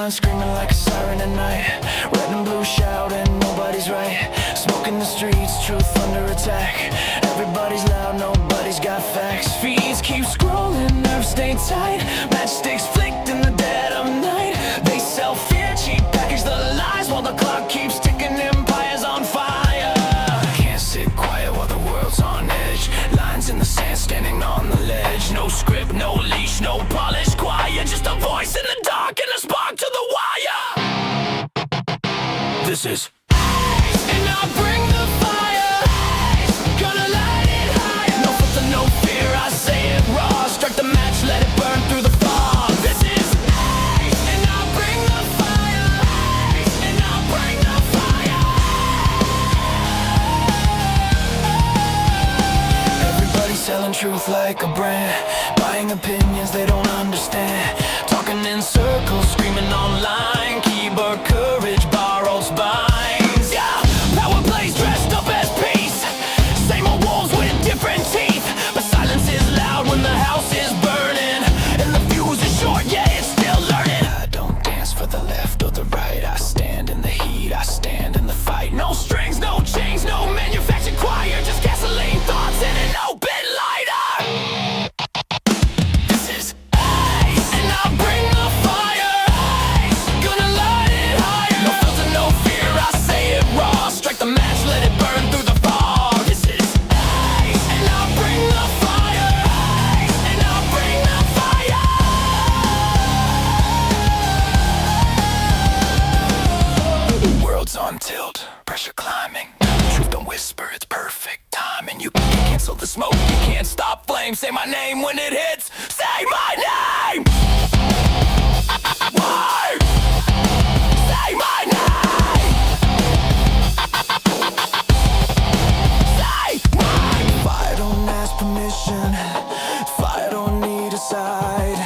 line, screaming like a siren at night. Red and blue shouting, nobody's right. Smoke in the streets, truth under attack. Everybody's loud, nobody's got facts. Feeds keep scrolling, nerves stay tight. Matchsticks flicked in the dead of night. They sell fear, cheap package the lies, while the clock keeps ticking, empires on fire. Can't sit quiet while the world's on edge. Lines in the sand, standing on the ledge. No script, no leash, no polish, quiet. Just a voice in the dark and a spark to the wire. This is and I'll bring the fire. Gonna light it higher. No filter, no fear, I say it raw. Strike the match, let it burn through the fog. This is and I'll bring the fire. And I'll bring the fire. Everybody's selling truth like a brand, buying opinions they don't understand. Talking in circles, screaming online. Keyboard courage, borrowed spines. Yeah, power plays dressed up as peace. Same old wolves with different teeth. But silence is loud when the house is burning. And the fuse is short, yeah, it's still learning. I don't dance for the left or the right. I stand in the heat, I stand in the fight. No strings, no chains, no manufactured choir. Just gasoline thoughts and an open lighter. This is and I'll bring the fire. Gonna light it higher. No filter, no fear, I say it raw. Strike the match, let it burn through the fog. This is and I'll bring the fire. And I'll bring the fire. The world's on tilt, pressure climbing. Truth don't whisper, it's perfect timing. You can't cancel the smoke, you can't stop flame. Say my name when it hits, say my name. Why? Say my name. Say my fire don't ask permission. Fire don't need a side.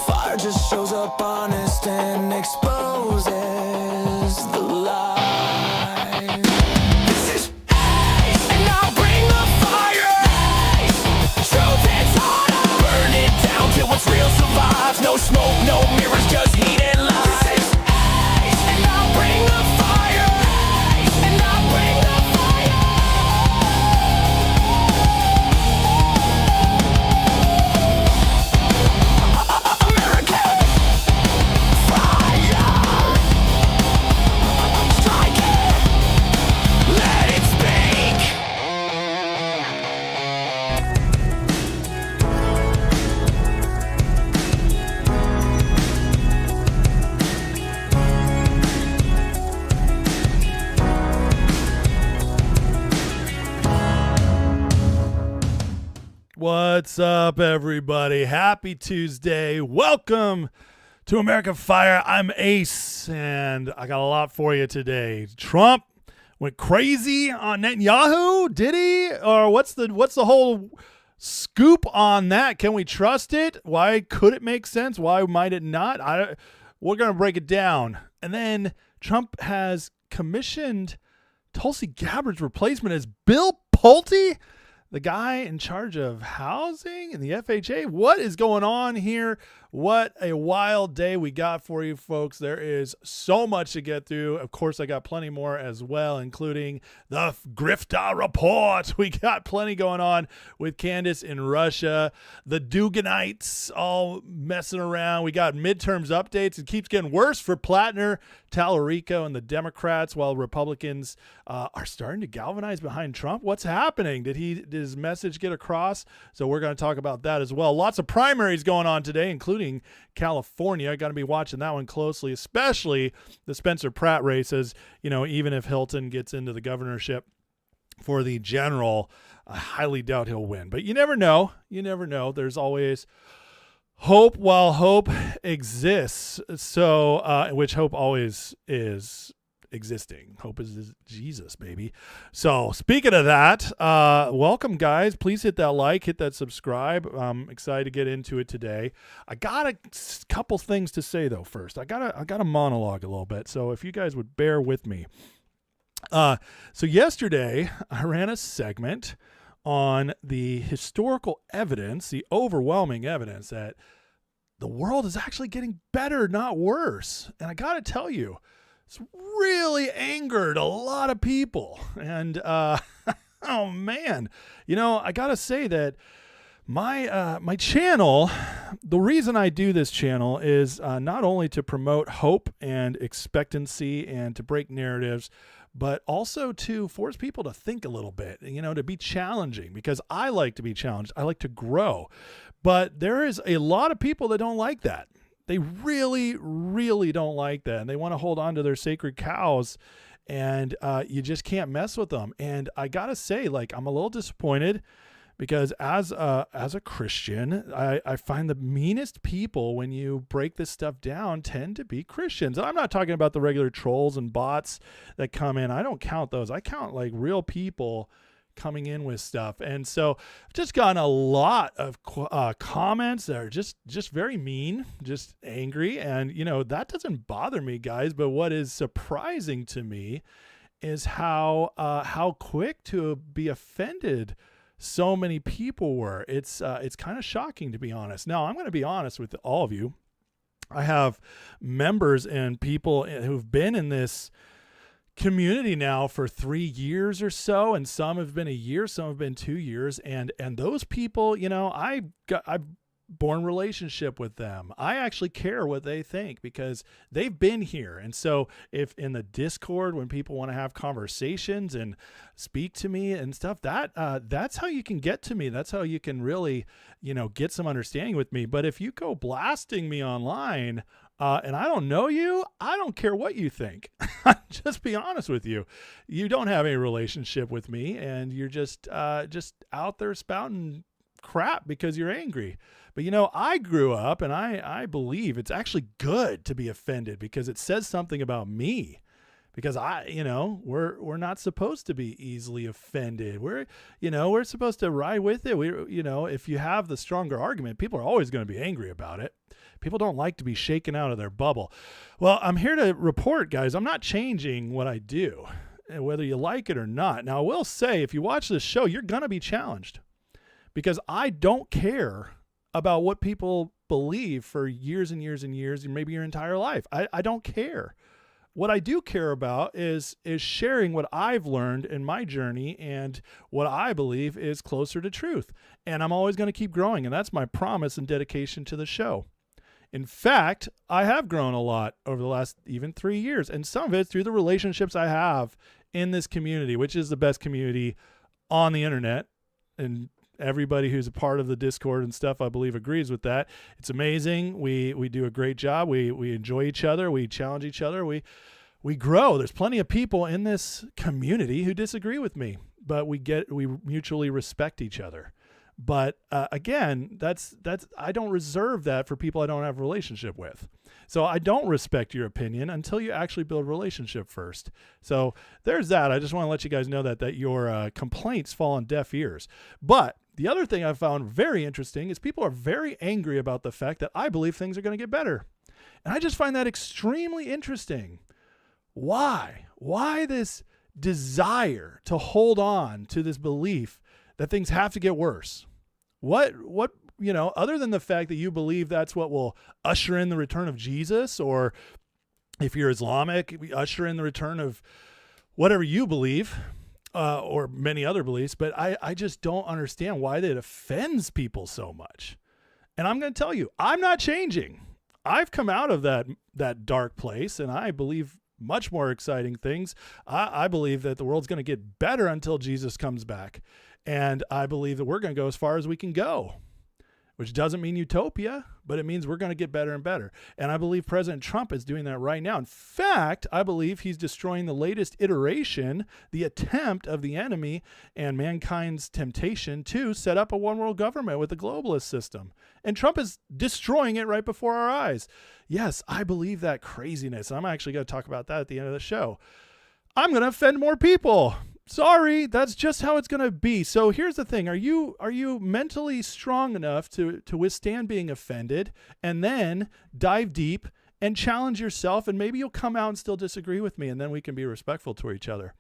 Fire just shows up honest and exposes the lie. This is and I'll bring the fire. Truth hits harder. Burn it down till what's real survives. No smoke, no mirrors, just heat and lies. And I'll bring the fire. And I'll bring the fire. American fire. Strike it. Let it speak. What's up, everybody? Happy Tuesday. Welcome to American Fire. I'm Ace, and I got a lot for you today. Trump went crazy on Netanyahu, did he? Or what's the whole scoop on that? Can we trust it? Why could it make sense? Why might it not? We're going to break it down. And then Trump has commissioned Tulsi Gabbard's replacement as Bill Pulte, the guy in charge of housing and the FHA. What is going on here? What a wild day we got for you folks. There is so much to get through. Of course, I got plenty more as well, including the Grifta report. We got plenty going on with Candace in Russia. The Duganites all messing around. We got midterms updates. It keeps getting worse for Plattner, Tallarico, and the Democrats, while Republicans are starting to galvanize behind Trump. What's happening? Did his message get across? So we're going to talk about that as well. Lots of primaries going on today, including California. Got to be watching that one closely, especially the Spencer Pratt race, as you know, even if Hilton gets into the governorship for the general, I highly doubt he'll win, but you never know. There's always hope while hope exists. So, which hope always is existing. Hope is Jesus, baby. So speaking of that, welcome guys. Please hit that like, hit that subscribe. I'm excited to get into it today. I got a couple things to say though. First, I got a monologue a little bit. So if you guys would bear with me. So yesterday I ran a segment on the historical evidence, the overwhelming evidence that the world is actually getting better, not worse. And I got to tell you, it's really angered a lot of people. And, oh man, I got to say that my channel, the reason I do this channel is not only to promote hope and expectancy and to break narratives, but also to force people to think a little bit, to be challenging, because I like to be challenged. I like to grow. But there is a lot of people that don't like that. They really, really don't like that. And they want to hold on to their sacred cows, and you just can't mess with them. And I got to say, I'm a little disappointed, because as a Christian, I find the meanest people, when you break this stuff down, tend to be Christians. And I'm not talking about the regular trolls and bots that come in. I don't count those. I count real people coming in with stuff. And so I've just gotten a lot of comments that are just very mean, just angry. And, that doesn't bother me, guys. But what is surprising to me is how quick to be offended so many people were. It's kind of shocking, to be honest. Now, I'm going to be honest with all of you. I have members and people who've been in this community now for 3 years or so, and some have been a year, some have been 2 years, and those people, I've born relationship with them. I actually care what they think, because they've been here. And so if in the Discord, when people want to have conversations and speak to me and stuff, that's how you can get to me. That's how you can really, get some understanding with me. But if you go blasting me online, and I don't know you, I don't care what you think. Just be honest with you. You don't have a relationship with me, and you're just out there spouting crap because you're angry. But I grew up, and I believe it's actually good to be offended, because it says something about me. Because we're not supposed to be easily offended. We're supposed to ride with it. If you have the stronger argument, people are always going to be angry about it. People don't like to be shaken out of their bubble. Well, I'm here to report, guys, I'm not changing what I do, whether you like it or not. Now, I will say, if you watch this show, you're going to be challenged, because I don't care about what people believe for years and years and years, and maybe your entire life. I don't care. What I do care about is sharing what I've learned in my journey and what I believe is closer to truth. And I'm always going to keep growing, and that's my promise and dedication to the show. In fact, I have grown a lot over the last even 3 years, and some of it's through the relationships I have in this community, which is the best community on the internet. And everybody who's a part of the Discord and stuff, I believe, agrees with that. It's amazing. We do a great job. We enjoy each other. We challenge each other. We grow. There's plenty of people in this community who disagree with me, but we mutually respect each other. But again, that's I don't reserve that for people I don't have a relationship with. So I don't respect your opinion until you actually build a relationship first. So there's that. I just want to let you guys know that your complaints fall on deaf ears. But the other thing I found very interesting is people are very angry about the fact that I believe things are going to get better. And I just find that extremely interesting. Why? Why this desire to hold on to this belief that things have to get worse? What, other than the fact that you believe that's what will usher in the return of Jesus, or if you're Islamic, usher in the return of whatever you believe, or many other beliefs, but I just don't understand why that offends people so much. And I'm going to tell you, I'm not changing. I've come out of that dark place, and I believe much more exciting things. I believe that the world's going to get better until Jesus comes back. And I believe that we're going to go as far as we can go, which doesn't mean utopia, but it means we're going to get better and better. And I believe President Trump is doing that right now. In fact, I believe he's destroying the latest iteration, the attempt of the enemy and mankind's temptation to set up a one world government with a globalist system. And Trump is destroying it right before our eyes. Yes, I believe that craziness. I'm actually going to talk about that at the end of the show. I'm going to offend more people. Sorry, that's just how it's going to be. So here's the thing. Are you mentally strong enough to withstand being offended and then dive deep and challenge yourself, and maybe you'll come out and still disagree with me, and then we can be respectful to each other?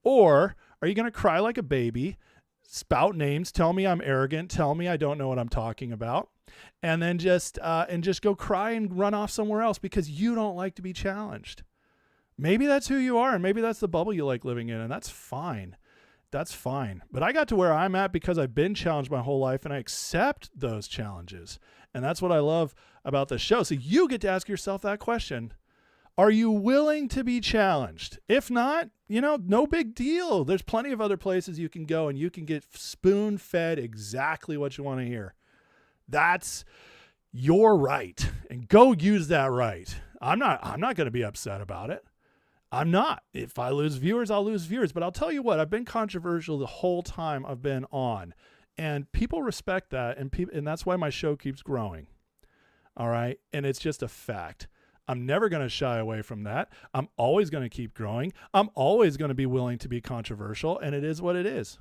Or are you going to cry like a baby, spout names, tell me I'm arrogant, tell me I don't know what I'm talking about, and then just go cry and run off somewhere else because you don't like to be challenged. Maybe that's who you are, and maybe that's the bubble you like living in, and that's fine. That's fine. But I got to where I'm at because I've been challenged my whole life, and I accept those challenges. And that's what I love about the show. So you get to ask yourself that question. Are you willing to be challenged? If not, no big deal. There's plenty of other places you can go, and you can get spoon-fed exactly what you want to hear. That's your right, and go use that right. I'm not going to be upset about it. I'm not. If I lose viewers, I'll lose viewers. But I'll tell you what, I've been controversial the whole time I've been on. And people respect that. And that's why my show keeps growing. All right. And it's just a fact. I'm never going to shy away from that. I'm always going to keep growing. I'm always going to be willing to be controversial. And it is what it is.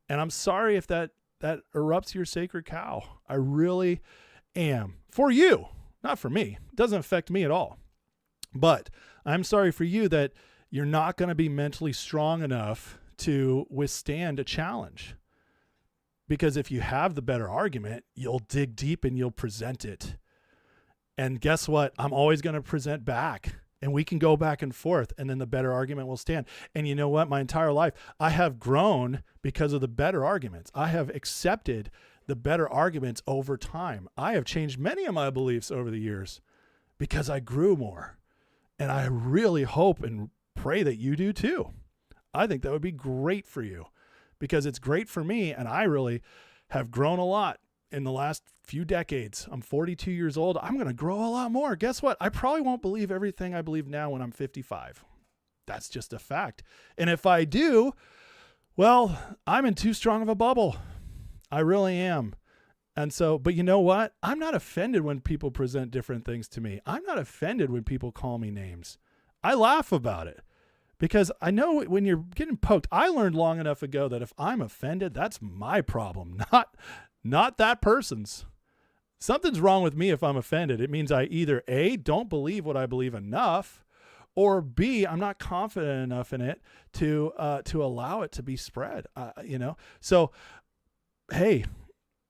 And I'm sorry if that erupts your sacred cow. I really am. For you, not for me. It doesn't affect me at all. But I'm sorry for you that you're not going to be mentally strong enough to withstand a challenge. Because if you have the better argument, you'll dig deep and you'll present it. And guess what? I'm always going to present back. And we can go back and forth, and then the better argument will stand. And you know what? My entire life, I have grown because of the better arguments. I have accepted the better arguments over time. I have changed many of my beliefs over the years because I grew more. And I really hope and pray that you do too. I think that would be great for you because it's great for me. And I really have grown a lot in the last few decades. I'm 42 years old. I'm going to grow a lot more. Guess what? I probably won't believe everything I believe now when I'm 55. That's just a fact. And if I do, well, I'm in too strong of a bubble. I really am. And so, but you know what? I'm not offended when people present different things to me. I'm not offended when people call me names. I laugh about it because I know when you're getting poked, I learned long enough ago that if I'm offended, that's my problem, not that person's. Something's wrong with me if I'm offended. It means I either A, don't believe what I believe enough, or B, I'm not confident enough in it to allow it to be spread. So, hey,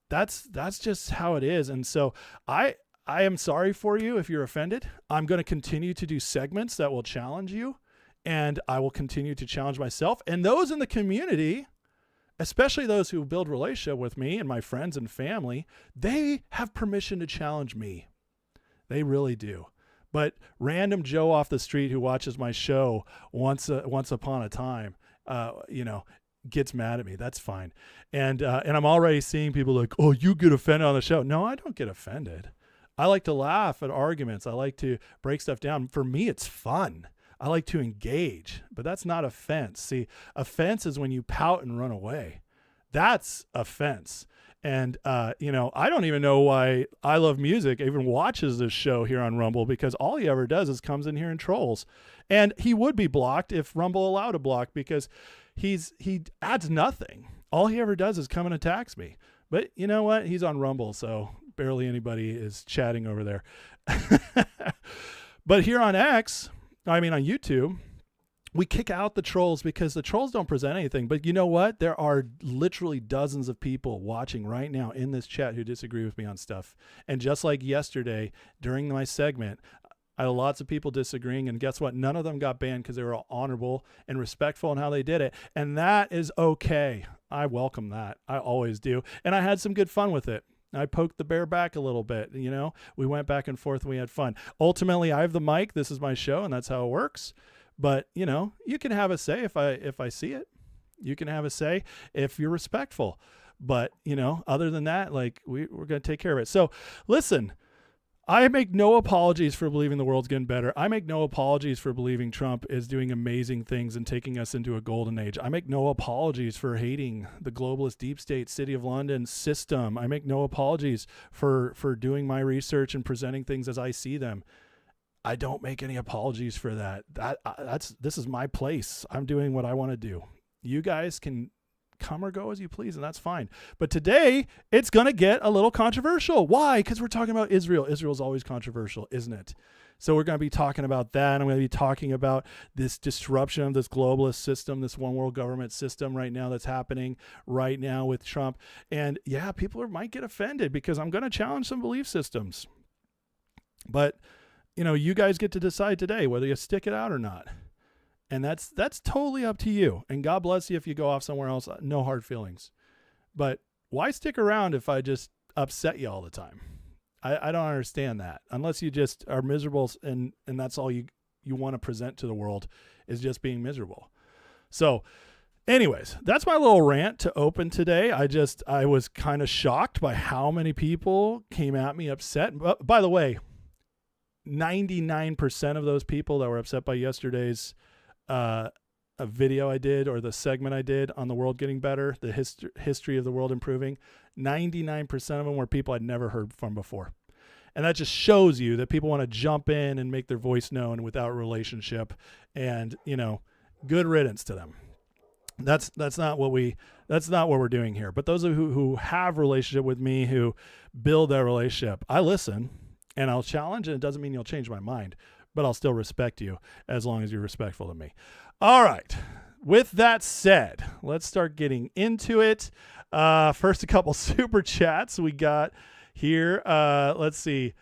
that's just how it is. And so I am sorry for you if you're offended. I'm going to continue to do segments that will challenge you, and I will continue to challenge myself and those in the community, especially those who build relationship with me and my friends and family. They have permission to challenge me. They really do. But random Joe off the street who watches my show once upon a time, gets mad at me. That's fine. And I'm already seeing people like, oh, you get offended on the show. No, I don't get offended. I like to laugh at arguments. I like to break stuff down. For me, it's fun. I like to engage, but that's not offense. See, offense is when you pout and run away. That's offense. And, I don't even know why I Love Music even watches this show here on Rumble, because all he ever does is comes in here and trolls. And he would be blocked if Rumble allowed a block, because he adds nothing. All he ever does is come and attacks me. But you know what? He's on Rumble, so barely anybody is chatting over there. But here on YouTube, we kick out the trolls because the trolls don't present anything. But you know what? There are literally dozens of people watching right now in this chat who disagree with me on stuff. And just like yesterday during my segment, I had lots of people disagreeing, and guess what? None of them got banned because they were all honorable and respectful in how they did it. And that is okay. I welcome that. I always do. And I had some good fun with it. I poked the bear back a little bit. We went back and forth and we had fun. Ultimately, I have the mic. This is my show, and that's how it works. But, you can have a say if I see it. You can have a say if you're respectful. But, other than that, we're going to take care of it. So listen, I make no apologies for believing the world's getting better. I make no apologies for believing Trump is doing amazing things and taking us into a golden age. I make no apologies for hating the globalist deep state City of London system. I make no apologies for doing my research and presenting things as I see them. I don't make any apologies for that. This is my place. I'm doing what I want to do. You guys can come or go as you please, and that's fine. But today, it's going to get a little controversial. Why? Because we're talking about Israel. Israel's always controversial, isn't it? So we're going to be talking about that. I'm going to be talking about this disruption of this globalist system, this one world government system right now that's happening right now with Trump. And yeah, people might get offended because I'm going to challenge some belief systems. But, you guys get to decide today whether you stick it out or not. And that's totally up to you. And God bless you if you go off somewhere else. No hard feelings. But why stick around if I just upset you all the time? I don't understand that. Unless you just are miserable and that's all you want to present to the world is just being miserable. So anyways, that's my little rant to open today. I was kind of shocked by how many people came at me upset. By the way, 99% of those people that were upset by yesterday's a video I did or the segment I did on the world getting better, the history of the world improving, 99% of them were people I'd never heard from before. And that just shows you that people want to jump in and make their voice known without relationship, and good riddance to them. That's not what we're doing here. But those of you who have relationship with me, who build that relationship, I listen and I'll challenge, and it doesn't mean you'll change my mind, but I'll still respect you as long as you're respectful to me. All right. With that said, let's start getting into it. First, a couple super chats we got here. Let's see.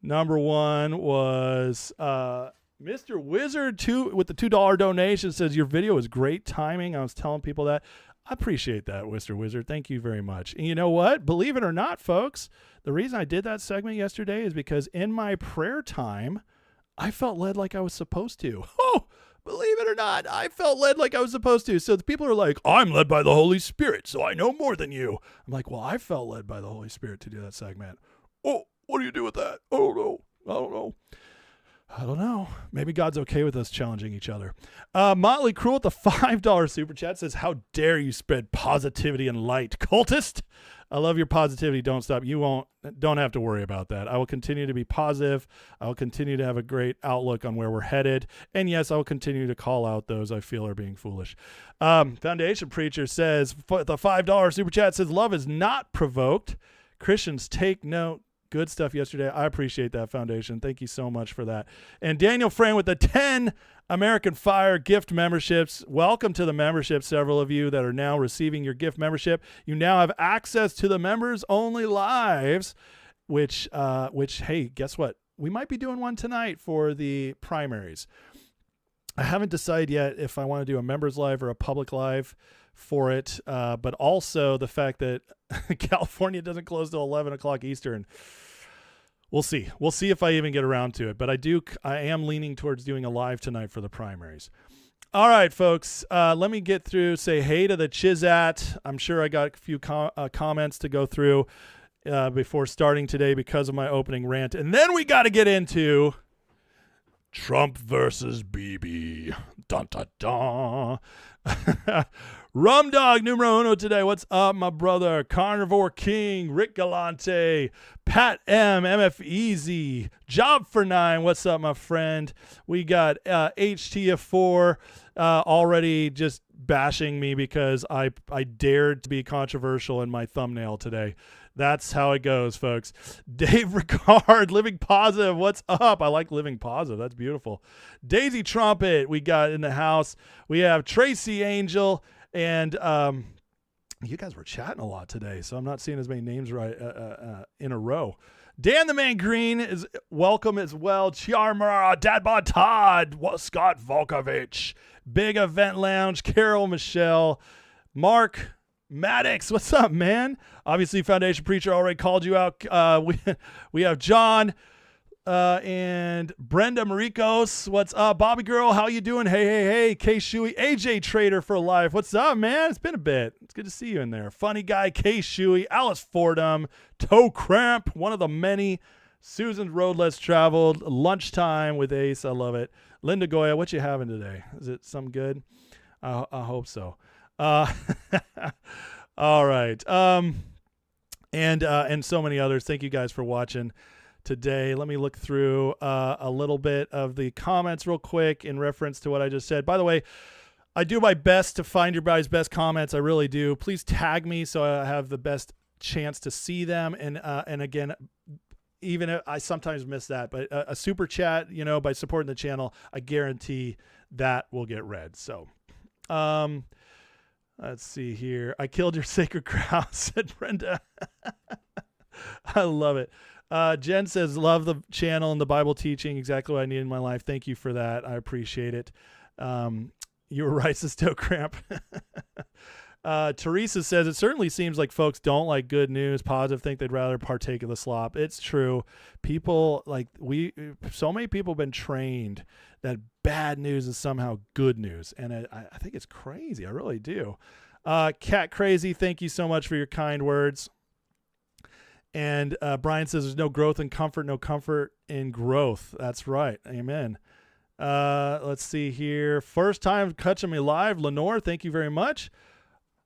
Number one was Mr. Wizard with the $2 donation, says your video is great timing. I was telling people that. I appreciate that, Mr. Wizard. Thank you very much. And you know what? Believe it or not, folks, the reason I did that segment yesterday is because in my prayer time, I felt led like I was supposed to. Oh, believe it or not, I felt led like I was supposed to. So the people are like, I'm led by the Holy Spirit, so I know more than you. I'm like, well, I felt led by the Holy Spirit to do that segment. Oh, what do you do with that? Oh, no. I don't know. Maybe God's okay with us challenging each other. Motley Crue with the $5 super chat says, how dare you spread positivity and light, cultist? I love your positivity. Don't stop. Don't have to worry about that. I will continue to be positive. I will continue to have a great outlook on where we're headed. And yes, I will continue to call out those I feel are being foolish. Foundation Preacher says, the $5 super chat says, love is not provoked. Christians take note. Good stuff yesterday. I appreciate that, Foundation. Thank you so much for that. And Daniel Frame with the 10 American Fire gift memberships. Welcome to the membership, several of you that are now receiving your gift membership. You now have access to the members-only lives, which, hey, guess what? We might be doing one tonight for the primaries. I haven't decided yet if I want to do a members live or a public live for it, but also the fact that California doesn't close till 11 o'clock Eastern. We'll see. We'll see if I even get around to it. But I am leaning towards doing a live tonight for the primaries. All right, folks. Let me get through. Say hey to the Chizat. I'm sure I got a few comments to go through before starting today because of my opening rant. And then we got to get into Trump versus Bibi. Dun, dun, dun. Rum Dog numero uno today. What's up, my brother? Carnivore King, Rick Galante, Pat M, MF Easy, Job for 9. What's up, my friend? We got HTF4 already just bashing me because I dared to be controversial in my thumbnail today. That's how it goes, folks. Dave Ricard, Living Positive. What's up? I like Living Positive. That's beautiful. Daisy Trumpet, we got in the house. We have Tracy Angel, and you guys were chatting a lot today, so I'm not seeing as many names right in a row. Dan the Man Green is welcome as well. Chiarmara, Dadbod Todd, Scott Volkovich, Big Event Lounge, Carol Michelle, Mark Maddox, what's up, man? Obviously, Foundation Preacher already called you out. We have John and Brenda Maricos. What's up, Bobby Girl? How you doing? Hey. K Shuey, AJ Trader for Life. What's up, man? It's been a bit. It's good to see you in there. Funny Guy, K Shuey, Alice Fordham, Toe Cramp, one of the many. Susan's Road Less Traveled, Lunchtime with Ace. I love it. Linda Goya, what you having today? Is it some good? I hope so. All right. And so many others. Thank you guys for watching today. Let me look through a little bit of the comments real quick in reference to what I just said. By the way, I do my best to find your guys' best comments. I really do. Please tag me so I have the best chance to see them. And again, even if I sometimes miss that, but a super chat, by supporting the channel, I guarantee that will get read. So, let's see here. I killed your sacred cow, said Brenda. I love it. Jen says, love the channel and the Bible teaching. Exactly what I need in my life. Thank you for that. I appreciate it. You were right, Sisto Cramp. Teresa says, it certainly seems like folks don't like good news, positive, think they'd rather partake of the slop. It's true. People so many people have been trained that bad news is somehow good news. And I think it's crazy. I really do. Cat Crazy, thank you so much for your kind words. And Brian says, there's no growth in comfort, no comfort in growth. That's right. Amen. Let's see here. First time catching me live. Lenore, thank you very much.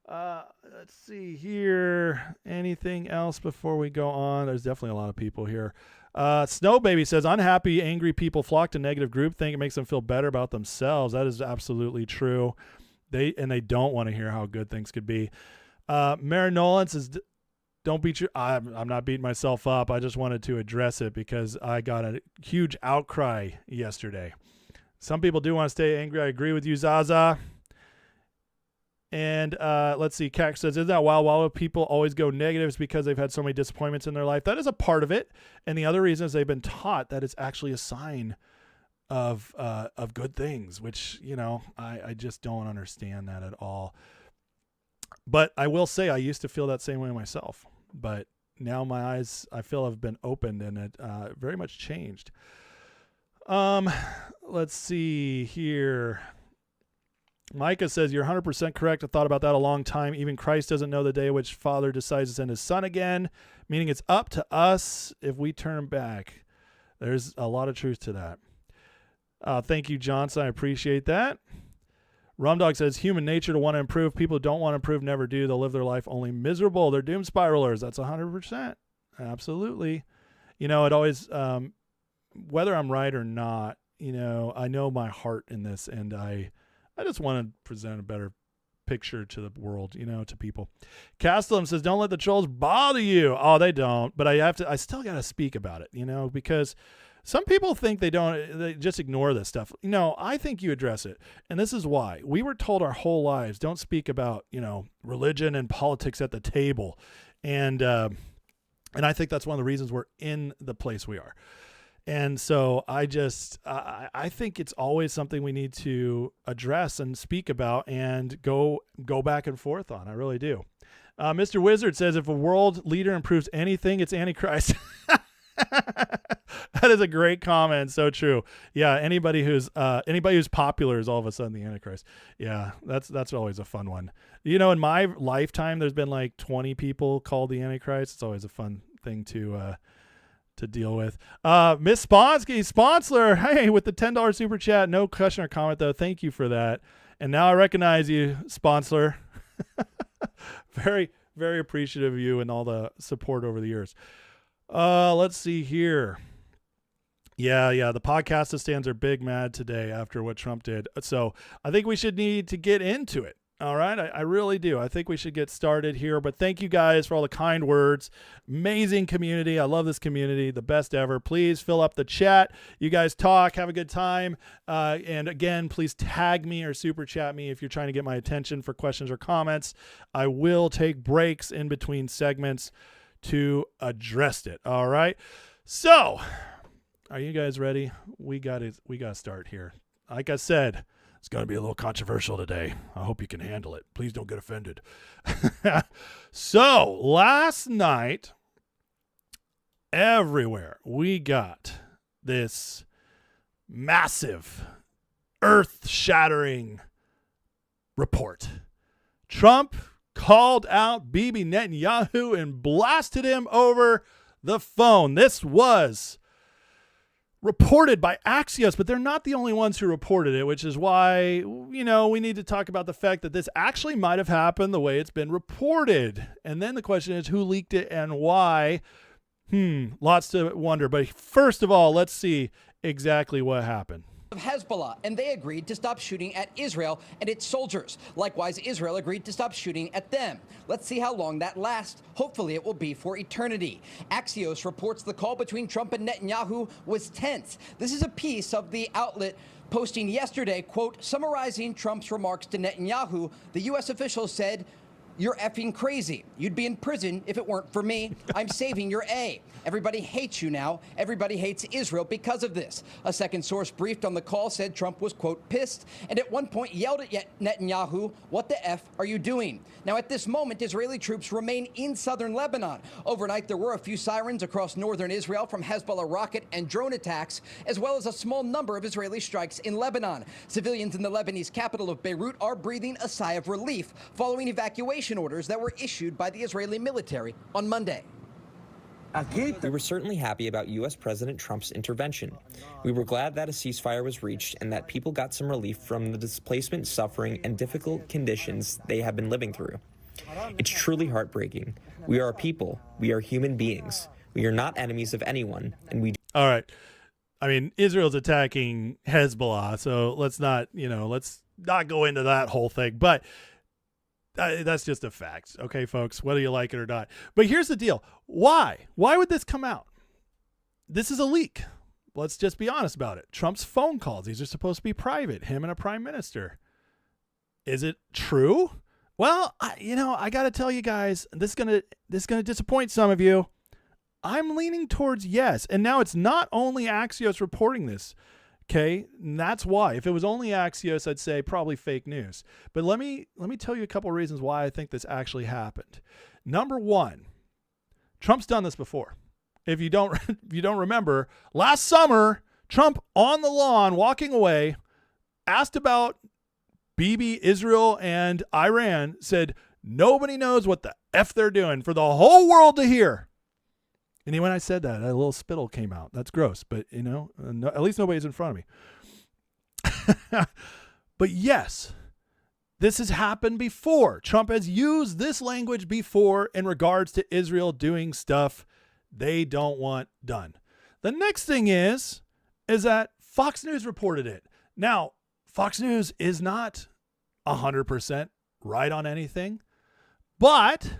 Let's see here. Anything else before we go on? There's definitely a lot of people here. Snow Baby says, unhappy, angry people flock to negative groupthink. It makes them feel better about themselves. That is absolutely true. They don't want to hear how good things could be. Mary Nolan says, don't beat your, I'm not beating myself up. I just wanted to address it because I got a huge outcry yesterday. Some people do want to stay angry. I agree with you, Zaza. And let's see. Kak says, isn't that wild? Why people always go negatives because they've had so many disappointments in their life? That is a part of it. And the other reason is they've been taught that it's actually a sign of good things, which, I just don't understand that at all. But I will say I used to feel that same way myself. But now my eyes, I feel, have been opened and it very much changed. Let's see here. Micah says, you're 100% correct. I thought about that a long time. Even Christ doesn't know the day which Father decides to send his son again, meaning it's up to us if we turn back. There's a lot of truth to that. Thank you, Johnson. I appreciate that. Rumdog says, human nature to want to improve. People who don't want to improve never do. They'll live their life only miserable. They're doom spiralers. That's 100%. Absolutely. It always, whether I'm right or not, I know my heart in this, and I just want to present a better picture to the world, to people. Castellum says, don't let the trolls bother you. Oh, they don't, but I still got to speak about it, because some people think they just ignore this stuff. I think you address it. And this is why. We were told our whole lives, don't speak about, religion and politics at the table. And I think that's one of the reasons we're in the place we are. And so I think it's always something we need to address and speak about and go back and forth on. I really do. Mr. Wizard says, if a world leader improves anything, it's Antichrist. That is a great comment. So true. Yeah. Anybody who's popular is all of a sudden the Antichrist. Yeah. That's always a fun one. In my lifetime, there's been like 20 people called the Antichrist. It's always a fun thing to deal with. Miss Sponsky, Sponsler, hey, with the $10 super chat, no question or comment though. Thank you for that. And now I recognize you, Sponsler. Very, very appreciative of you and all the support over the years. Let's see here. Yeah. The podcast stands are big mad today after what Trump did. So I think we should need to get into it. All right. I really do. I think we should get started here, but thank you guys for all the kind words. Amazing community. I love this community. The best ever. Please fill up the chat. You guys talk, have a good time. And again, please tag me or super chat me if you're trying to get my attention for questions or comments. I will take breaks in between segments to address it. All right. So are you guys ready? We got to start here. Like I said, it's going to be a little controversial today. I hope you can handle it. Please don't get offended. So last night, everywhere we got this massive, earth-shattering report. Trump called out Bibi Netanyahu and blasted him over the phone. This was reported by Axios, but they're not the only ones who reported it, which is why, we need to talk about the fact that this actually might have happened the way it's been reported. And then the question is, who leaked it and why? Lots to wonder. But first of all, let's see exactly what happened. of Hezbollah, and they agreed to stop shooting at Israel and its soldiers. Likewise, Israel agreed to stop shooting at them. Let's see how long that lasts. Hopefully, it will be for eternity. Axios reports the call between Trump and Netanyahu was tense. This is a piece of the outlet posting yesterday, quote, summarizing Trump's remarks to Netanyahu. The U.S. official said, "You're effing crazy. You'd be in prison if it weren't for me. I'm saving your A. Everybody hates you now. Everybody hates Israel because of this." A second source briefed on the call said Trump was, quote, pissed, and at one point yelled at Netanyahu, "What the F are you doing?" Now, at this moment, Israeli troops remain in southern Lebanon. Overnight, there were a few sirens across northern Israel from Hezbollah rocket and drone attacks, as well as a small number of Israeli strikes in Lebanon. Civilians in the Lebanese capital of Beirut are breathing a sigh of relief following evacuation orders that were issued by the Israeli military on Monday. We were certainly happy about U.S. President Trump's intervention. We were glad that a ceasefire was reached and that people got some relief from the displacement, suffering, and difficult conditions they have been living through. It's truly heartbreaking. We are a people. We are human beings. We are not enemies of anyone, and we... All right. I mean, Israel's attacking Hezbollah, so let's not go into that whole thing. But that's just a fact, okay, folks, whether you like it or not. But here's the deal. Why? Why would this come out? This is a leak. Let's just be honest about it. Trump's phone calls, these are supposed to be private, him and a prime minister. Is it true? Well, I got to tell you guys, this is going to disappoint some of you. I'm leaning towards yes. And now it's not only Axios reporting this. Okay, and that's why. If it was only Axios, I'd say probably fake news. But let me tell you a couple of reasons why I think this actually happened. Number one, Trump's done this before. If you don't remember, last summer, Trump on the lawn walking away, asked about Bibi, Israel, and Iran, said nobody knows what the F they're doing for the whole world to hear. And when I said that, a little spittle came out. That's gross, but at least nobody's in front of me. But yes, this has happened before. Trump has used this language before in regards to Israel doing stuff they don't want done. The next thing is that Fox News reported it. Now, Fox News is not 100% right on anything, but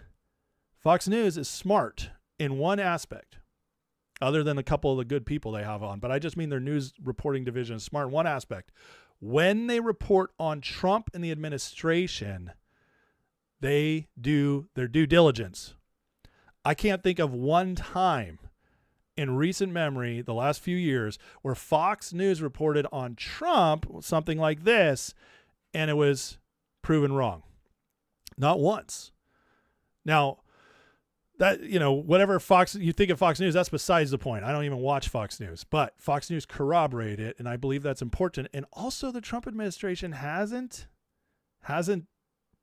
Fox News is smart in one aspect, other than a couple of the good people they have on. But I just mean their news reporting division is smart in one aspect. When they report on Trump and the administration, they do their due diligence. I can't think of one time in recent memory, the last few years, where Fox News reported on Trump, something like this, and it was proven wrong. Not once. Now, that, whatever you think of Fox News, that's besides the point. I don't even watch Fox News, but Fox News corroborate it, and I believe that's important. And also the Trump administration hasn't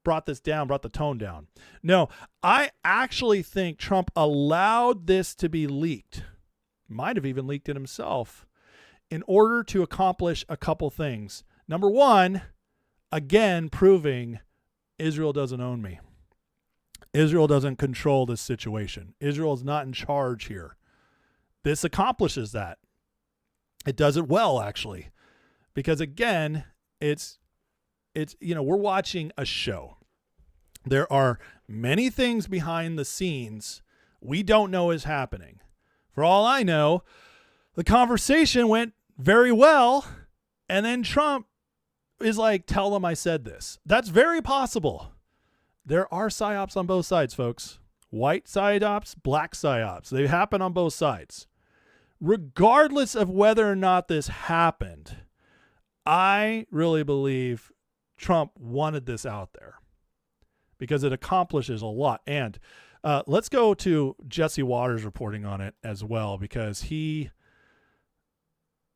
brought the tone down. No, I actually think Trump allowed this to be leaked, might have even leaked it himself, in order to accomplish a couple things. Number one, again, proving Israel doesn't own me. Israel doesn't control this situation. Israel is not in charge here. This accomplishes that. It does it well, actually, because again, it's we're watching a show. There are many things behind the scenes we don't know is happening. For all I know, the conversation went very well, and then Trump is like, "Tell them I said this." That's very possible. There are psyops on both sides, folks. White psyops, black psyops. They happen on both sides. Regardless of whether or not this happened, I really believe Trump wanted this out there because it accomplishes a lot. And let's go to Jesse Waters reporting on it as well, because he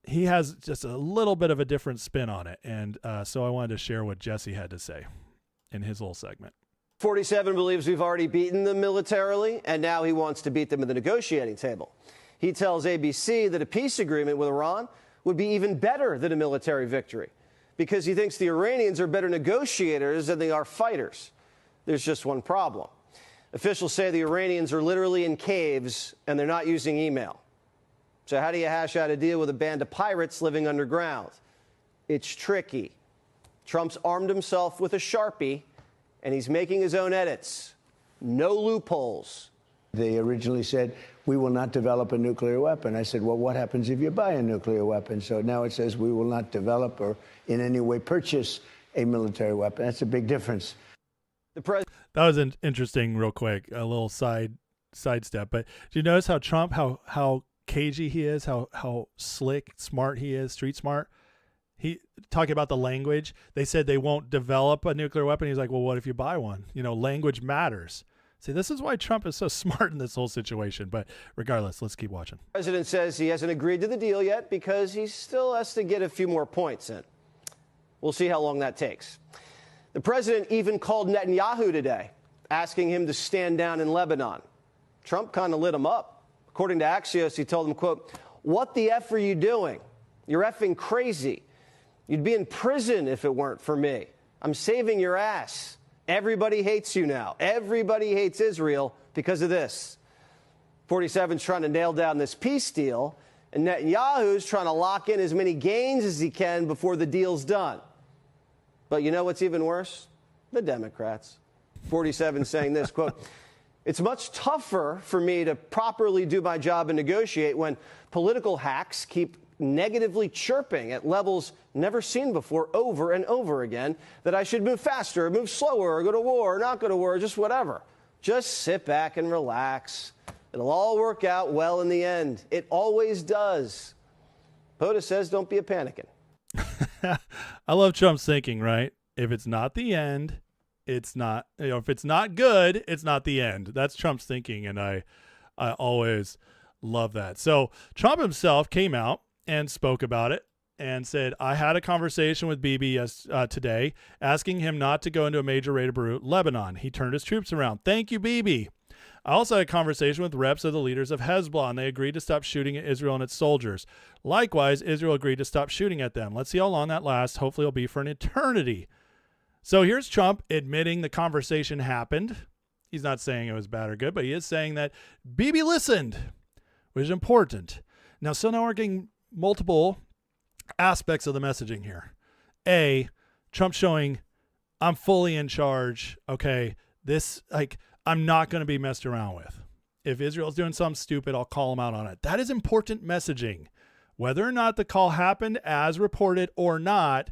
has just a little bit of a different spin on it. And so I wanted to share what Jesse had to say in his little segment. 47 believes we've already beaten them militarily, and now he wants to beat them at the negotiating table. He tells ABC that a peace agreement with Iran would be even better than a military victory because he thinks the Iranians are better negotiators than they are fighters. There's just one problem. Officials say the Iranians are literally in caves and they're not using email. So how do you hash out a deal with a band of pirates living underground? It's tricky. Trump's armed himself with a Sharpie, and he's making his own edits. No loopholes. They originally said, we will not develop a nuclear weapon. I said, well, what happens if you buy a nuclear weapon? So now it says we will not develop or in any way purchase a military weapon. That's a big difference. That was an interesting, real quick, a little sidestep. But do you notice how Trump, how cagey he is, how slick, smart he is, street smart? He talking about the language. They said they won't develop a nuclear weapon. He's like, well, what if you buy one? You know, language matters. See, this is why Trump is so smart in this whole situation. But regardless, let's keep watching. The president says he hasn't agreed to the deal yet because he still has to get a few more points in. We'll see how long that takes. The president even called Netanyahu today, asking him to stand down in Lebanon. Trump kind of lit him up. According to Axios, he told him, quote, what the F are you doing? You're effing crazy. You'd be in prison if it weren't for me. I'm saving your ass. Everybody hates you now. Everybody hates Israel because of this. 47's trying to nail down this peace deal, and Netanyahu's trying to lock in as many gains as he can before the deal's done. But you know what's even worse? The Democrats. 47 saying this, quote, it's much tougher for me to properly do my job and negotiate when political hacks keep negatively chirping at levels never seen before over and over again that I should move faster, move slower, or go to war, or not go to war, or just whatever. Just sit back and relax. It'll all work out well in the end. It always does. POTUS says don't be a panicking. I love Trump's thinking, right? If it's not the end, it's not, if it's not good, it's not the end. That's Trump's thinking, and I always love that. So Trump himself came out and spoke about it and said, I had a conversation with Bibi today asking him not to go into a major raid of Beirut, Lebanon. He turned his troops around. Thank you, Bibi. I also had a conversation with reps of the leaders of Hezbollah, and they agreed to stop shooting at Israel and its soldiers. Likewise, Israel agreed to stop shooting at them. Let's see how long that lasts. Hopefully it'll be for an eternity. So here's Trump admitting the conversation happened. He's not saying it was bad or good, but he is saying that Bibi listened, which is important. Now we're getting multiple aspects of the messaging here. A, Trump showing I'm fully in charge. Okay, this, I'm not going to be messed around with. If Israel's doing something stupid, I'll call them out on it. That is important messaging. Whether or not the call happened as reported or not,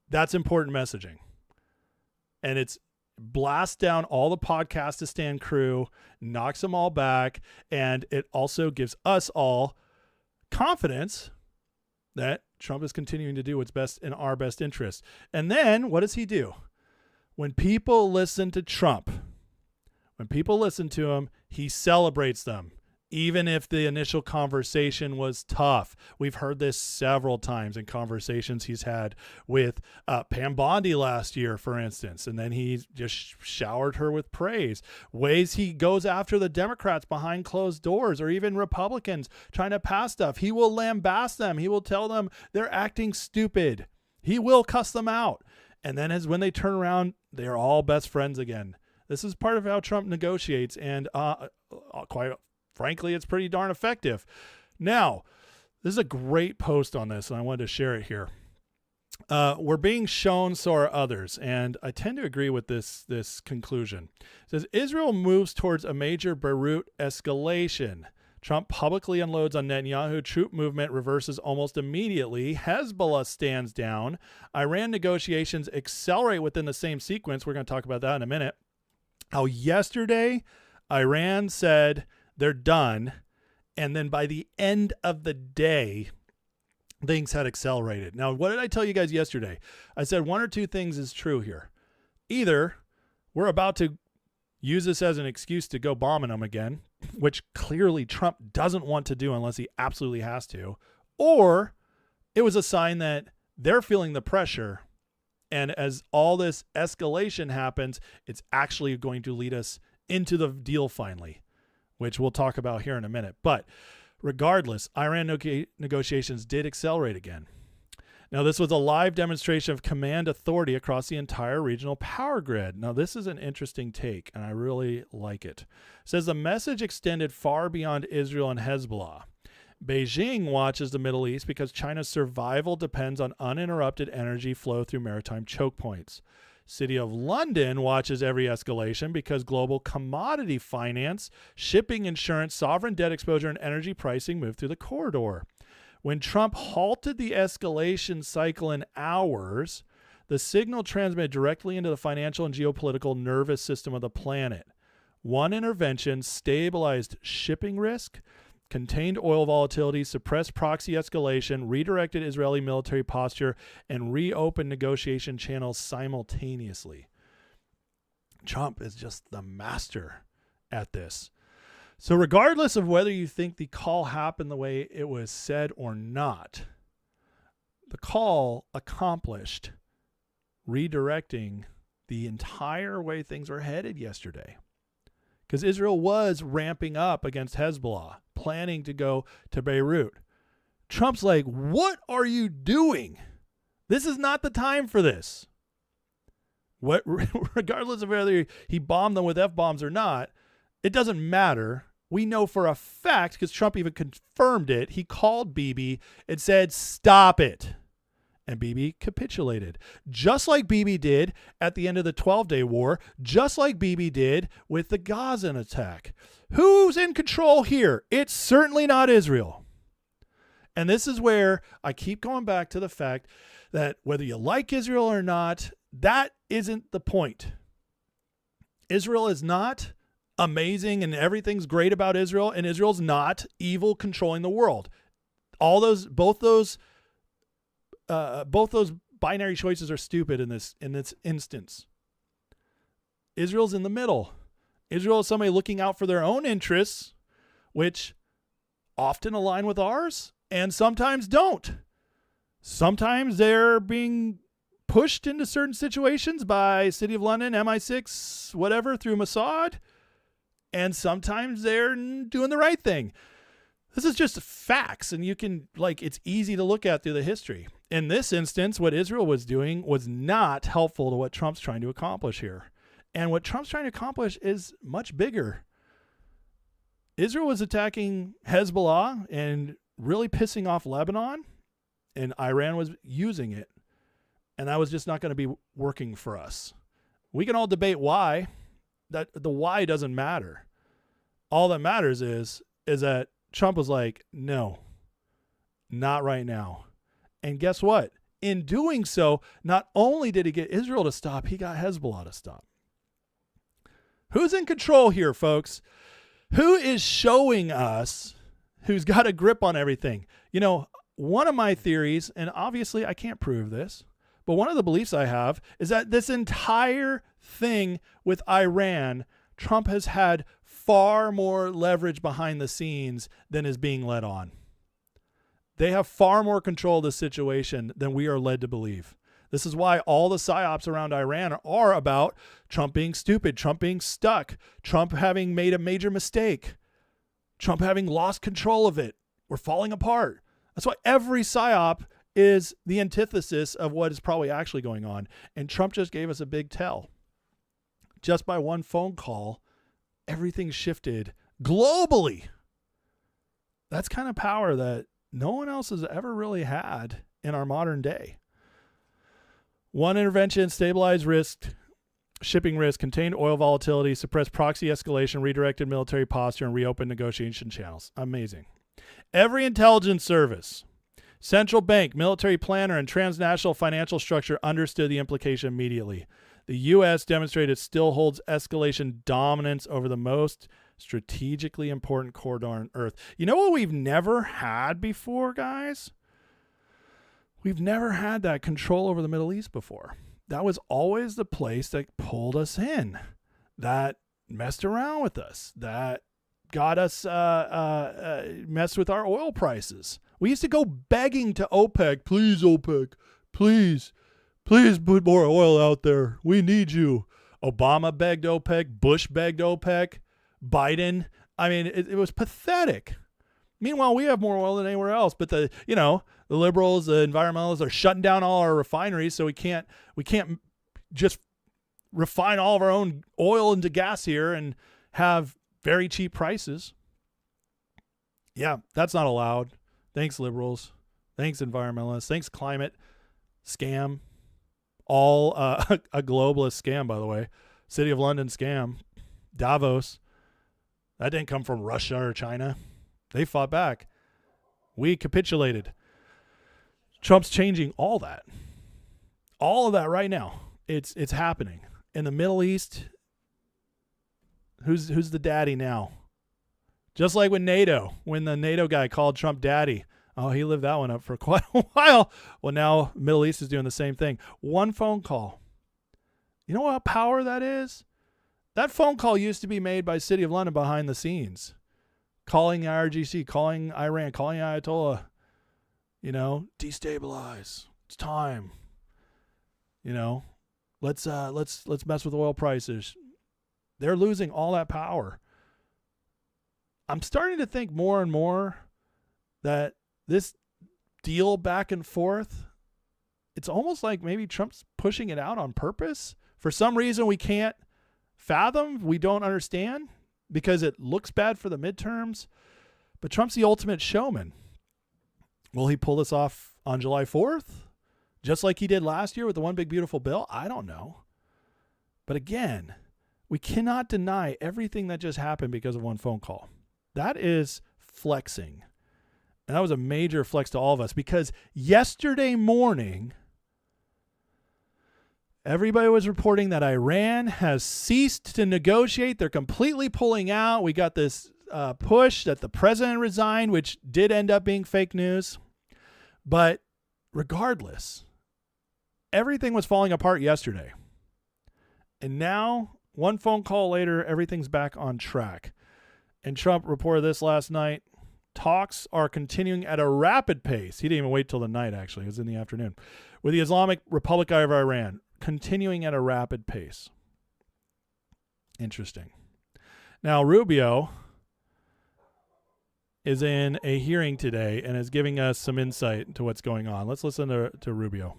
that's important messaging. And it's blast down all the podcast to stand crew, knocks them all back, and it also gives us all confidence that Trump is continuing to do what's best in our best interest. And then what does he do? When people listen to Trump, when people listen to him, he celebrates them, even if the initial conversation was tough. We've heard this several times in conversations he's had with Pam Bondi last year, for instance, and then he just showered her with praise. Ways he goes after the Democrats behind closed doors, or even Republicans trying to pass stuff. He will lambaste them. He will tell them they're acting stupid. He will cuss them out. And then when they turn around, they're all best friends again. This is part of how Trump negotiates, and quite frankly, it's pretty darn effective. Now, this is a great post on this, and I wanted to share it here. We're being shown, so are others, and I tend to agree with this conclusion. It says, Israel moves towards a major Beirut escalation. Trump publicly unloads on Netanyahu. Troop movement reverses almost immediately. Hezbollah stands down. Iran negotiations accelerate within the same sequence. We're going to talk about that in a minute. How yesterday, Iran said they're done, and then by the end of the day, things had accelerated. Now, what did I tell you guys yesterday? I said one or two things is true here. Either we're about to use this as an excuse to go bombing them again, which clearly Trump doesn't want to do unless he absolutely has to, or it was a sign that they're feeling the pressure. And as all this escalation happens, it's actually going to lead us into the deal finally, which we'll talk about here in a minute. But regardless, Iran negotiations did accelerate again. Now, this was a live demonstration of command authority across the entire regional power grid. Now, this is an interesting take, and I really like it. It says the message extended far beyond Israel and Hezbollah. Beijing watches the Middle East because China's survival depends on uninterrupted energy flow through maritime choke points. City of London watches every escalation because global commodity finance, shipping insurance, sovereign debt exposure, and energy pricing move through the corridor. When Trump halted the escalation cycle in hours, the signal transmitted directly into the financial and geopolitical nervous system of the planet. One intervention stabilized shipping risk, contained oil volatility, suppressed proxy escalation, redirected Israeli military posture, and reopened negotiation channels simultaneously. Trump is just the master at this. So regardless of whether you think the call happened the way it was said or not, the call accomplished redirecting the entire way things were headed yesterday. Because Israel was ramping up against Hezbollah, planning to go to Beirut. Trump's like, what are you doing? This is not the time for this. Regardless of whether he bombed them with F-bombs or not, it doesn't matter. We know for a fact, because Trump even confirmed it, he called Bibi and said, stop it. And Bibi capitulated, just like Bibi did at the end of the 12-day war, just like Bibi did with the Gaza attack. Who's in control here? It's certainly not Israel. And this is where I keep going back to the fact that whether you like Israel or not, that isn't the point. Israel is not amazing and everything's great about Israel, and Israel's not evil controlling the world. Both those binary choices are stupid in this instance. Israel's in the middle. Israel is somebody looking out for their own interests, which often align with ours and sometimes don't. Sometimes they're being pushed into certain situations by City of London, MI6, whatever, through Mossad, and sometimes they're doing the right thing. This is just facts, and you can, it's easy to look at through the history. In this instance, what Israel was doing was not helpful to what Trump's trying to accomplish here. And what Trump's trying to accomplish is much bigger. Israel was attacking Hezbollah and really pissing off Lebanon, and Iran was using it. And that was just not going to be working for us. We can all debate why. The why doesn't matter. All that matters is that Trump was like, no, not right now. And guess what? In doing so, not only did he get Israel to stop, he got Hezbollah to stop. Who's in control here, folks? Who is showing us who's got a grip on everything? You know, one of my theories, and obviously I can't prove this, but one of the beliefs I have is that this entire thing with Iran, Trump has had far more leverage behind the scenes than is being let on. They have far more control of the situation than we are led to believe. This is why all the psyops around Iran are about Trump being stupid, Trump being stuck, Trump having made a major mistake, Trump having lost control of it. We're falling apart. That's why every psyop is the antithesis of what is probably actually going on. And Trump just gave us a big tell. Just by one phone call, everything shifted globally. That's kind of power that no one else has ever really had in our modern day. One intervention, stabilized risk, shipping risk, contained oil volatility, suppressed proxy escalation, redirected military posture, and reopened negotiation channels. Amazing. Every intelligence service, central bank, military planner, and transnational financial structure understood the implication immediately. The U.S. demonstrated it still holds escalation dominance over the most strategically important corridor on Earth. You know what we've never had before, guys? We've never had that control over the Middle East before. That was always the place that pulled us in, that messed around with us, that got us messed with our oil prices. We used to go begging to OPEC, please, OPEC, please put more oil out there. We need you. Obama begged OPEC. Bush begged OPEC. Biden. I mean, it was pathetic. Meanwhile, we have more oil than anywhere else. But the liberals, the environmentalists are shutting down all our refineries, so we can't just refine all of our own oil into gas here and have very cheap prices. Yeah, that's not allowed. Thanks, liberals. Thanks, environmentalists. Thanks, climate scam. All a globalist scam, by the way. City of London scam. Davos. That didn't come from Russia or China. They fought back. We capitulated. Trump's changing all that. All of that right now. It's happening. In the Middle East, who's the daddy now? Just like with NATO, when the NATO guy called Trump daddy. Oh, he lived that one up for quite a while. Well, now Middle East is doing the same thing. One phone call. You know what power that is? That phone call used to be made by City of London behind the scenes. Calling the IRGC, calling Iran, calling Ayatollah. You know, destabilize. It's time. You know, let's mess with oil prices. They're losing all that power. I'm starting to think more and more that this deal back and forth, it's almost like maybe Trump's pushing it out on purpose. For some reason we can't fathom, we don't understand, because it looks bad for the midterms. But Trump's the ultimate showman. Will he pull this off on July 4th? Just like he did last year with the one big beautiful bill? I don't know. But again, we cannot deny everything that just happened because of one phone call. That is flexing. And that was a major flex to all of us, because yesterday morning, everybody was reporting that Iran has ceased to negotiate. They're completely pulling out. We got this push that the president resigned, which did end up being fake news. But regardless, everything was falling apart yesterday. And now, one phone call later, everything's back on track. And Trump reported this last night. Talks are continuing at a rapid pace. He didn't even wait till the night, actually. It was in the afternoon. With the Islamic Republic of Iran continuing at a rapid pace. Interesting. Now, Rubio is in a hearing today and is giving us some insight into what's going on. Let's listen to Rubio.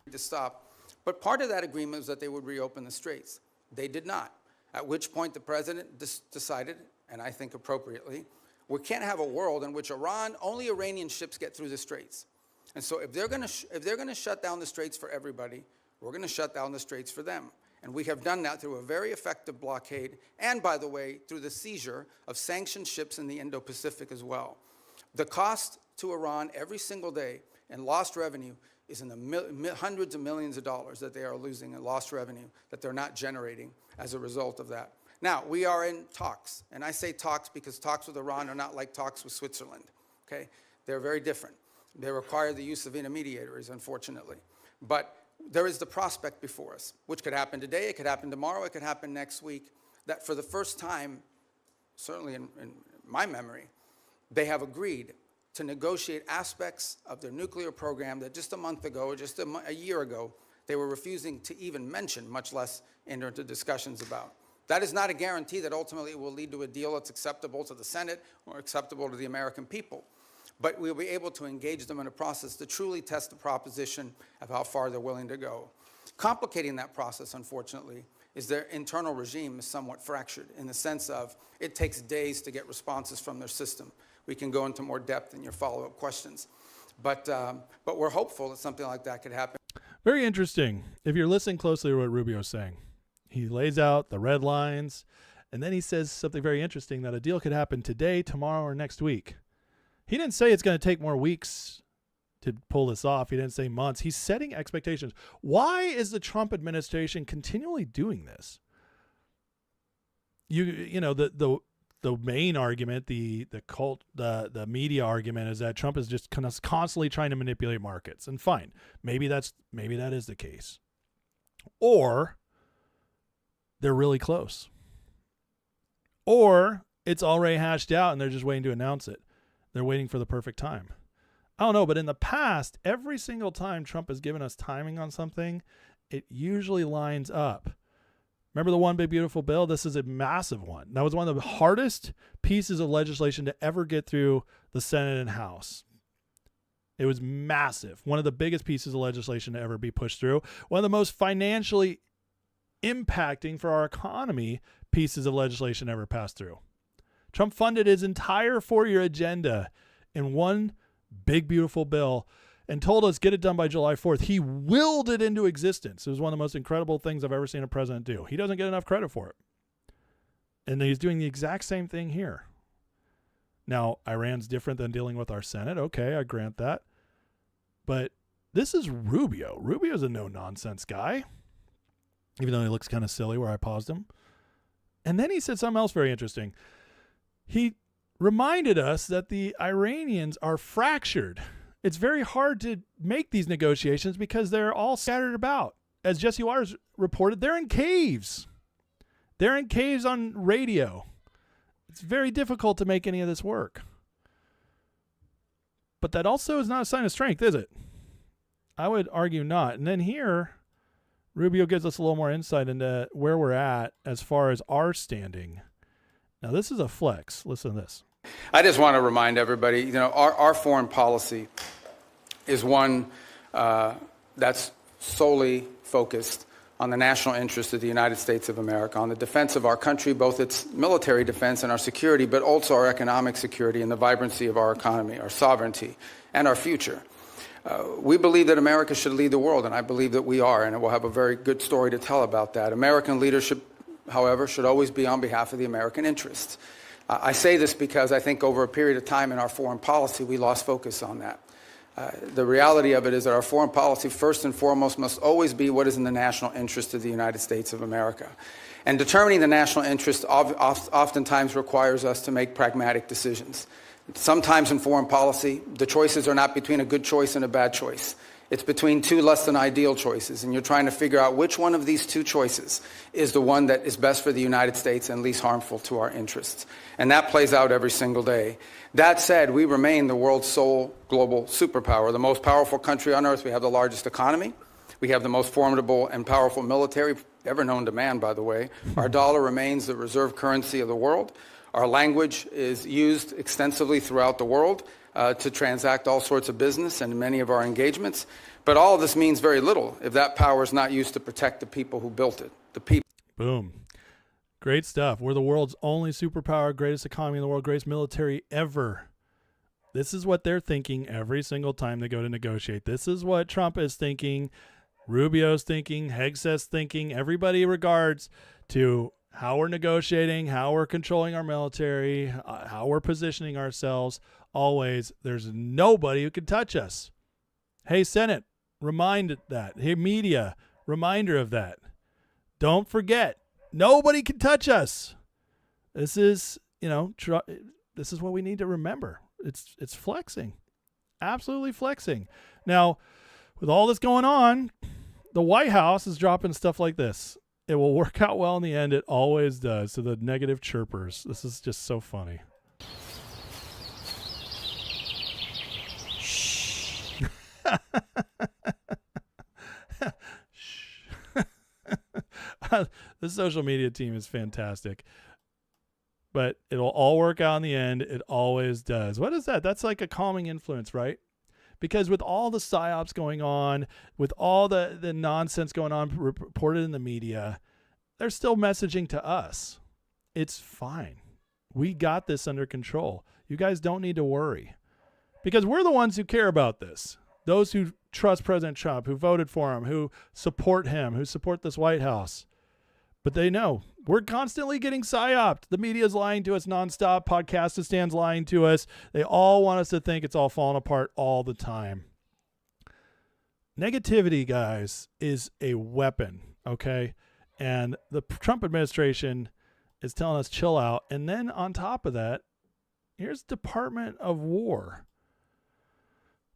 To stop. But part of that agreement was that they would reopen the straits. They did not, at which point the president decided, and I think appropriately, we can't have a world in which only Iranian ships get through the straits. And so if they're going to shut down the straits for everybody, we're going to shut down the straits for them. And we have done that through a very effective blockade and, by the way, through the seizure of sanctioned ships in the Indo-Pacific as well. The cost to Iran every single day in lost revenue is in the hundreds of millions of dollars that they are losing in lost revenue that they're not generating as a result of that. Now, we are in talks, and I say talks because talks with Iran are not like talks with Switzerland, okay? They're very different. They require the use of intermediaries, unfortunately. But there is the prospect before us, which could happen today, it could happen tomorrow, it could happen next week, that for the first time, certainly in my memory, they have agreed to negotiate aspects of their nuclear program that just a month ago, or just a year ago, they were refusing to even mention, much less enter into discussions about. That is not a guarantee that ultimately it will lead to a deal that's acceptable to the Senate or acceptable to the American people. But we'll be able to engage them in a process to truly test the proposition of how far they're willing to go. Complicating that process, unfortunately, is their internal regime is somewhat fractured in the sense of it takes days to get responses from their system. We can go into more depth in your follow-up questions. But we're hopeful that something like that could happen. Very interesting. If you're listening closely to what Rubio's saying, he lays out the red lines, and then he says something very interesting, that a deal could happen today, tomorrow, or next week. He didn't say it's going to take more weeks to pull this off. He didn't say months. He's setting expectations. Why is the Trump administration continually doing this? You know, the main argument, the media argument is that Trump is just constantly trying to manipulate markets. And fine, maybe that is the case. Or they're really close. Or it's already hashed out and they're just waiting to announce it. They're waiting for the perfect time. I don't know, but in the past, every single time Trump has given us timing on something, it usually lines up. Remember the one big beautiful bill? This is a massive one. That was one of the hardest pieces of legislation to ever get through the Senate and House. It was massive. One of the biggest pieces of legislation to ever be pushed through. One of the most financially impacting for our economy pieces of legislation ever passed through. Trump funded his entire 4-year agenda in one big, beautiful bill and told us get it done by July 4th. He willed it into existence. It was one of the most incredible things I've ever seen a president do. He doesn't get enough credit for it. And he's doing the exact same thing here. Now, Iran's different than dealing with our Senate. Okay, I grant that. But this is Rubio. Rubio's a no-nonsense guy, even though he looks kind of silly where I paused him. And then he said something else very interesting. He reminded us that the Iranians are fractured. It's very hard to make these negotiations because they're all scattered about. As Jesse Waters reported, they're in caves. They're in caves on radio. It's very difficult to make any of this work. But that also is not a sign of strength, is it? I would argue not. And then here, Rubio gives us a little more insight into where we're at as far as our standing. Now, this is a flex. Listen to this. I just want to remind everybody, our foreign policy is one that's solely focused on the national interest of the United States of America, on the defense of our country, both its military defense and our security, but also our economic security and the vibrancy of our economy, our sovereignty, and our future. We believe that America should lead the world, and I believe that we are, and we'll have a very good story to tell about that. American leadership, however, should always be on behalf of the American interests. I say this because I think over a period of time in our foreign policy, we lost focus on that. The reality of it is that our foreign policy, first and foremost, must always be what is in the national interest of the United States of America. And determining the national interest oftentimes requires us to make pragmatic decisions. Sometimes in foreign policy, the choices are not between a good choice and a bad choice. It's between two less than ideal choices, and you're trying to figure out which one of these two choices is the one that is best for the United States and least harmful to our interests. And that plays out every single day. That said, we remain the world's sole global superpower, the most powerful country on earth. We have the largest economy. We have the most formidable and powerful military ever known to man, by the way. Our dollar remains the reserve currency of the world. Our language is used extensively throughout the world to transact all sorts of business and many of our engagements. But all of this means very little if that power is not used to protect the people who built it, the people. Boom. Great stuff. We're the world's only superpower, greatest economy in the world, greatest military ever. This is what they're thinking every single time they go to negotiate. This is what Trump is thinking, Rubio's thinking, Hegseth's thinking, everybody regards to how we're negotiating, how we're controlling our military, how we're positioning ourselves. Always, there's nobody who can touch us. Hey, Senate, remind that. Hey, media, reminder of that. Don't forget, nobody can touch us. This is, this is what we need to remember. It's flexing, absolutely flexing. Now, with all this going on, the White House is dropping stuff like this. It will work out well in the end. It always does. So the negative chirpers. This is just so funny. Shh. The social media team is fantastic. But it'll all work out in the end. It always does. What is that? That's like a calming influence, right? Because with all the psyops going on, with all the nonsense going on reported in the media, they're still messaging to us. It's fine. We got this under control. You guys don't need to worry. Because we're the ones who care about this. Those who trust President Trump, who voted for him, who support this White House. But they know we're constantly getting psyoped. The media is lying to us nonstop. Podcastistan's lying to us. They all want us to think it's all falling apart all the time. Negativity, guys, is a weapon, okay? And the Trump administration is telling us chill out. And then on top of that, here's Department of War.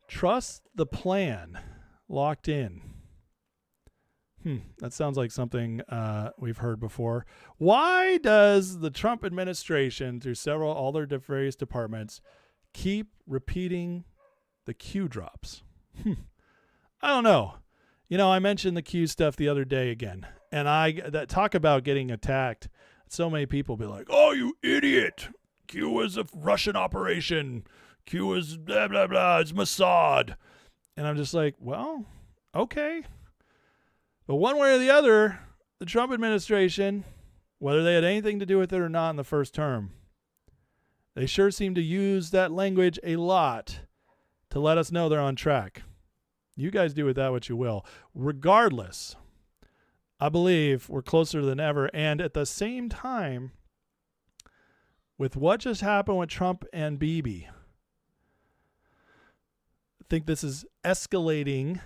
Trust the plan. Locked in. That sounds like something we've heard before. Why does the Trump administration, through all their various departments, keep repeating the Q drops? I don't know. I mentioned the Q stuff the other day again, and that talk about getting attacked. So many people be like, "Oh, you idiot! Q was a Russian operation. Q was blah blah blah. It's Mossad," and I'm just like, well, okay. But one way or the other, the Trump administration, whether they had anything to do with it or not in the first term, They sure seem to use that language a lot to let us know they're on track. You guys do with that what you will. Regardless, I believe we're closer than ever. And at the same time, with what just happened with Trump and Bibi, I think this is escalating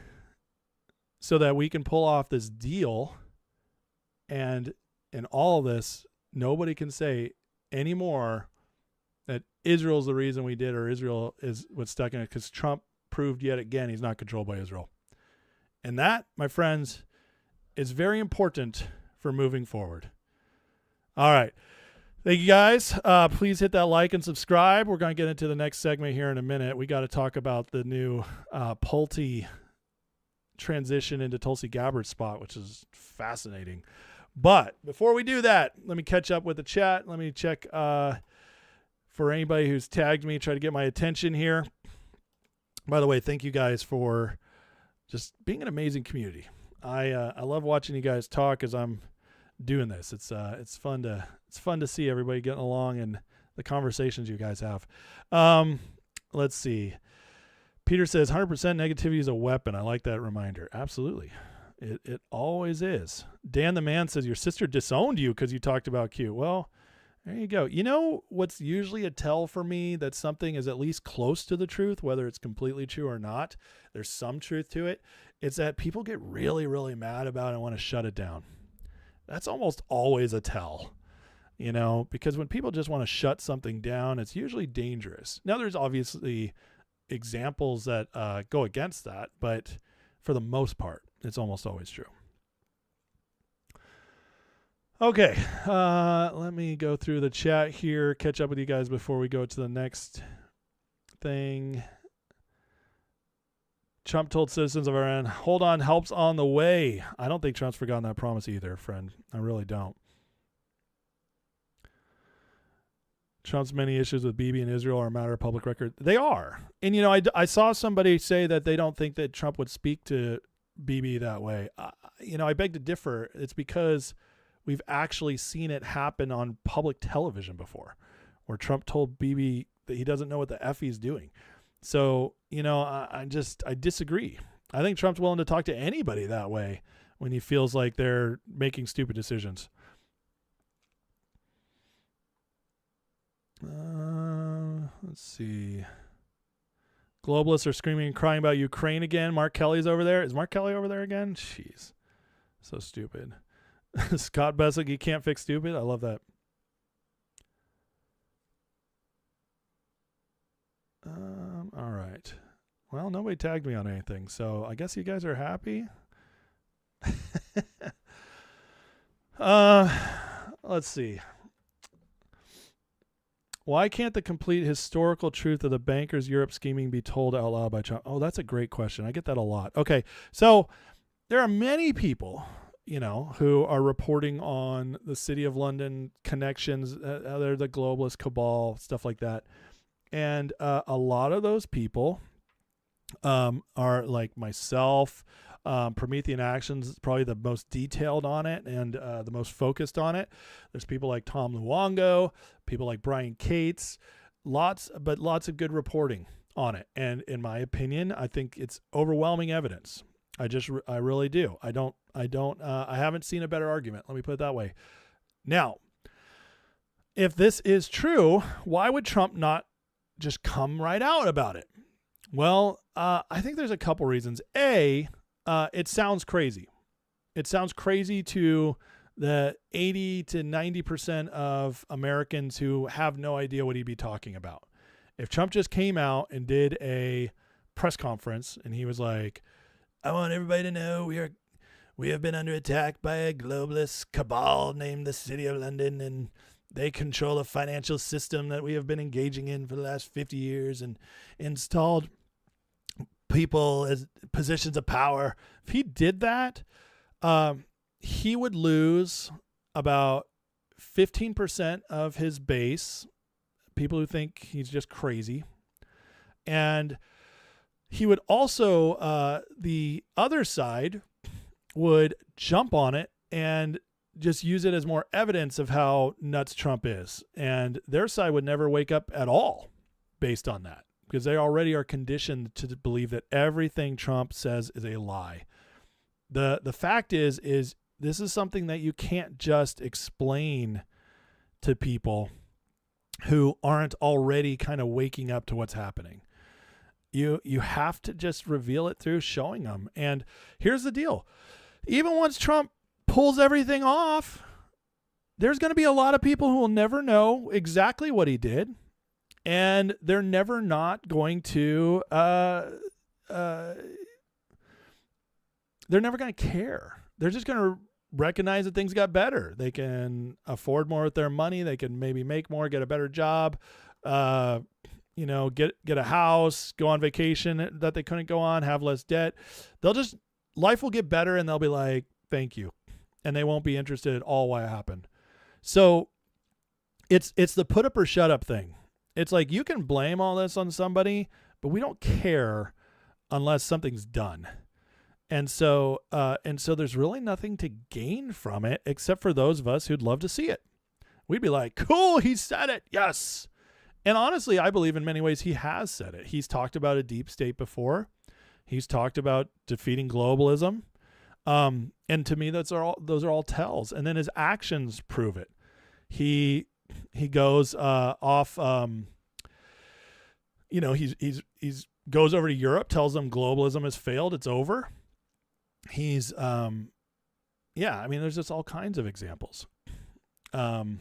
so that we can pull off this deal. And in all of this, nobody can say anymore that Israel's the reason we did, or Israel is what's stuck in it, because Trump proved yet again he's not controlled by Israel. And that, my friends, is very important for moving forward. All right. Thank you, guys. Please hit that like and subscribe. We're going to get into the next segment here in a minute. We got to talk about the new Pulte transition into Tulsi Gabbard's spot, which is fascinating. But before we do that, let me catch up with the chat. Let me check for anybody who's tagged me, try to get my attention here. By the way, thank you guys for just being an amazing community. I love watching you guys talk as I'm doing this. It's fun to see everybody getting along and the conversations you guys have. Let's see. Peter says 100% negativity is a weapon. I like that reminder. Absolutely. It always is. Dan the Man says your sister disowned you because you talked about Q. Well, there you go. You know what's usually a tell for me that something is at least close to the truth, whether it's completely true or not, there's some truth to it. It's that people get really, really mad about it and want to shut it down. That's almost always a tell, you know, because when people just want to shut something down, it's usually dangerous. Now, there's obviously examples that go against that, but for the most part, it's almost always true. Okay, let me go through the chat here, catch up with you guys before we go to the next thing. Trump told citizens of Iran, hold on, help's on the way. I don't think Trump's forgotten that promise either, friend. I really don't. Trump's many issues with Bibi and Israel are a matter of public record. They are. And, you know, I saw somebody say that they don't think that Trump would speak to Bibi that way. You know, I beg to differ. It's because we've actually seen it happen on public television before, where Trump told Bibi that he doesn't know what the F he's doing. So, you know, I disagree. I think Trump's willing to talk to anybody that way when he feels like they're making stupid decisions. Let's see. Globalists are screaming and crying about Ukraine again. Mark Kelly's over there. Is Mark Kelly over there again? Jeez. So stupid. Scott Bessick, you can't fix stupid. I love that. All right. Well, nobody tagged me on anything, so I guess you guys are happy. Let's see. Why can't the complete historical truth of the bankers' Europe scheming be told out loud by Trump? Oh, that's a great question. I get that a lot. Okay, so there are many people, you know, who are reporting on the City of London connections. They're the globalist cabal, stuff like that. And a lot of those people are like myself. Promethean Actions is probably the most detailed on it and the most focused on it. There's people like Tom Luongo, people like Brian Cates, lots of good reporting on it. And in my opinion, I think it's overwhelming evidence. I really do. I haven't seen a better argument. Let me put it that way. Now, if this is true, why would Trump not just come right out about it? Well, I think there's a couple reasons. It sounds crazy. It sounds crazy to the 80 to 90% of Americans who have no idea what he'd be talking about. If Trump just came out and did a press conference and he was like, I want everybody to know we have been under attack by a globalist cabal named the City of London, and they control a financial system that we have been engaging in for the last 50 years and installed people as positions of power. If he did that, he would lose about 15% of his base, people who think he's just crazy. And he would also, the other side would jump on it and just use it as more evidence of how nuts Trump is. And their side would never wake up at all based on that, because they already are conditioned to believe that everything Trump says is a lie. The fact is this is something that you can't just explain to people who aren't already kind of waking up to what's happening. You have to just reveal it through showing them. And here's the deal. Even once Trump pulls everything off, there's going to be a lot of people who will never know exactly what he did. And they're never not going to, they're never going to care. They're just going to recognize that things got better. They can afford more with their money. They can maybe make more, get a better job, get a house, go on vacation that they couldn't go on, have less debt. Life will get better, and they'll be like, thank you. And they won't be interested at all why it happened. So it's the put up or shut up thing. It's like, you can blame all this on somebody, but we don't care unless something's done. And so there's really nothing to gain from it except for those of us who'd love to see it. We'd be like, cool, he said it. Yes. And honestly, I believe in many ways he has said it. He's talked about a deep state before. He's talked about defeating globalism. And to me, those are all tells. And then his actions prove it. He goes off, he's goes over to Europe, tells them globalism has failed. It's over. He's, there's just all kinds of examples. Hold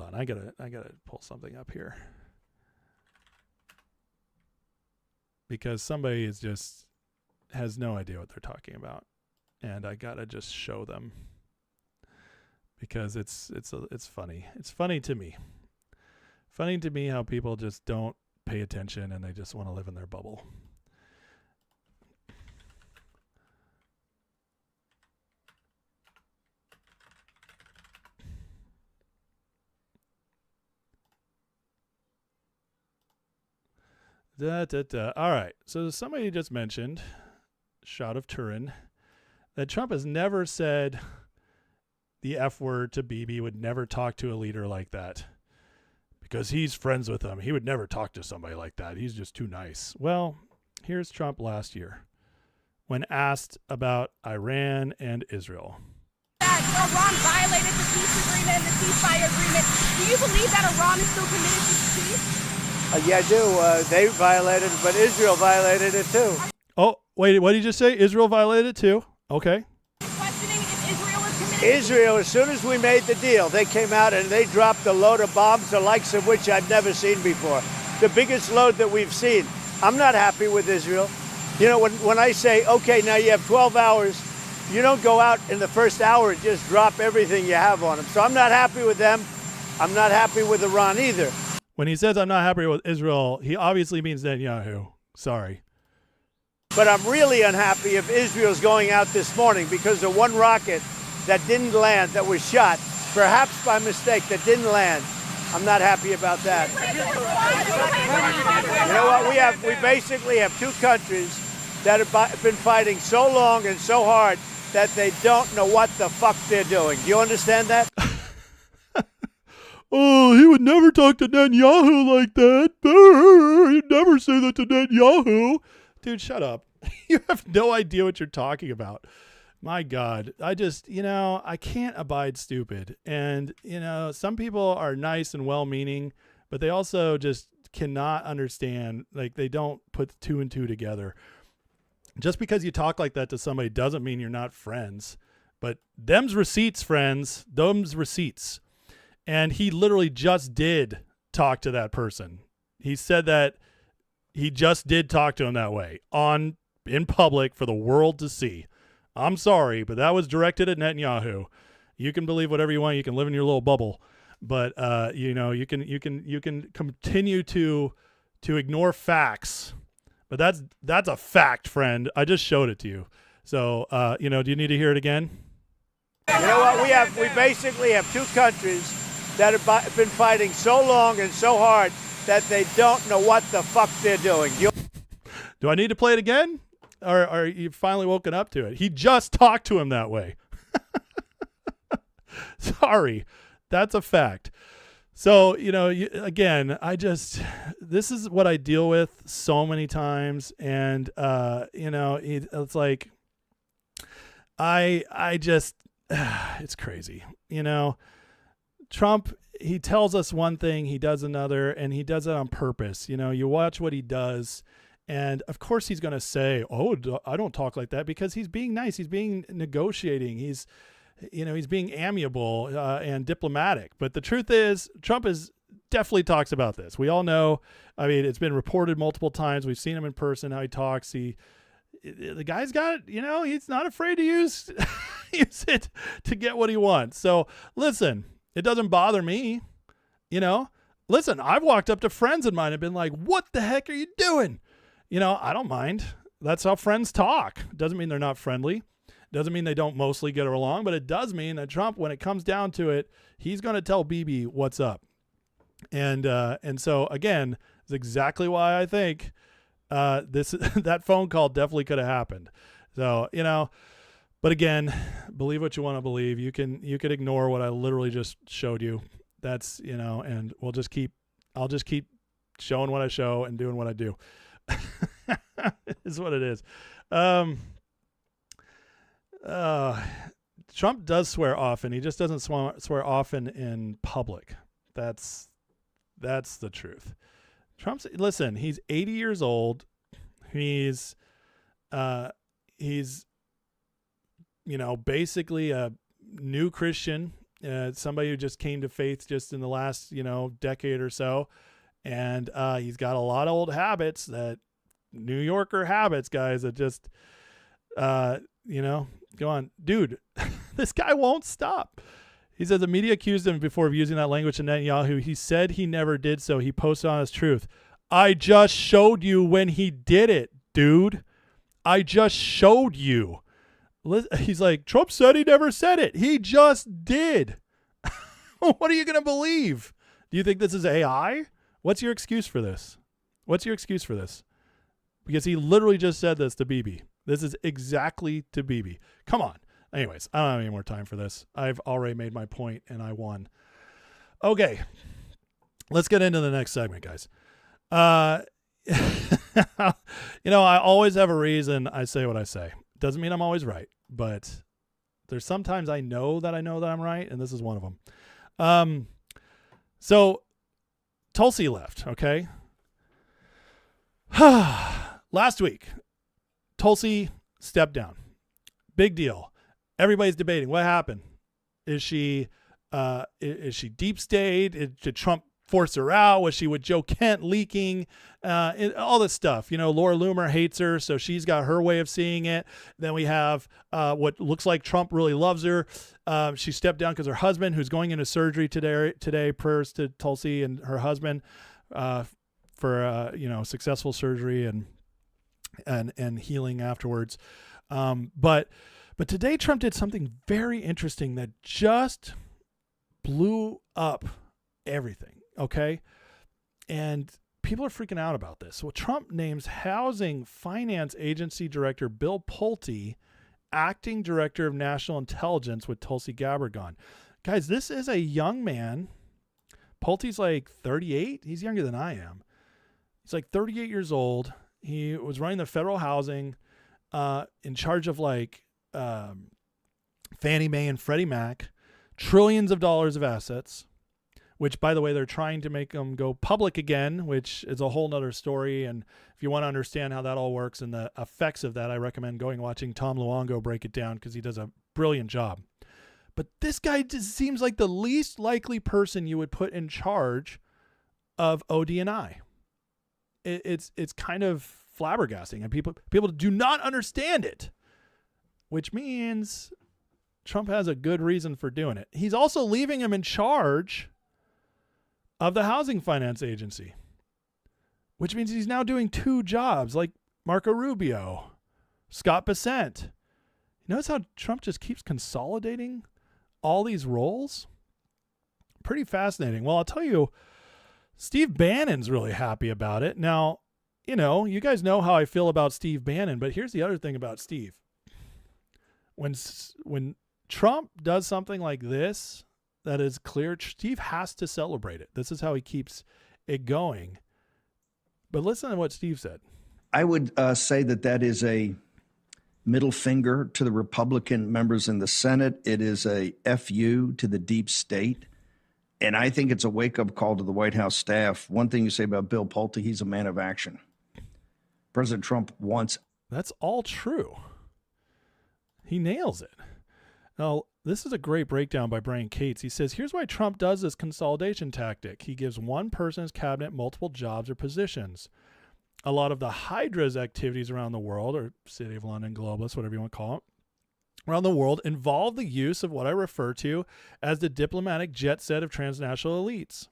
on. I gotta pull something up here, because somebody has no idea what they're talking about, and I gotta just show them, because it's funny. It's funny to me. Funny to me how people just don't pay attention and they just want to live in their bubble. All right. So somebody just mentioned, Shot of Turin, that Trump has never said the F word to Bibi, would never talk to a leader like that because he's friends with him. He would never talk to somebody like that. He's just too nice. Well, here's Trump last year when asked about Iran and Israel. Iran violated the peace agreement and the ceasefire agreement. Do you believe that Iran is still committed to peace? Yeah, I do. They violated it, but Israel violated it too. Oh, wait, what did you just say? Israel violated it too? Okay. Questioning if Israel is committed. Israel, as soon as we made the deal, they came out and they dropped a load of bombs, the likes of which I've never seen before. The biggest load that we've seen. I'm not happy with Israel. You know, when I say, okay, now you have 12 hours, you don't go out in the first hour and just drop everything you have on them. So I'm not happy with them. I'm not happy with Iran either. When he says I'm not happy with Israel, he obviously means Netanyahu. Sorry. But I'm really unhappy if Israel's going out this morning because of one rocket that didn't land, that was shot, perhaps by mistake, that didn't land. I'm not happy about that. You know what? We basically have two countries that have been fighting so long and so hard that they don't know what the fuck they're doing. Do you understand that? Oh, he would never talk to Netanyahu like that. He'd never say that to Netanyahu. Dude, shut up. You have no idea what you're talking about. My God. I can't abide stupid. And, some people are nice and well-meaning, but they also just cannot understand. Like, they don't put two and two together. Just because you talk like that to somebody doesn't mean you're not friends. But them's receipts, friends. Them's receipts. And he literally just did talk to that person. He said that he just did talk to him that way in public for the world to see. I'm sorry, but that was directed at Netanyahu. You can believe whatever you want. You can live in your little bubble, but you can continue to ignore facts. But that's a fact, friend. I just showed it to you. So do you need to hear it again? You know what? We basically have two countries that have been fighting so long and so hard that they don't know what the fuck they're doing. Do I need to play it again? Or you finally woken up to it? He just talked to him that way. Sorry, that's a fact. So, again, this is what I deal with so many times. And, it's like, it's crazy. Trump, he tells us one thing, he does another, and he does it on purpose. You watch what he does, and of course he's going to say, oh, I don't talk like that, because he's being nice. He's being negotiating. He's being amiable and diplomatic. But the truth is, Trump definitely talks about this. We all know. I mean, it's been reported multiple times. We've seen him in person, how he talks. The guy's got, he's not afraid to use it to get what he wants. So listen, it doesn't bother me. Listen, I've walked up to friends of mine and been like, what the heck are you doing? I don't mind. That's how friends talk. Doesn't mean they're not friendly. Doesn't mean they don't mostly get along, but it does mean that Trump, when it comes down to it, he's going to tell Bibi what's up. And so again, it's exactly why I think that phone call definitely could have happened. So, but again, believe what you want to believe. You could ignore what I literally just showed you. That's, and I'll just keep showing what I show and doing what I do. Is what it is. Trump does swear often. He just doesn't swear often in public. That's the truth. Listen, he's 80 years old. He's basically a new Christian, somebody who just came to faith just in the last, decade or so. And he's got a lot of old habits, that New Yorker habits, guys, that just, go on. Dude, this guy won't stop. He says the media accused him before of using that language to Netanyahu. He said he never did so. He posted on his truth. I just showed you when he did it, dude. I just showed you. He's like, Trump said he never said it. He just did. What are you going to believe? Do you think this is AI? What's your excuse for this? Because he literally just said this to Bibi. This is exactly to Bibi. Come on. Anyways, I don't have any more time for this. I've already made my point and I won. Okay. Let's get into the next segment, guys. I always have a reason I say what I say. Doesn't mean I'm always right, but there's sometimes I know that I'm right, and this is one of them. So Tulsi left, okay? Last week, Tulsi stepped down. Big deal. Everybody's debating what happened. Is she deep state? Did Trump force her out? Was she with Joe Kent leaking? All this stuff. Laura Loomer hates her, so she's got her way of seeing it. Then we have what looks like Trump really loves her. She stepped down because her husband, who's going into surgery today, prayers to Tulsi and her husband for successful surgery and healing afterwards. But today Trump did something very interesting that just blew up everything. Okay. And people are freaking out about this. So Trump names Housing Finance Agency Director Bill Pulte acting director of national intelligence with Tulsi Gabbard gone. Guys, this is a young man. Pulte's like 38. He's younger than I am. He's like 38 years old. He was running the federal housing, in charge of Fannie Mae and Freddie Mac, trillions of dollars of assets, which, by the way, they're trying to make them go public again, which is a whole nother story. And if you want to understand how that all works and the effects of that, I recommend going and watching Tom Luongo break it down, because he does a brilliant job. But this guy just seems like the least likely person you would put in charge of OD&I. It's kind of flabbergasting, and people do not understand it, which means Trump has a good reason for doing it. He's also leaving him in charge of the Housing Finance Agency, which means he's now doing two jobs, like Marco Rubio, Scott Bessent. Notice how Trump just keeps consolidating all these roles? Pretty fascinating. Well, I'll tell you, Steve Bannon's really happy about it. Now, you know, you guys know how I feel about Steve Bannon, but here's the other thing about Steve. When Trump does something like this, that is clear, Steve has to celebrate it. This is how he keeps it going. But listen to what Steve said. I would say that is a middle finger to the Republican members in the Senate. It is a FU to the deep state. And I think it's a wake-up call to the White House staff. One thing you say about Bill Pulte, he's a man of action. President Trump wants. That's all true. He nails it. Now, this is a great breakdown by Brian Cates. He says, here's why Trump does this consolidation tactic. He gives one person's cabinet multiple jobs or positions. A lot of the Hydra's activities around the world, or City of London, Globalists, whatever you want to call it, around the world involve the use of what I refer to as the diplomatic jet set of transnational elites.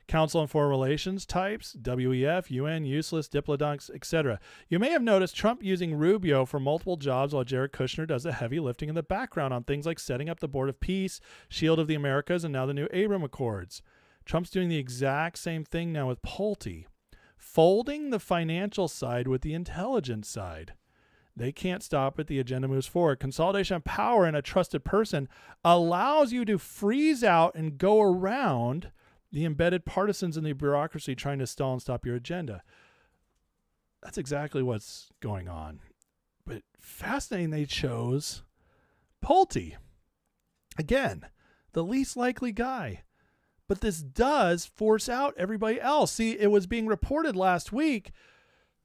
Council on Foreign Relations types, WEF, UN, useless, diplodocks, etc. You may have noticed Trump using Rubio for multiple jobs while Jared Kushner does the heavy lifting in the background on things like setting up the Board of Peace, Shield of the Americas, and now the new Abraham Accords. Trump's doing the exact same thing now with Pulte, folding the financial side with the intelligence side. They can't stop it. The agenda moves forward. Consolidation of power in a trusted person allows you to freeze out and go around the embedded partisans in the bureaucracy trying to stall and stop your agenda. That's exactly what's going on. But fascinating, they chose Pulte. Again, the least likely guy. But this does force out everybody else. See, it was being reported last week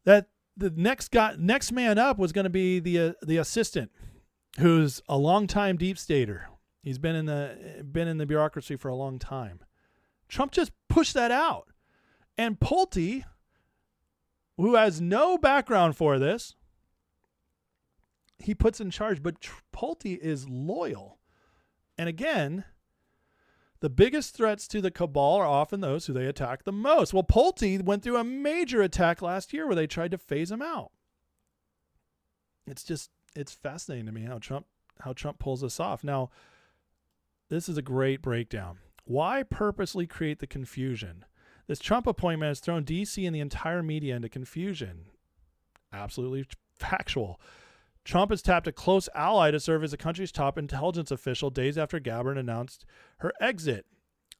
that the next man up was going to be the assistant, who's a longtime deep stater. He's been in the bureaucracy for a long time. Trump just pushed that out. And Pulte, who has no background for this, he puts in charge. But Pulte is loyal. And again, the biggest threats to the cabal are often those who they attack the most. Well, Pulte went through a major attack last year where they tried to phase him out. It's fascinating to me how Trump pulls this off. Now, this is a great breakdown. Why purposely create the confusion? This Trump appointment has thrown D.C. and the entire media into confusion. Absolutely factual. Trump has tapped a close ally to serve as the country's top intelligence official days after Gabbard announced her exit.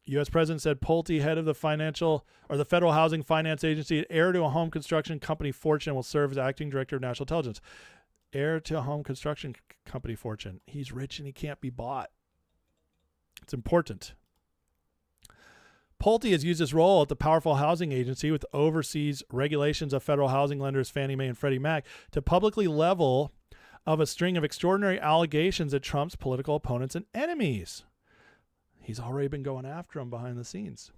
U.S. President said Pulte, head of the Federal Housing Finance Agency, heir to a home construction company fortune, will serve as acting director of national intelligence. Heir to a home construction company fortune. He's rich and he can't be bought. It's important. Pulte has used his role at the powerful housing agency with overseas regulations of federal housing lenders Fannie Mae and Freddie Mac to publicly level of a string of extraordinary allegations at Trump's political opponents and enemies. He's already been going after them behind the scenes.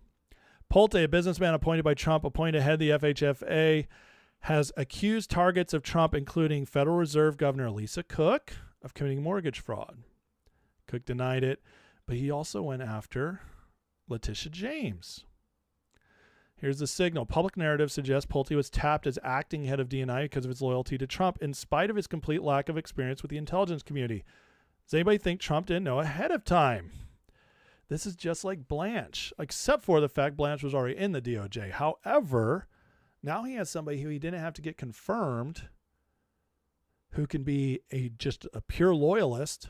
Pulte, a businessman appointed by Trump, appointed head of the FHFA, has accused targets of Trump, including Federal Reserve Governor Lisa Cook, of committing mortgage fraud. Cook denied it, but he also went after Letitia James. Here's the signal. Public narrative suggests Pulte was tapped as acting head of DNI because of his loyalty to Trump, in spite of his complete lack of experience with the intelligence community. Does anybody think Trump didn't know ahead of time? This is just like Blanche, except for the fact Blanche was already in the DOJ. However, now he has somebody who he didn't have to get confirmed, who can be just a pure loyalist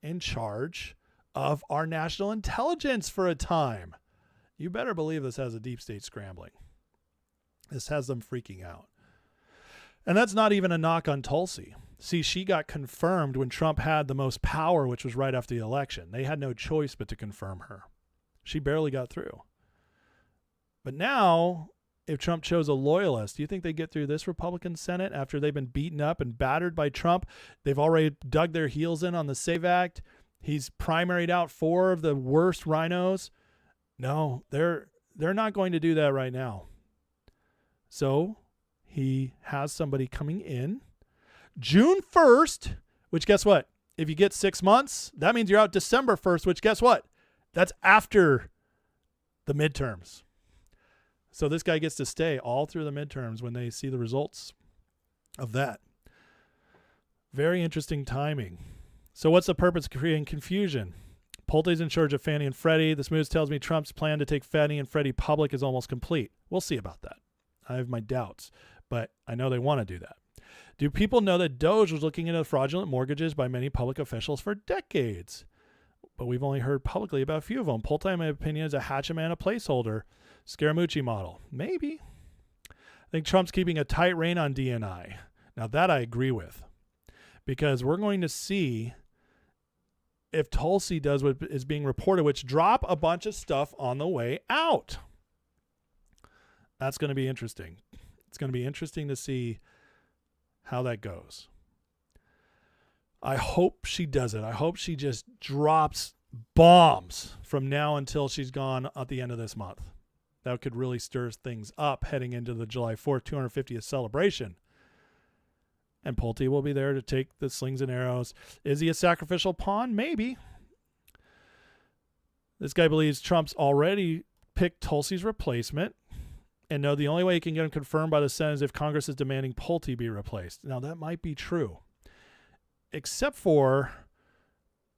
in charge of our national intelligence for a time. You better believe this has a deep state scrambling. This has them freaking out. And that's not even a knock on Tulsi. See, she got confirmed when Trump had the most power, which was right after the election. They had no choice but to confirm her. She barely got through. But now, if Trump chose a loyalist, do you think they get through this Republican Senate after they've been beaten up and battered by Trump? They've already dug their heels in on the SAVE Act. He's primaried out 4 of the worst rhinos. No, they're not going to do that right now. So he has somebody coming in June 1st, which guess what? If you get 6 months, that means you're out December 1st, which guess what? That's after the midterms. So this guy gets to stay all through the midterms when they see the results of that. Very interesting timing. So what's the purpose of creating confusion? Pulte's in charge of Fannie and Freddie. This news tells me Trump's plan to take Fannie and Freddie public is almost complete. We'll see about that. I have my doubts. but I know they want to do that. Do people know that Doge was looking into fraudulent mortgages by many public officials for decades? But we've only heard publicly about a few of them. Pulte, in my opinion, is a hatchet-man, a placeholder. Scaramucci model. Maybe. I think Trump's keeping a tight rein on DNI. Now that I agree with. Because we're going to see if Tulsi does what is being reported, which drop a bunch of stuff on the way out. That's going to be interesting. It's going to be interesting to see how that goes. I hope she does it. I hope she just drops bombs from now until she's gone at the end of this month. That could really stir things up heading into the July 4th 250th celebration. And Pulte will be there to take the slings and arrows. Is he a sacrificial pawn? Maybe. This guy believes Trump's already picked Tulsi's replacement. And no, the only way he can get him confirmed by the Senate is if Congress is demanding Pulte be replaced. Now, that might be true. Except for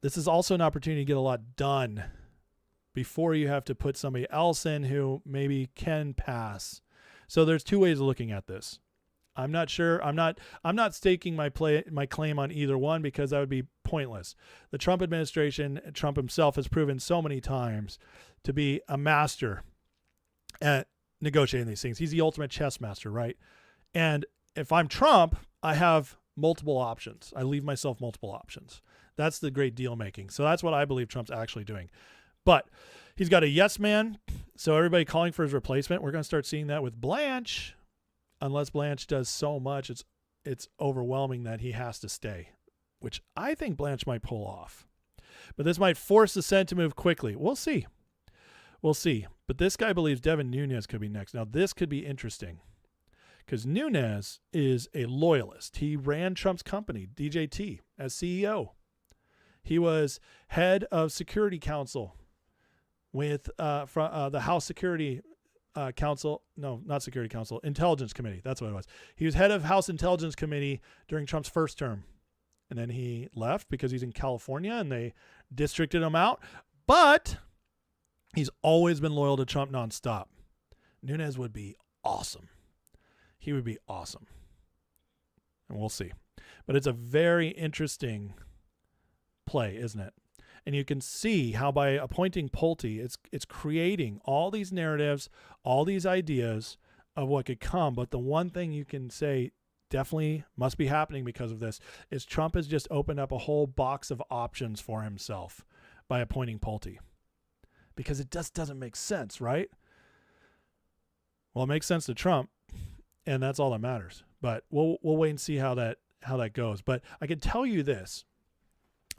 this is also an opportunity to get a lot done before you have to put somebody else in who maybe can pass. So there's two ways of looking at this. I'm not sure. I'm not staking my claim on either one because that would be pointless. The Trump administration, Trump himself, has proven so many times to be a master at negotiating these things. He's the ultimate chess master, right? And if I'm Trump, I have multiple options. I leave myself multiple options. That's the great deal making. So that's what I believe Trump's actually doing. But he's got a yes man. So everybody calling for his replacement. We're going to start seeing that with Blanche. Unless Blanche does so much, it's overwhelming that he has to stay, which I think Blanche might pull off. But this might force the Senate to move quickly. We'll see. We'll see. But this guy believes Devin Nunes could be next. Now, this could be interesting because Nunes is a loyalist. He ran Trump's company, DJT, as CEO. He was head of Security Council with the House Security Council. No, not Security Council. Intelligence Committee. That's what it was. He was head of House Intelligence Committee during Trump's first term. And then he left because he's in California and they districted him out. But he's always been loyal to Trump nonstop. Nunes would be awesome. He would be awesome. And we'll see. But it's a very interesting play, isn't it? And you can see how by appointing Pulte, it's creating all these narratives, all these ideas of what could come. But the one thing you can say definitely must be happening because of this is Trump has just opened up a whole box of options for himself by appointing Pulte. Because it just doesn't make sense, right? Well, it makes sense to Trump, and that's all that matters. But we'll wait and see how that goes. But I can tell you this.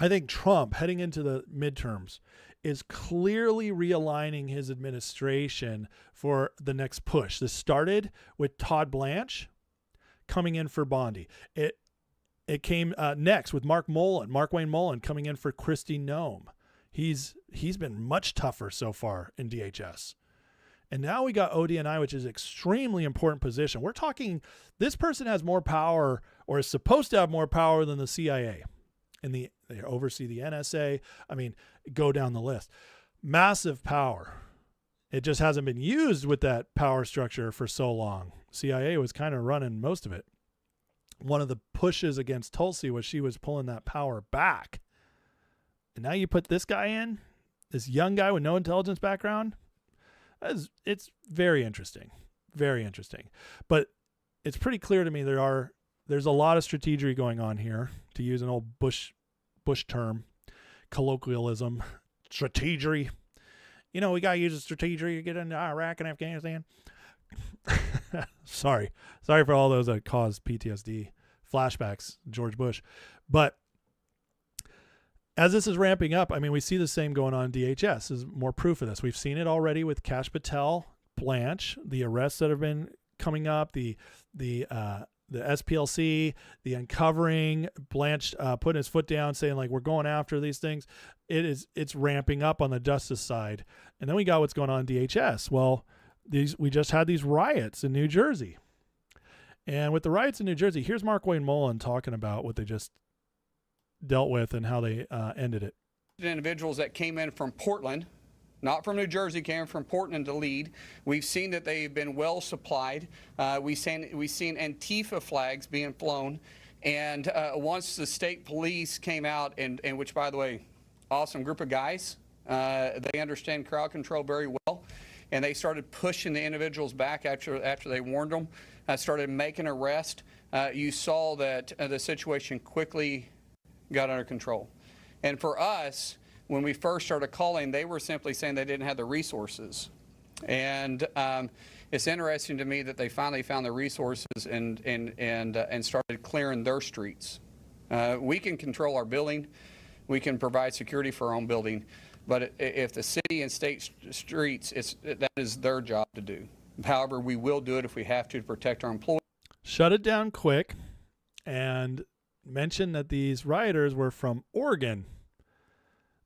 I think Trump, heading into the midterms, is clearly realigning his administration for the next push. This started with Todd Blanche coming in for Bondi. It came next with Mark Wayne Mullen coming in for Kristi Noem. He's been much tougher so far in DHS. And now we got ODNI, which is an extremely important position. We're talking this person has more power or is supposed to have more power than the CIA. And they oversee the NSA. I mean, go down the list. Massive power. It just hasn't been used with that power structure for so long. CIA was kind of running most of it. One of the pushes against Tulsi was she was pulling that power back. And now you put this guy in, this young guy with no intelligence background. It's very interesting. Very interesting. But it's pretty clear to me there's a lot of strategy going on here, to use an old Bush term, colloquialism, strategy. You know, we got to use a strategy to get into Iraq and Afghanistan. Sorry for all those that caused PTSD flashbacks, George Bush. But as this is ramping up, I mean, we see the same going on in DHS. There's more proof of this. We've seen it already with Kash Patel, Blanche, the arrests that have been coming up, the SPLC, the uncovering, Blanche putting his foot down, saying like, we're going after these things. It's ramping up on the justice side. And then we got what's going on in DHS. Well, we just had these riots in New Jersey. And with the riots in New Jersey, here's Mark Wayne Mullen talking about what they just dealt with and how they ended it. Individuals that came in from Portland not from New Jersey, came from Portland to lead. We've seen that they've been well supplied. We've seen Antifa flags being flown. And once the state police came out, and which, by the way, awesome group of guys, they understand crowd control very well. And they started pushing the individuals back after they warned them, started making arrests. You saw that the situation quickly got under control. And for us, when we first started calling, they were simply saying they didn't have the resources. And it's interesting to me that they finally found the resources and started clearing their streets. We can control our building. We can provide security for our own building. But if the city and state streets, that is their job to do. However, we will do it if we have to protect our employees. Shut it down quick and mention that these rioters were from Oregon.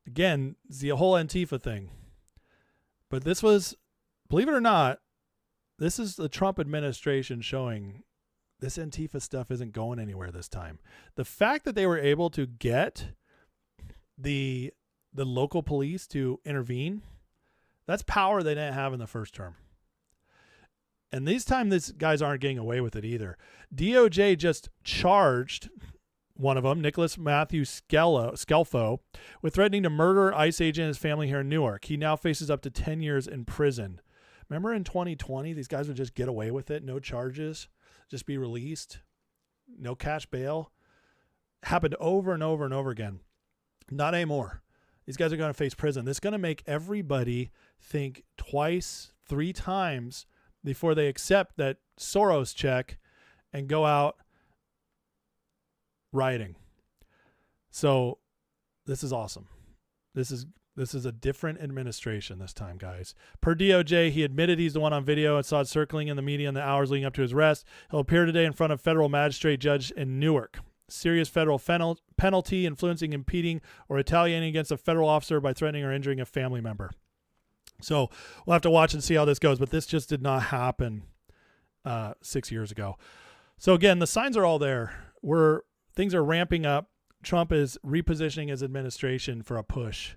Again, it's the whole Antifa thing. But this was, believe it or not, this is the Trump administration showing this Antifa stuff isn't going anywhere this time. The fact that they were able to get the local police to intervene, that's power they didn't have in the first term. And this time, these guys aren't getting away with it either. DOJ just charged one of them, Nicholas Matthew Scelfo, with threatening to murder ICE agent and his family here in Newark. He now faces up to 10 years in prison. Remember in 2020, these guys would just get away with it, no charges, just be released, no cash bail. Happened over and over and over again. Not anymore. These guys are going to face prison. This is going to make everybody think twice, 3 times before they accept that Soros check and go out rioting. So this is awesome. This is a different administration this time, guys. Per DOJ, he admitted he's the one on video and saw it circling in the media in the hours leading up to his arrest. He'll appear today in front of federal magistrate judge in Newark. Serious federal penalty, influencing, impeding, or retaliating against a federal officer by threatening or injuring a family member. So we'll have to watch and see how this goes, but this just did not happen 6 years ago. So again, the signs are all there. Things are ramping up. Trump is repositioning his administration for a push.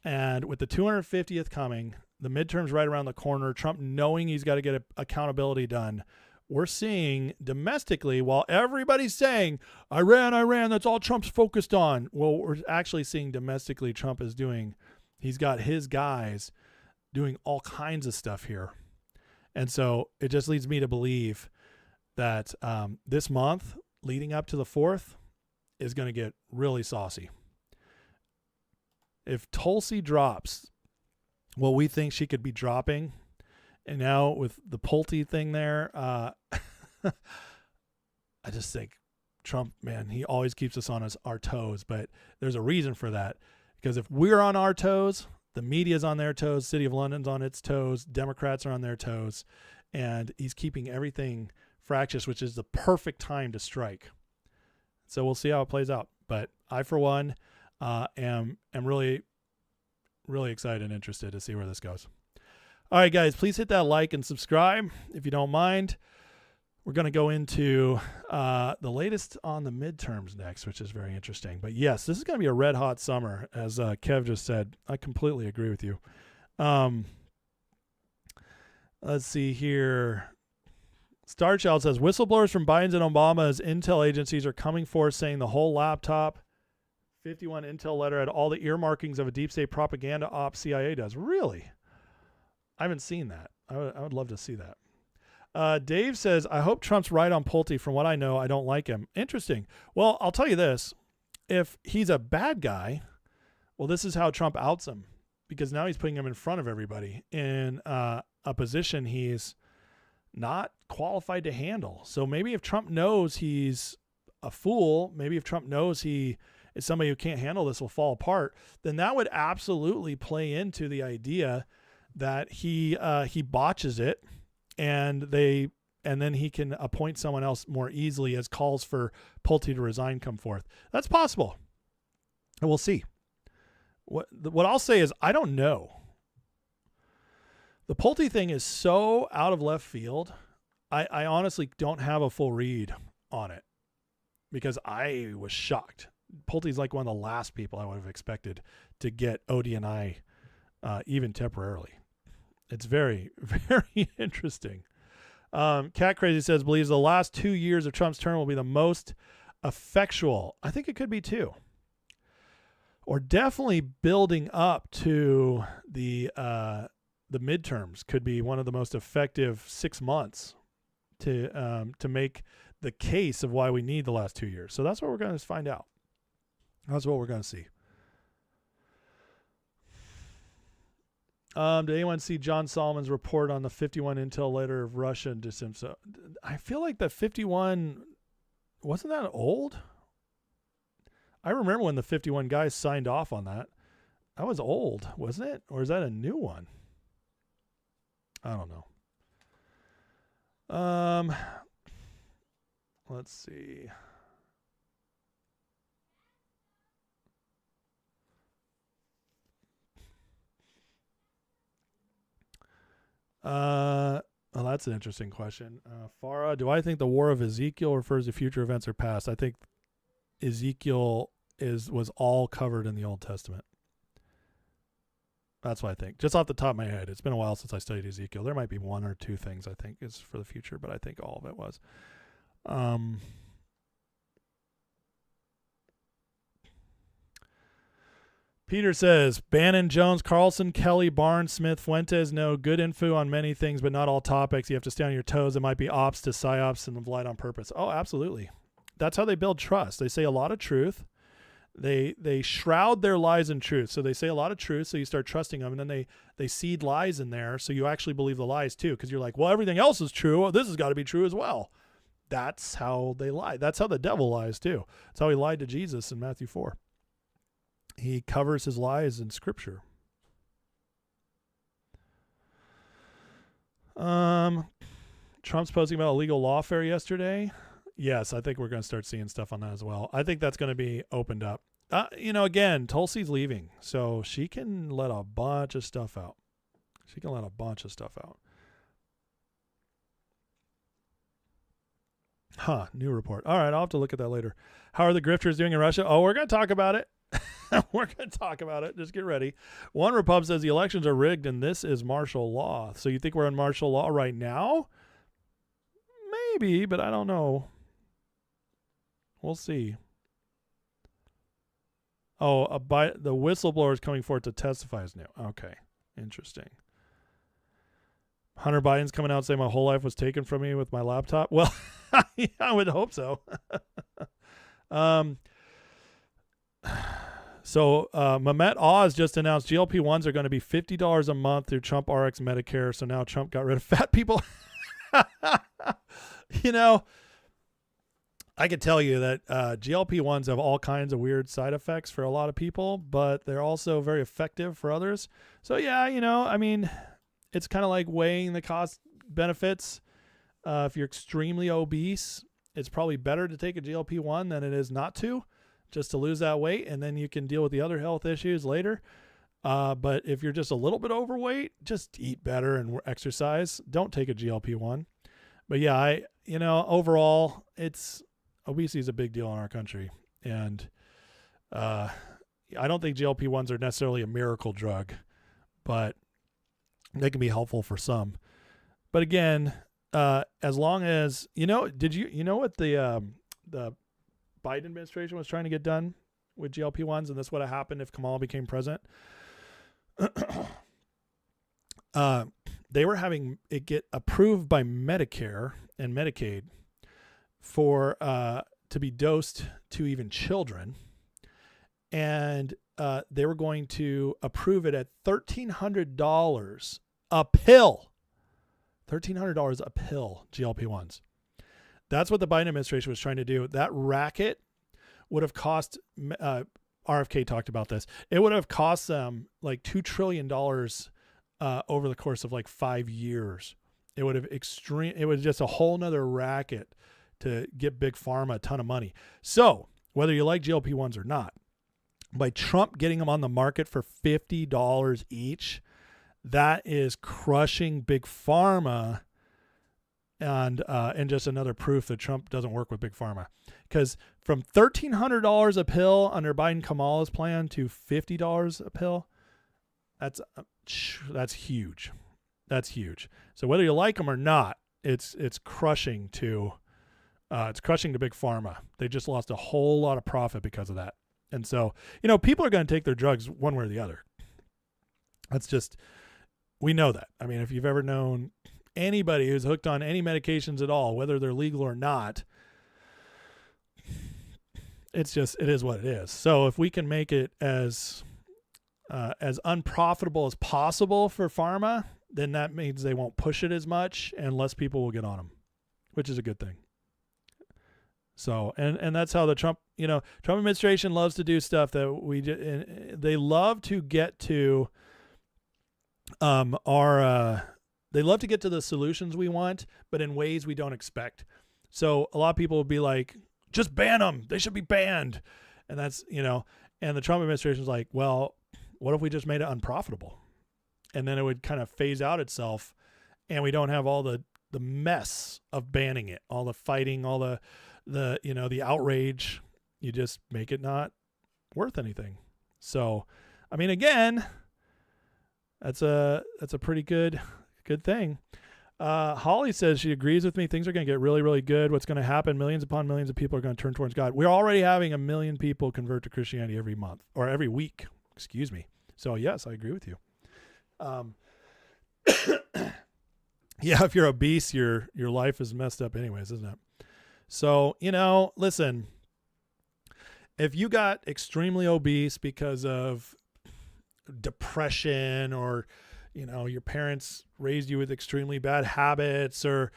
And with the 250th coming, the midterms right around the corner, Trump knowing he's got to get accountability done, we're seeing domestically, while everybody's saying, Iran, that's all Trump's focused on. Well, we're actually seeing domestically he's got his guys doing all kinds of stuff here. And so it just leads me to believe that this month leading up to the 4th is going to get really saucy. If Tulsi drops what we think she could be dropping, and now with the Pulte thing there, I just think Trump, man, he always keeps us on our toes, but there's a reason for that. Because if we're on our toes, the media's on their toes, City of London's on its toes, Democrats are on their toes, and he's keeping everything fractious, which is the perfect time to strike. So we'll see how it plays out. But I, for one, am really, really excited and interested to see where this goes. All right, guys, please hit that like and subscribe if you don't mind. We're going to go into the latest on the midterms next, which is very interesting. But yes, this is going to be a red hot summer, as Kev just said. I completely agree with you. Let's see here. Starchild says, whistleblowers from Biden's and Obama's intel agencies are coming forth saying the whole laptop 51 intel letter had all the earmarkings of a deep state propaganda op CIA does. Really? I haven't seen that. I would love to see that. Dave says, I hope Trump's right on Pulte. From what I know, I don't like him. Interesting. Well, I'll tell you this. If he's a bad guy, well, this is how Trump outs him, because now he's putting him in front of everybody in a position he's not qualified to handle. So maybe if Trump knows he's a fool, maybe if Trump knows he is somebody who can't handle this, will fall apart, then that would absolutely play into the idea that he botches it and then he can appoint someone else more easily as calls for Pulte to resign come forth. That's possible. And we'll see. What I'll say is I don't know. The Pulte thing is so out of left field. I honestly don't have a full read on it because I was shocked. Pulte's like one of the last people I would have expected to get ODNI even temporarily. It's very, very interesting. Cat Crazy says, believes the last 2 years of Trump's term will be the most effectual. I think it could be too. Or definitely building up to the midterms could be one of the most effective 6 months to make the case of why we need the last 2 years. So that's what we're going to find out. That's what we're going to see. Did anyone see John Solomon's report on the 51 intel letter of Russia and disinfo? I feel like the 51, wasn't that old? I remember when the 51 guys signed off on that. That was old, wasn't it? Or is that a new one? I don't know. Let's see. Well, that's an interesting question. Farah, do I think the war of Ezekiel refers to future events or past? I think Ezekiel was all covered in the Old Testament. That's what I think. Just off the top of my head. It's been a while since I studied Ezekiel. There might be one or two things I think is for the future, but I think all of it was. Peter says, Bannon, Jones, Carlson, Kelly, Barnes, Smith, Fuentes know good info on many things, but not all topics. You have to stay on your toes. It might be ops to psyops and lied on purpose. Oh, absolutely. That's how they build trust. They say a lot of truth. They shroud their lies in truth. So they say a lot of truth, so you start trusting them, and then they seed lies in there, so you actually believe the lies too, because you're like, well, everything else is true. Well, this has got to be true as well. That's how they lie. That's how the devil lies too. That's how he lied to Jesus in Matthew 4. He covers his lies in Scripture. Trump's posting about illegal lawfare yesterday. Yes, I think we're going to start seeing stuff on that as well. I think that's going to be opened up. Again, Tulsi's leaving, so she can let a bunch of stuff out. New report. All right, I'll have to look at that later. How are the grifters doing in Russia? Oh, we're going to talk about it. Just get ready. One Repub says the elections are rigged and this is martial law. So you think we're in martial law right now? Maybe, but I don't know. We'll see. Oh, the whistleblower is coming forward to testify is new. Okay, interesting. Hunter Biden's coming out saying my whole life was taken from me with my laptop. Well, I would hope so. So Mehmet Oz just announced GLP-1s are going to be $50 a month through Trump RX Medicare. So now Trump got rid of fat people. I could tell you that GLP-1s have all kinds of weird side effects for a lot of people, but they're also very effective for others. So yeah, it's kind of like weighing the cost benefits. If you're extremely obese, it's probably better to take a GLP-1 than it is not to, just to lose that weight, and then you can deal with the other health issues later. But if you're just a little bit overweight, just eat better and exercise. Don't take a GLP-1. But yeah, overall, obesity is a big deal in our country. And I don't think GLP-1s are necessarily a miracle drug, but they can be helpful for some. But again, as long as, did you know what the Biden administration was trying to get done with GLP-1s, and this would have happened if Kamala became president? They were having it get approved by Medicare and Medicaid for to be dosed to even children, and they were going to approve it at $1,300 a pill. $1,300 a pill, GLP-1s. That's what the Biden administration was trying to do. That racket would have cost, RFK talked about this, it would have cost them like $2 trillion over the course of like 5 years. It was just a whole nother racket to get Big Pharma a ton of money. So whether you like GLP-1s or not, by Trump getting them on the market for $50 each, that is crushing Big Pharma, and just another proof that Trump doesn't work with Big Pharma. Because from $1,300 a pill under Biden-Kamala's plan to $50 a pill, That's huge. That's huge. So whether you like them or not, it's crushing to big pharma. They just lost a whole lot of profit because of that. And so, people are going to take their drugs one way or the other. We know that. I mean, if you've ever known anybody who's hooked on any medications at all, whether they're legal or not, it is what it is. So if we can make it as unprofitable as possible for pharma, then that means they won't push it as much and less people will get on them, which is a good thing. So, and that's how the Trump administration loves to do stuff that they love to get to they love to get to the solutions we want, but in ways we don't expect. So a lot of people will be like, just ban them. They should be banned. And that's, and the Trump administration is like, well, what if we just made it unprofitable? And then it would kind of phase out itself and we don't have all the mess of banning it, all the fighting, all the outrage. You just make it not worth anything. So, I mean, again, that's a pretty good thing. Holly says she agrees with me. Things are going to get really, really good. What's going to happen? Millions upon millions of people are going to turn towards God. We're already having 1 million people convert to Christianity every month or every week. Excuse me. So yes, I agree with you. Yeah, if you're obese, your life is messed up anyways, isn't it? So, listen, if you got extremely obese because of depression or, your parents raised you with extremely bad habits or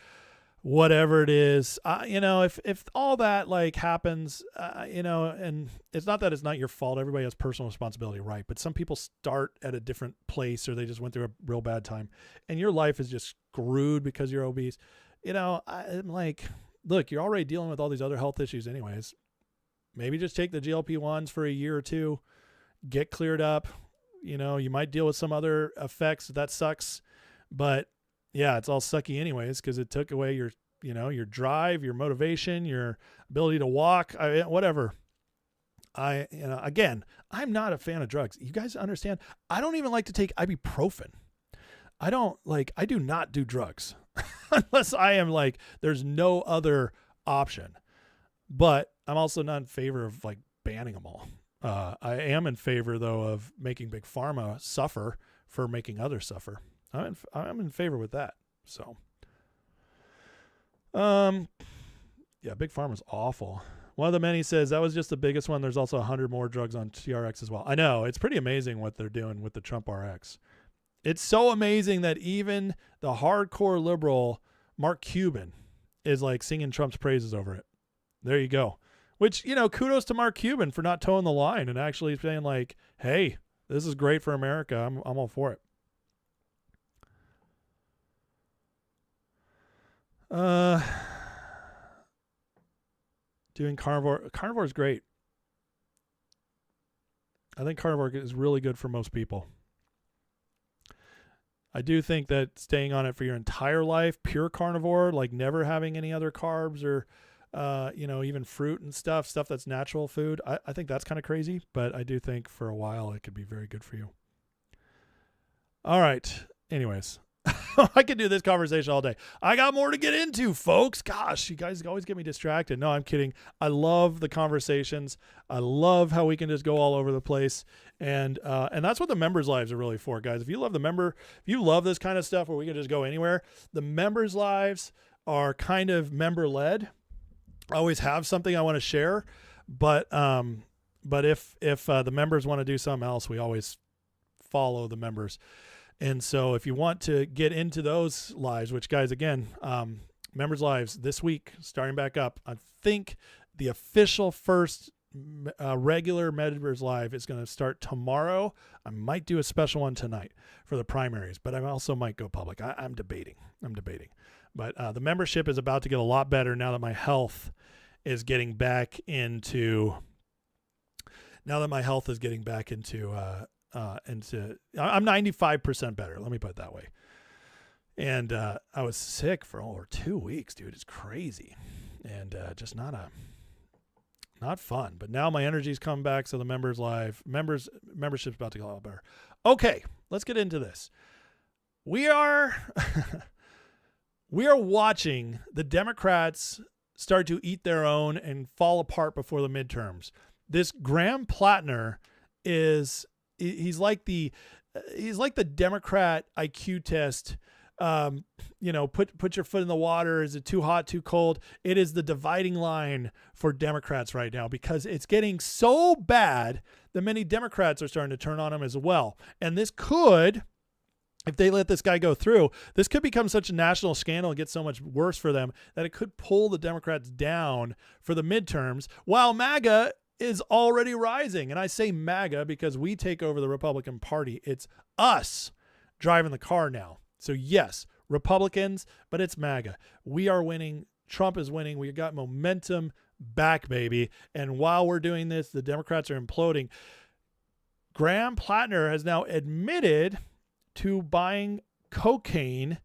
whatever it is, if all that happens, and it's not that it's not your fault. Everybody has personal responsibility, right? But some people start at a different place or they just went through a real bad time and your life is just screwed because you're obese. I'm like, look, you're already dealing with all these other health issues anyways. Maybe just take the GLP-1s for a year or two, get cleared up. You might deal with some other effects. That sucks. But yeah, it's all sucky anyways, because it took away your drive, your motivation, your ability to walk, whatever. Again, I'm not a fan of drugs. You guys understand? I don't even like to take ibuprofen. I do not do drugs unless I am there's no other option. But I'm also not in favor of banning them all. I am in favor though of making big pharma suffer for making others suffer. I'm in favor with that. So, yeah, big pharma's awful. One of the many says that was just the biggest one. There's also 100 more drugs on TRX as well. I know, it's pretty amazing what they're doing with the Trump RX. It's so amazing that even the hardcore liberal Mark Cuban is singing Trump's praises over it. There you go. Which, kudos to Mark Cuban for not towing the line and actually saying hey, this is great for America. I'm all for it. Doing carnivore. Carnivore is great. I think carnivore is really good for most people. I do think that staying on it for your entire life, pure carnivore, never having any other carbs or even fruit and stuff that's natural food. I think that's kind of crazy, but I do think for a while it could be very good for you. All right. Anyways, I could do this conversation all day. I got more to get into, folks. Gosh, you guys always get me distracted. No, I'm kidding. I love the conversations. I love how we can just go all over the place. And that's what the members' lives are really for, guys. If you love this kind of stuff where we can just go anywhere, the members' lives are kind of member led. I always have something I want to share, but if the members want to do something else, we always follow the members. And so if you want to get into those lives, which guys, again, members lives this week, starting back up, I think the official first regular members live is going to start tomorrow. I might do a special one tonight for the primaries, but I also might go public. I'm debating. But the membership is about to get a lot better now that my health is getting back into. I'm 95% better. Let me put it that way. And I was sick for over 2 weeks, dude. It's crazy, and just not fun. But now my energy's come back, so the membership's about to get a lot better. Okay, let's get into this. We are watching the Democrats start to eat their own and fall apart before the midterms. This Graham Plattner he's like the Democrat IQ test. Put your foot in the water. Is it too hot, too cold? It is the dividing line for Democrats right now, because it's getting so bad that many Democrats are starting to turn on him as well. And this could, if they let this guy go through, this could become such a national scandal and get so much worse for them that it could pull the Democrats down for the midterms, while MAGA is already rising. And I say MAGA because we take over the Republican Party. It's us driving the car now. So yes, Republicans, but it's MAGA. We are winning. Trump is winning. We got momentum back, baby. And while we're doing this, the Democrats are imploding. Graham Plattner has now admitted to buying cocaine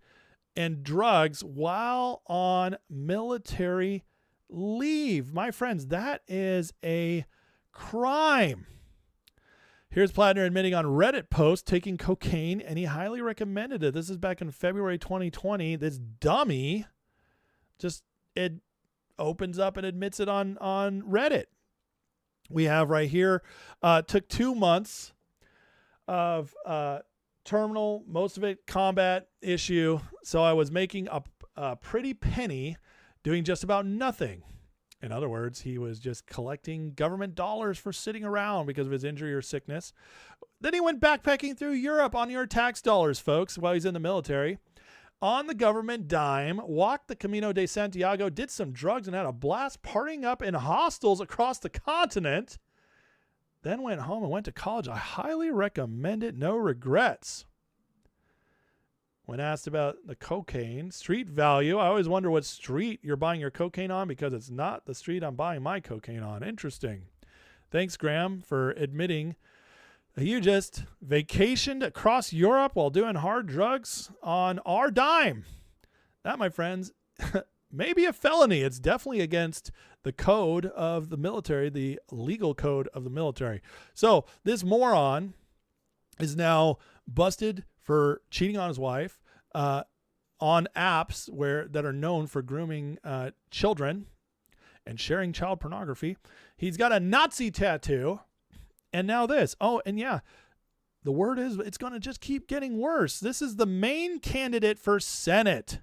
and drugs while on military leave. My friends, that is a crime. Here's Plattner admitting on Reddit post taking cocaine, and he highly recommended it. This is back in February 2020. This dummy it opens up and admits it on Reddit. We have right here, took 2 months of terminal, most of it combat issue. So I was making a pretty penny doing just about nothing. In other words, he was just collecting government dollars for sitting around because of his injury or sickness. Then he went backpacking through Europe on your tax dollars, folks, while he's in the military. On the government dime, walked the Camino de Santiago, did some drugs, and had a blast partying up in hostels across the continent. Then went home and went to college. I highly recommend it. No regrets. When asked about the cocaine street value, I always wonder what street you're buying your cocaine on, because it's not the street I'm buying my cocaine on. Interesting. Thanks, Graham, for admitting you just vacationed across Europe while doing hard drugs on our dime. That, my friends, may be a felony. It's definitely against the code of the military, the legal code of the military. So this moron is now busted for cheating on his wife on apps that are known for grooming children and sharing child pornography. He's got a Nazi tattoo, and now this. Oh, and yeah, the word is it's going to just keep getting worse. This is the main candidate for Senate.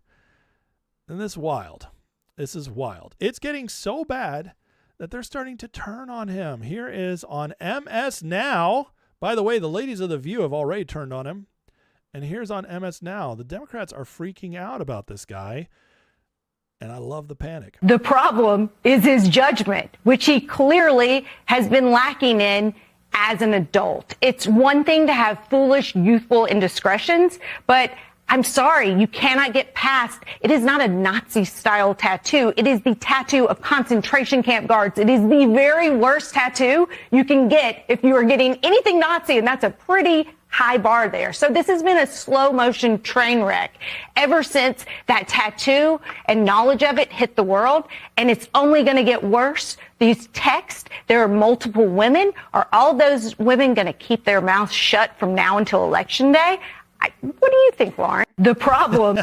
And this is wild. This is wild. It's getting so bad that they're starting to turn on him. Here is on MS Now. By the way, the ladies of The View have already turned on him. And here's on MS Now. The Democrats are freaking out about this guy. And I love the panic. The problem is his judgment, which he clearly has been lacking in as an adult. It's one thing to have foolish, youthful indiscretions, but I'm sorry, you cannot get past. It is not a Nazi-style tattoo. It is the tattoo of concentration camp guards. It is the very worst tattoo you can get if you are getting anything Nazi, and that's a pretty high bar there. So this has been a slow motion train wreck ever since that tattoo and knowledge of it hit the world, and it's only going to get worse. These texts, there are multiple women. Are all those women going to keep their mouths shut from now until Election Day? What do you think, Lauren? The problem.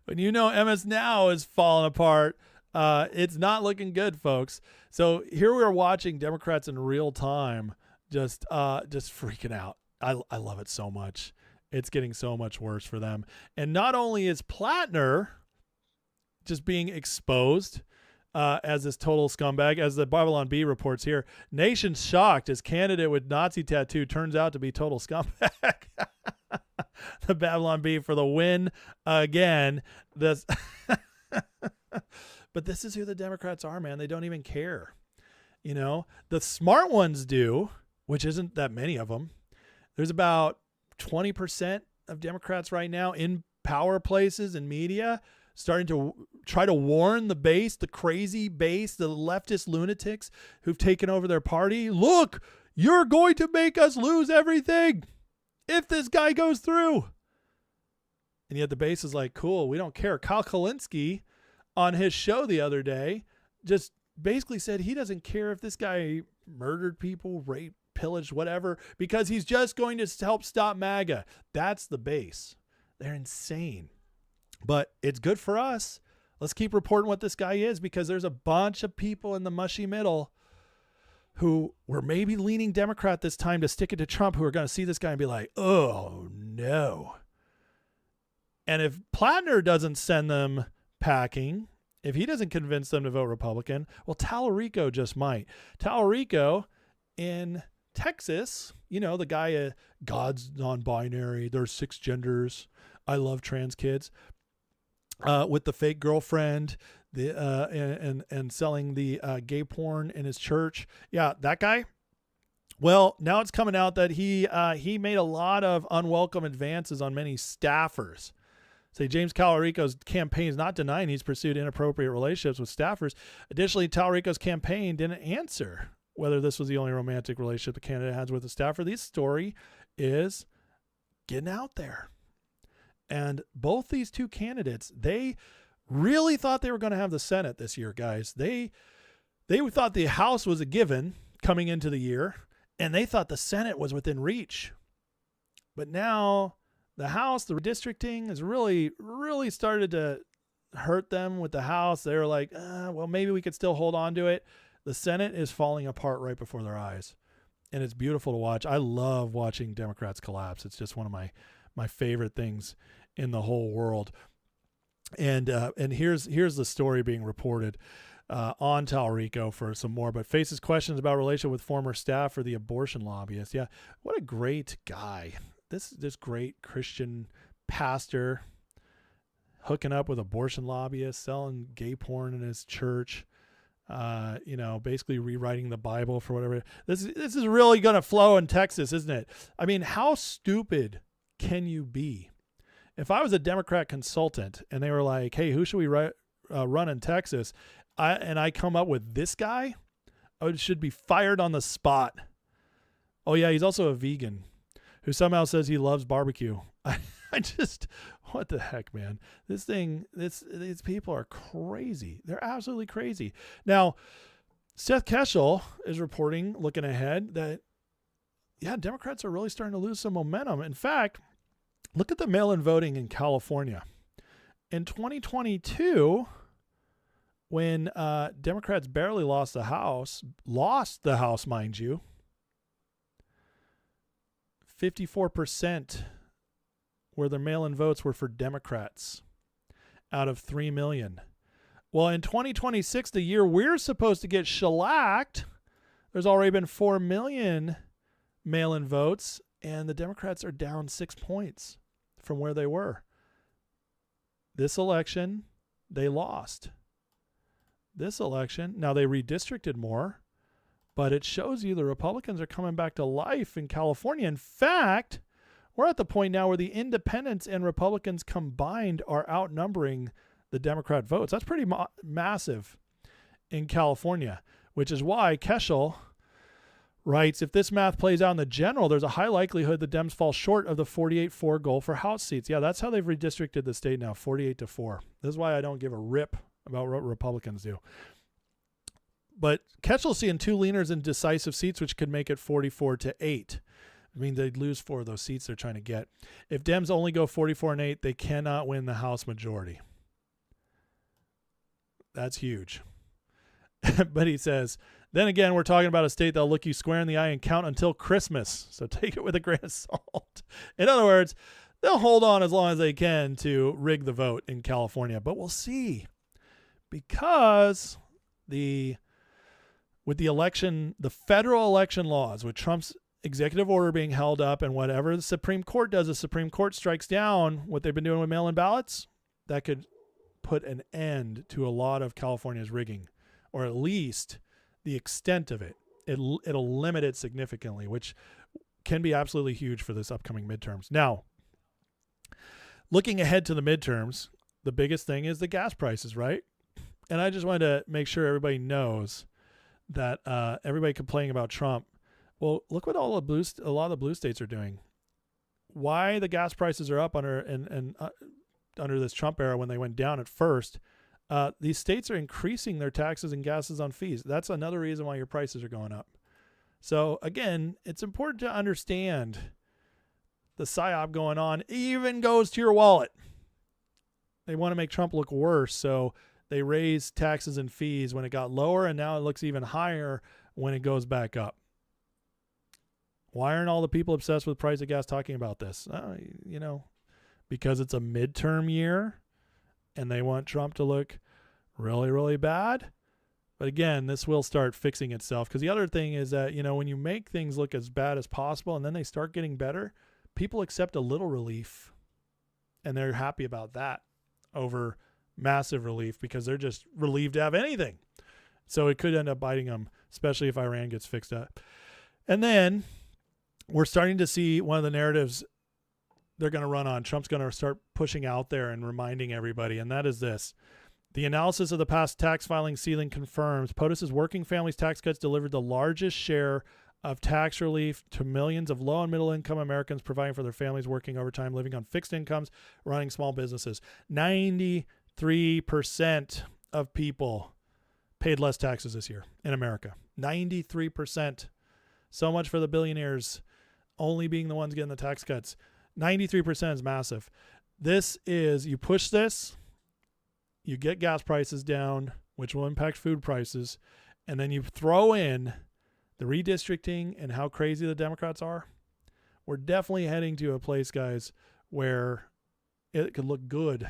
When you know MS Now is falling apart, it's not looking good, folks. So here we are watching Democrats in real time just freaking out. I love it so much. It's getting so much worse for them. And not only is Plattner just being exposed as this total scumbag, as the Babylon Bee reports here, nation shocked as candidate with Nazi tattoo turns out to be total scumbag. The Babylon Bee for the win again. This, but this is who the Democrats are, man. They don't even care. You know, the smart ones do, which isn't that many of them. There's about 20% of Democrats right now in power places and media starting to try to warn the base, the crazy base, the leftist lunatics who've taken over their party. Look, you're going to make us lose everything if this guy goes through. And yet the base is like, cool, we don't care. Kyle Kalinske on his show the other day just basically said he doesn't care if this guy murdered people, raped pillaged, whatever, because he's just going to help stop MAGA. That's the base. They're insane. But it's good for us. Let's keep reporting what this guy is, because there's a bunch of people in the mushy middle who were maybe leaning Democrat this time to stick it to Trump, who are going to see this guy and be like, oh, no. And if Plattner doesn't send them packing, if he doesn't convince them to vote Republican, well, Tallarico just might. Tallarico in Texas, you know, the guy, God's non-binary, there's 6 genders, I love trans kids, with the fake girlfriend, and selling the gay porn in his church. Yeah, that guy. Well, now it's coming out that he made a lot of unwelcome advances on many staffers. Say James Tallarico's campaign is not denying he's pursued inappropriate relationships with staffers. Additionally, Tallarico's campaign didn't answer whether this was the only romantic relationship the candidate has with a staffer. This story is getting out there. And both these two candidates, they really thought they were going to have the Senate this year, guys. They thought the House was a given coming into the year, and they thought the Senate was within reach. But now the House, the redistricting has really, really started to hurt them with the House. They're like, well, maybe we could still hold on to it. The Senate is falling apart right before their eyes. And it's beautiful to watch. I love watching Democrats collapse. It's just one of my favorite things in the whole world. And here's the story being reported on Tallarico for some more, but faces questions about relation with former staff for the abortion lobbyist. Yeah, what a great guy. This great Christian pastor hooking up with abortion lobbyists, selling gay porn in his church, basically rewriting the Bible for whatever. This is really going to flow in Texas, isn't it? I mean, how stupid can you be? If I was a Democrat consultant and they were like, hey, who should we run in Texas? I come up with this guy, I should be fired on the spot. Oh yeah, he's also a vegan who somehow says he loves barbecue. I just, what the heck, man? These people are crazy. They're absolutely crazy. Now, Seth Keshel is reporting, looking ahead, that, yeah, Democrats are really starting to lose some momentum. In fact, look at the mail-in voting in California. In 2022, when Democrats barely lost the House, mind you, 54% where their mail-in votes were for Democrats out of 3 million. Well, in 2026, the year we're supposed to get shellacked, there's already been 4 million mail-in votes, and the Democrats are down 6 points from where they were. This election, they lost. This election, now they redistricted more, but it shows you the Republicans are coming back to life in California. In fact, we're at the point now where the independents and Republicans combined are outnumbering the Democrat votes. That's pretty massive in California, which is why Keshel writes, if this math plays out in the general, there's a high likelihood the Dems fall short of the 48-4 goal for House seats. Yeah, that's how they've redistricted the state now, 48-4. This is why I don't give a rip about what Republicans do. But Keshel's seeing 2 leaners in decisive seats, which could make it 44-8. I mean, they'd lose 4 of those seats they're trying to get. If Dems only go 44-8, they cannot win the House majority. That's huge. But he says, then again, we're talking about a state that'll look you square in the eye and count until Christmas. So take it with a grain of salt. In other words, they'll hold on as long as they can to rig the vote in California. But we'll see. Because with the election, the federal election laws, with Trump's executive order being held up, and whatever the Supreme Court does, the Supreme Court strikes down what they've been doing with mail-in ballots, that could put an end to a lot of California's rigging, or at least the extent of it. It'll limit it significantly, which can be absolutely huge for this upcoming midterms. Now, looking ahead to the midterms, the biggest thing is the gas prices, right? And I just wanted to make sure everybody knows that everybody complaining about Trump, well, look what a lot of the blue states are doing. Why the gas prices are up under this Trump era when they went down at first. These states are increasing their taxes and gases on fees. That's another reason why your prices are going up. So again, it's important to understand the psyop going on even goes to your wallet. They want to make Trump look worse, so they raised taxes and fees when it got lower, and now it looks even higher when it goes back up. Why aren't all the people obsessed with price of gas talking about this? Because it's a midterm year, and they want Trump to look really, really bad. But again, this will start fixing itself, because the other thing is that, when you make things look as bad as possible and then they start getting better, people accept a little relief, and they're happy about that over massive relief because they're just relieved to have anything. So it could end up biting them, especially if Iran gets fixed up. And then we're starting to see one of the narratives they're going to run on. Trump's going to start pushing out there and reminding everybody, and that is this. The analysis of the past tax filing ceiling confirms POTUS's working families tax cuts delivered the largest share of tax relief to millions of low and middle income Americans, providing for their families working overtime, living on fixed incomes, running small businesses. 93% of people paid less taxes this year in America. 93%. So much for the billionaires only being the ones getting the tax cuts. 93% is massive. This is, you push this, you get gas prices down, which will impact food prices, and then you throw in the redistricting and how crazy the Democrats are. We're definitely heading to a place, guys, where it could look good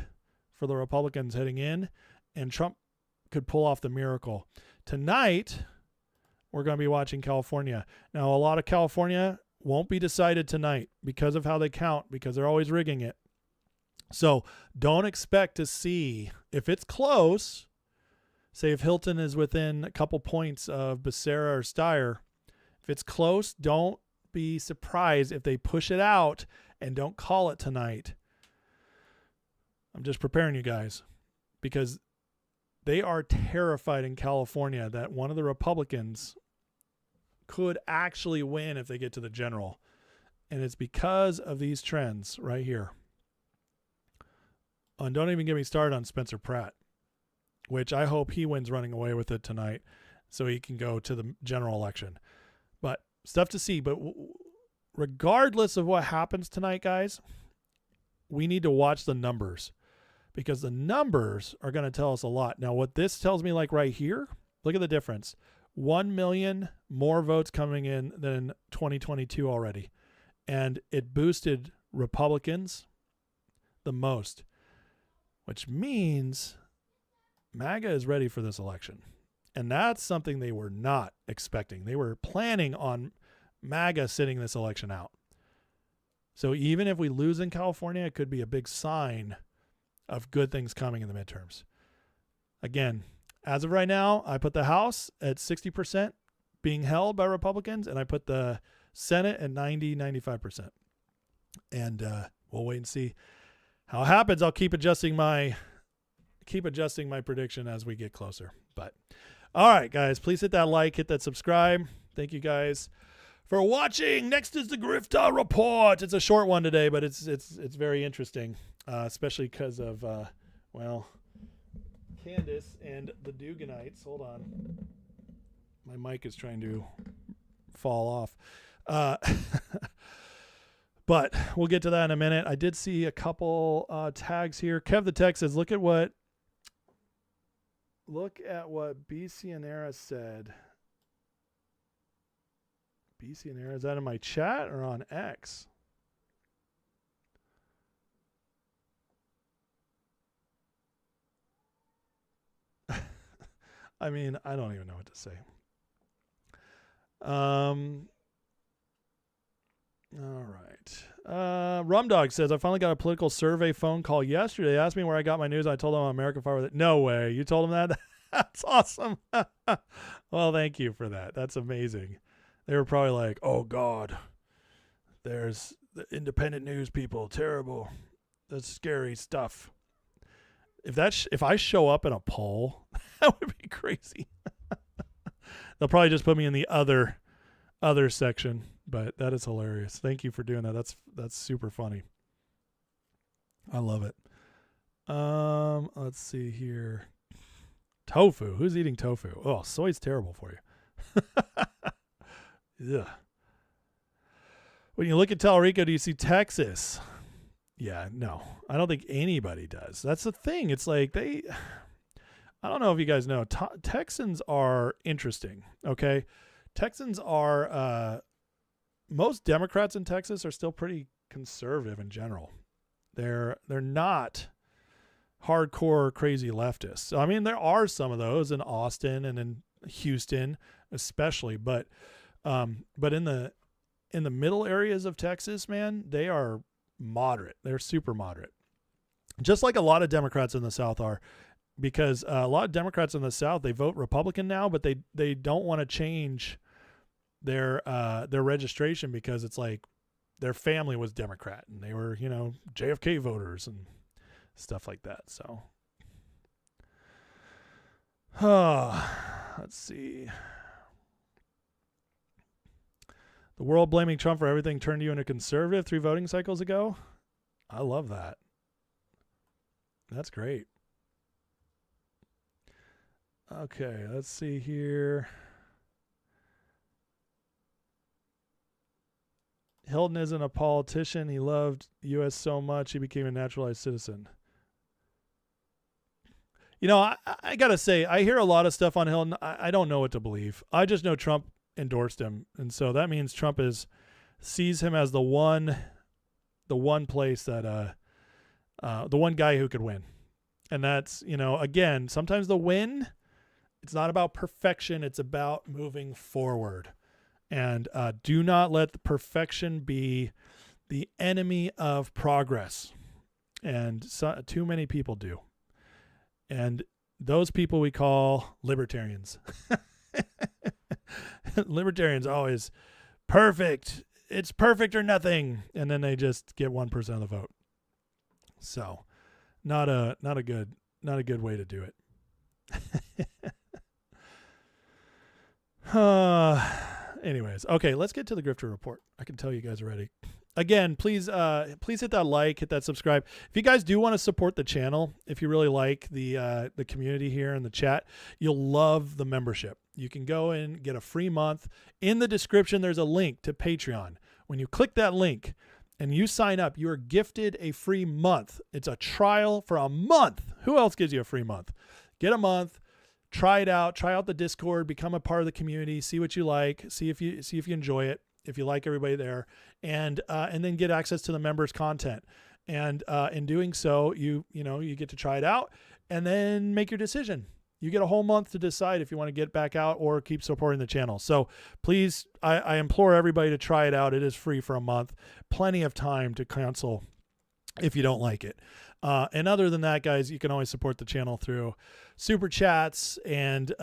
for the Republicans heading in, and Trump could pull off the miracle. Tonight, we're going to be watching California. Now, a lot of California won't be decided tonight because of how they count, because they're always rigging it. So don't expect to see, if it's close, say if Hilton is within a couple points of Becerra or Steyer, if it's close, don't be surprised if they push it out and don't call it tonight. I'm just preparing you guys, because they are terrified in California that one of the Republicans could actually win if they get to the general. And it's because of these trends right here. And don't even get me started on Spencer Pratt, which I hope he wins running away with it tonight so he can go to the general election. But stuff to see. But regardless of what happens tonight, guys, we need to watch the numbers, because the numbers are going to tell us a lot. Now, what this tells me, like right here, look at the difference. 1 million more votes coming in than 2022 already. And it boosted Republicans the most, which means MAGA is ready for this election. And that's something they were not expecting. They were planning on MAGA sitting this election out. So even if we lose in California, it could be a big sign of good things coming in the midterms. Again, as of right now, I put the House at 60% being held by Republicans, and I put the Senate at 95%. And we'll wait and see how it happens. I'll keep adjusting my prediction as we get closer. But all right, guys, please hit that like, hit that subscribe. Thank you guys for watching. Next is the Grifta Report. It's a short one today, but it's very interesting, especially because of Candace and the Duganites. Hold on, my mic is trying to fall off. But we'll get to that in a minute. I did see a couple tags here. Kev the Tech says, look at what B. Cianera said. B. Cianera, is that in my chat or on X? I mean, I don't even know what to say. All right. Rumdog says, I finally got a political survey phone call yesterday. They asked me where I got my news. I told them I'm America Fire with it. No way. You told them that? That's awesome. Well, thank you for that. That's amazing. They were probably like, oh, God, there's the independent news people. Terrible. That's scary stuff. If I show up in a poll, that would be crazy. They'll probably just put me in the other section, but that is hilarious. Thank you for doing that. That's super funny. I love it. Let's see here. Tofu. Who's eating tofu? Oh, soy's terrible for you. Ugh. When you look at Tellurico, do you see Texas? Yeah, no. I don't think anybody does. That's the thing. It's like I don't know if you guys know, Texans are interesting, okay? Texans are, most Democrats in Texas are still pretty conservative in general. They're not hardcore crazy leftists. So, I mean, there are some of those in Austin and in Houston especially, but in the middle areas of Texas, man, they are moderate. They're super moderate. Just like a lot of Democrats in the South are, because a lot of Democrats in the South, they vote Republican now, but they don't want to change their registration because it's like their family was Democrat and they were, JFK voters and stuff like that. So, let's see. The world blaming Trump for everything turned you into conservative 3 voting cycles ago. I love that. That's great. Okay, let's see here. Hilton isn't a politician. He loved U.S. so much he became a naturalized citizen. I got to say, I hear a lot of stuff on Hilton. I don't know what to believe. I just know Trump endorsed him. And so that means Trump sees him as the one place that, the one guy who could win. And that's, again, sometimes the win, it's not about perfection. It's about moving forward. And do not let the perfection be the enemy of progress. And too many people do. And those people we call libertarians. Libertarians always perfect. It's perfect or nothing. And then they just get 1% of the vote. So not a good way to do it. Anyways, okay, let's get to the Grifter Report. I can tell you guys already. Again, please hit that like, hit that subscribe. If you guys do want to support the channel, if you really like the community here in the chat, you'll love the membership. You can go and get a free month. In the description, there's a link to Patreon. When you click that link and you sign up, you are gifted a free month. It's a trial for a month. Who else gives you a free month? Get a month. Try it out. Try out the Discord. Become a part of the community. See what you like. See if you enjoy it. If you like everybody there, and then get access to the members' content. And in doing so, you get to try it out and then make your decision. You get a whole month to decide if you want to get back out or keep supporting the channel. So please, I implore everybody to try it out. It is free for a month. Plenty of time to cancel if you don't like it. And other than that, guys, you can always support the channel through super chats and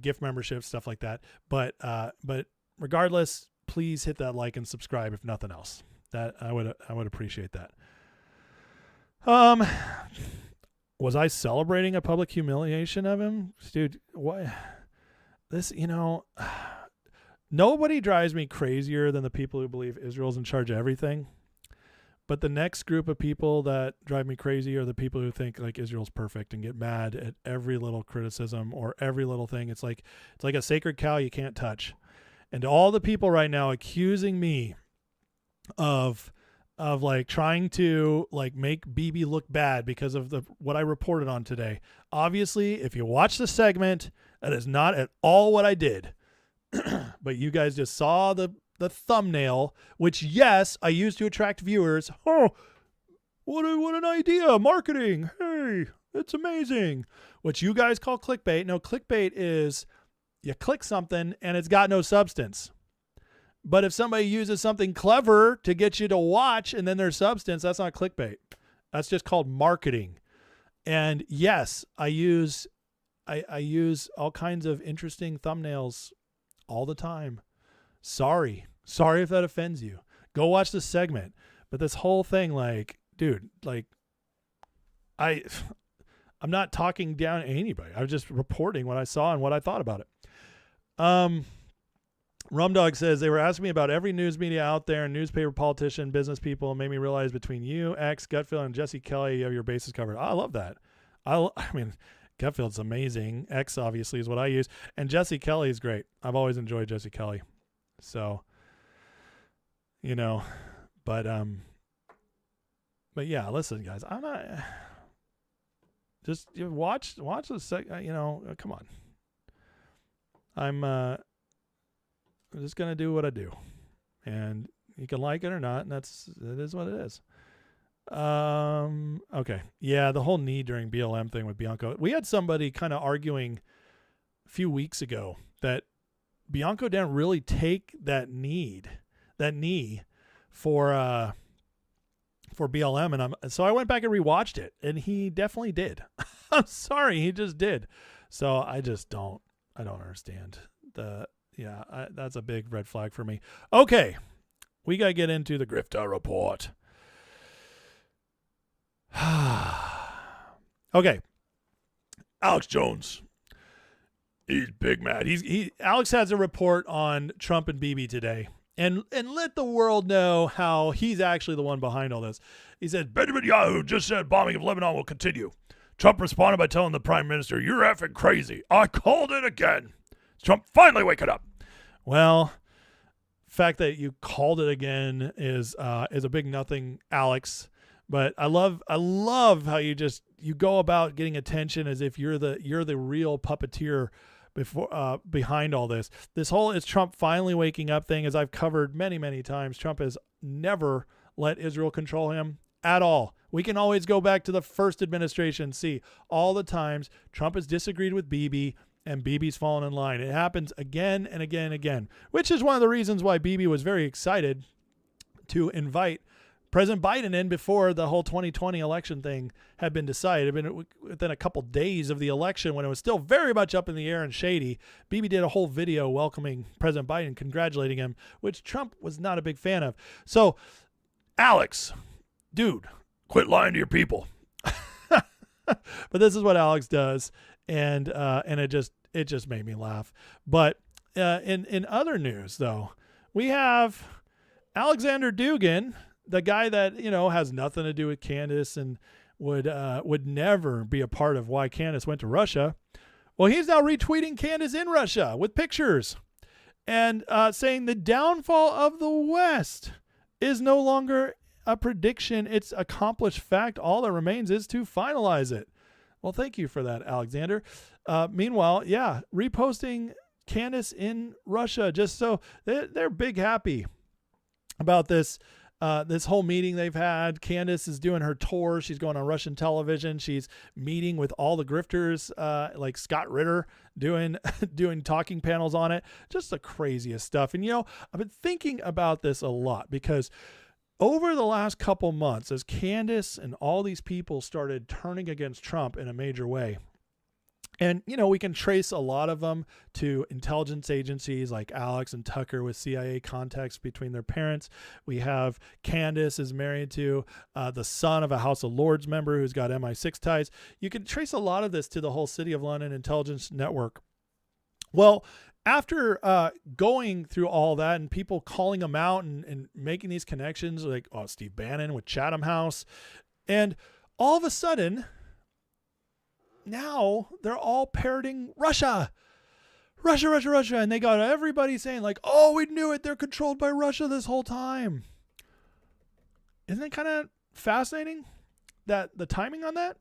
gift memberships, stuff like that. But regardless, please hit that like and subscribe if nothing else. That I would appreciate that. Was I celebrating a public humiliation of him? Dude, what? This, nobody drives me crazier than the people who believe Israel's in charge of everything. But the next group of people that drive me crazy are the people who think like Israel's perfect and get mad at every little criticism or every little thing. It's like a sacred cow you can't touch. And all the people right now accusing me of like trying to like make Bibi look bad because of what I reported on today. Obviously, if you watch the segment, that is not at all what I did. But you guys just saw the thumbnail, which yes, I used to attract viewers. Oh, what an idea. Marketing. Hey, it's amazing. What you guys call clickbait. No, clickbait is you click something and it's got no substance. But if somebody uses something clever to get you to watch and then there's substance, that's not clickbait. That's just called marketing. And yes, I use all kinds of interesting thumbnails all the time. Sorry if that offends you. Go watch the segment. But this whole thing, like, dude, like, I'm not talking down anybody. I was just reporting what I saw and what I thought about it. Rumdog says, they were asking me about every news media out there, newspaper, politician, business people, and made me realize between you, X, Gutfeld, and Jesse Kelly, you have your bases covered. I love that. I mean, Getfield's amazing. X obviously is what I use. And Jesse Kelly is great. I've always enjoyed Jesse Kelly. So, but yeah, listen, guys, I'm not just watch the come on. I'm just going to do what I do, and you can like it or not. And it is what it is. Okay. Yeah. The whole knee during BLM thing with Bianco, we had somebody kind of arguing a few weeks ago that Bianco didn't really take that knee for BLM. So I went back and rewatched it, and he definitely did. I'm sorry. He just did. So I don't understand that's a big red flag for me. Okay. We got to get into the Grifter report. Okay. Alex Jones. He's big mad. Alex has a report on Trump and Bibi today. And let the world know how he's actually the one behind all this. He said, Benjamin Yahoo just said bombing of Lebanon will continue. Trump responded by telling the prime minister, you're effing crazy. I called it again. Trump finally waking up. Well, fact that you called it again is a big nothing, Alex. But I love how you go about getting attention as if you're the real puppeteer behind all this. This whole is Trump finally waking up thing, as I've covered many, many times. Trump has never let Israel control him at all. We can always go back to the first administration, see all the times Trump has disagreed with Bibi and Bibi's fallen in line. It happens again and again and again, which is one of the reasons why Bibi was very excited to invite President Biden in before the whole 2020 election thing had been decided. Within a couple days of the election, when it was still very much up in the air and shady, Bibi did a whole video welcoming President Biden, congratulating him, which Trump was not a big fan of. So, Alex, dude, quit lying to your people. But this is what Alex does, and it just made me laugh. But in other news, though, we have Alexander Dugin, the guy that, has nothing to do with Candace and would never be a part of why Candace went to Russia. Well, he's now retweeting Candace in Russia with pictures and saying the downfall of the West is no longer a prediction. It's accomplished fact. All that remains is to finalize it. Well, thank you for that, Alexander. Meanwhile, reposting Candace in Russia, just so they're big happy about this. This whole meeting they've had. Candace is doing her tour. She's going on Russian television. She's meeting with all the grifters, like Scott Ritter, doing talking panels on it. Just the craziest stuff. And, I've been thinking about this a lot because over the last couple months, as Candace and all these people started turning against Trump in a major way, and, we can trace a lot of them to intelligence agencies like Alex and Tucker with CIA contacts between their parents. We have Candace is married to the son of a House of Lords member who's got MI6 ties. You can trace a lot of this to the whole City of London intelligence network. Well, after going through all that and people calling them out and making these connections, like Steve Bannon with Chatham House, and all of a sudden, now they're all parroting Russia, and they got everybody saying like, "Oh, we knew it. They're controlled by Russia this whole time." Isn't it kind of fascinating that the timing on that?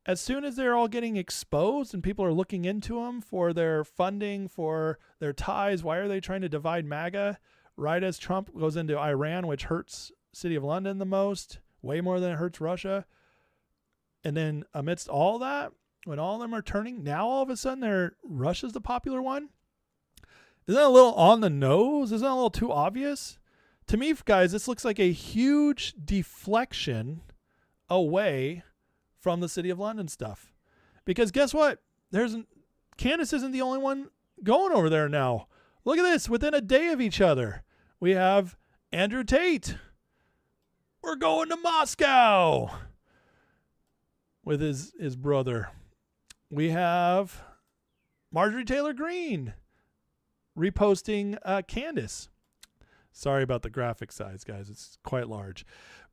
As soon as they're all getting exposed and people are looking into them for their funding, for their ties, why are they trying to divide MAGA? Right as Trump goes into Iran, which hurts City of London the most, way more than it hurts Russia. And then amidst all that, when all of them are turning, now all of a sudden Russia's the popular one. Isn't that a little on the nose? Isn't that a little too obvious? To me, guys, this looks like a huge deflection away from the City of London stuff. Because guess what? Candace isn't the only one going over there now. Look at this. Within a day of each other, we have Andrew Tate. We're going to Moscow with his brother. We have Marjorie Taylor Greene reposting Candace. Sorry about the graphic size, guys. It's quite large.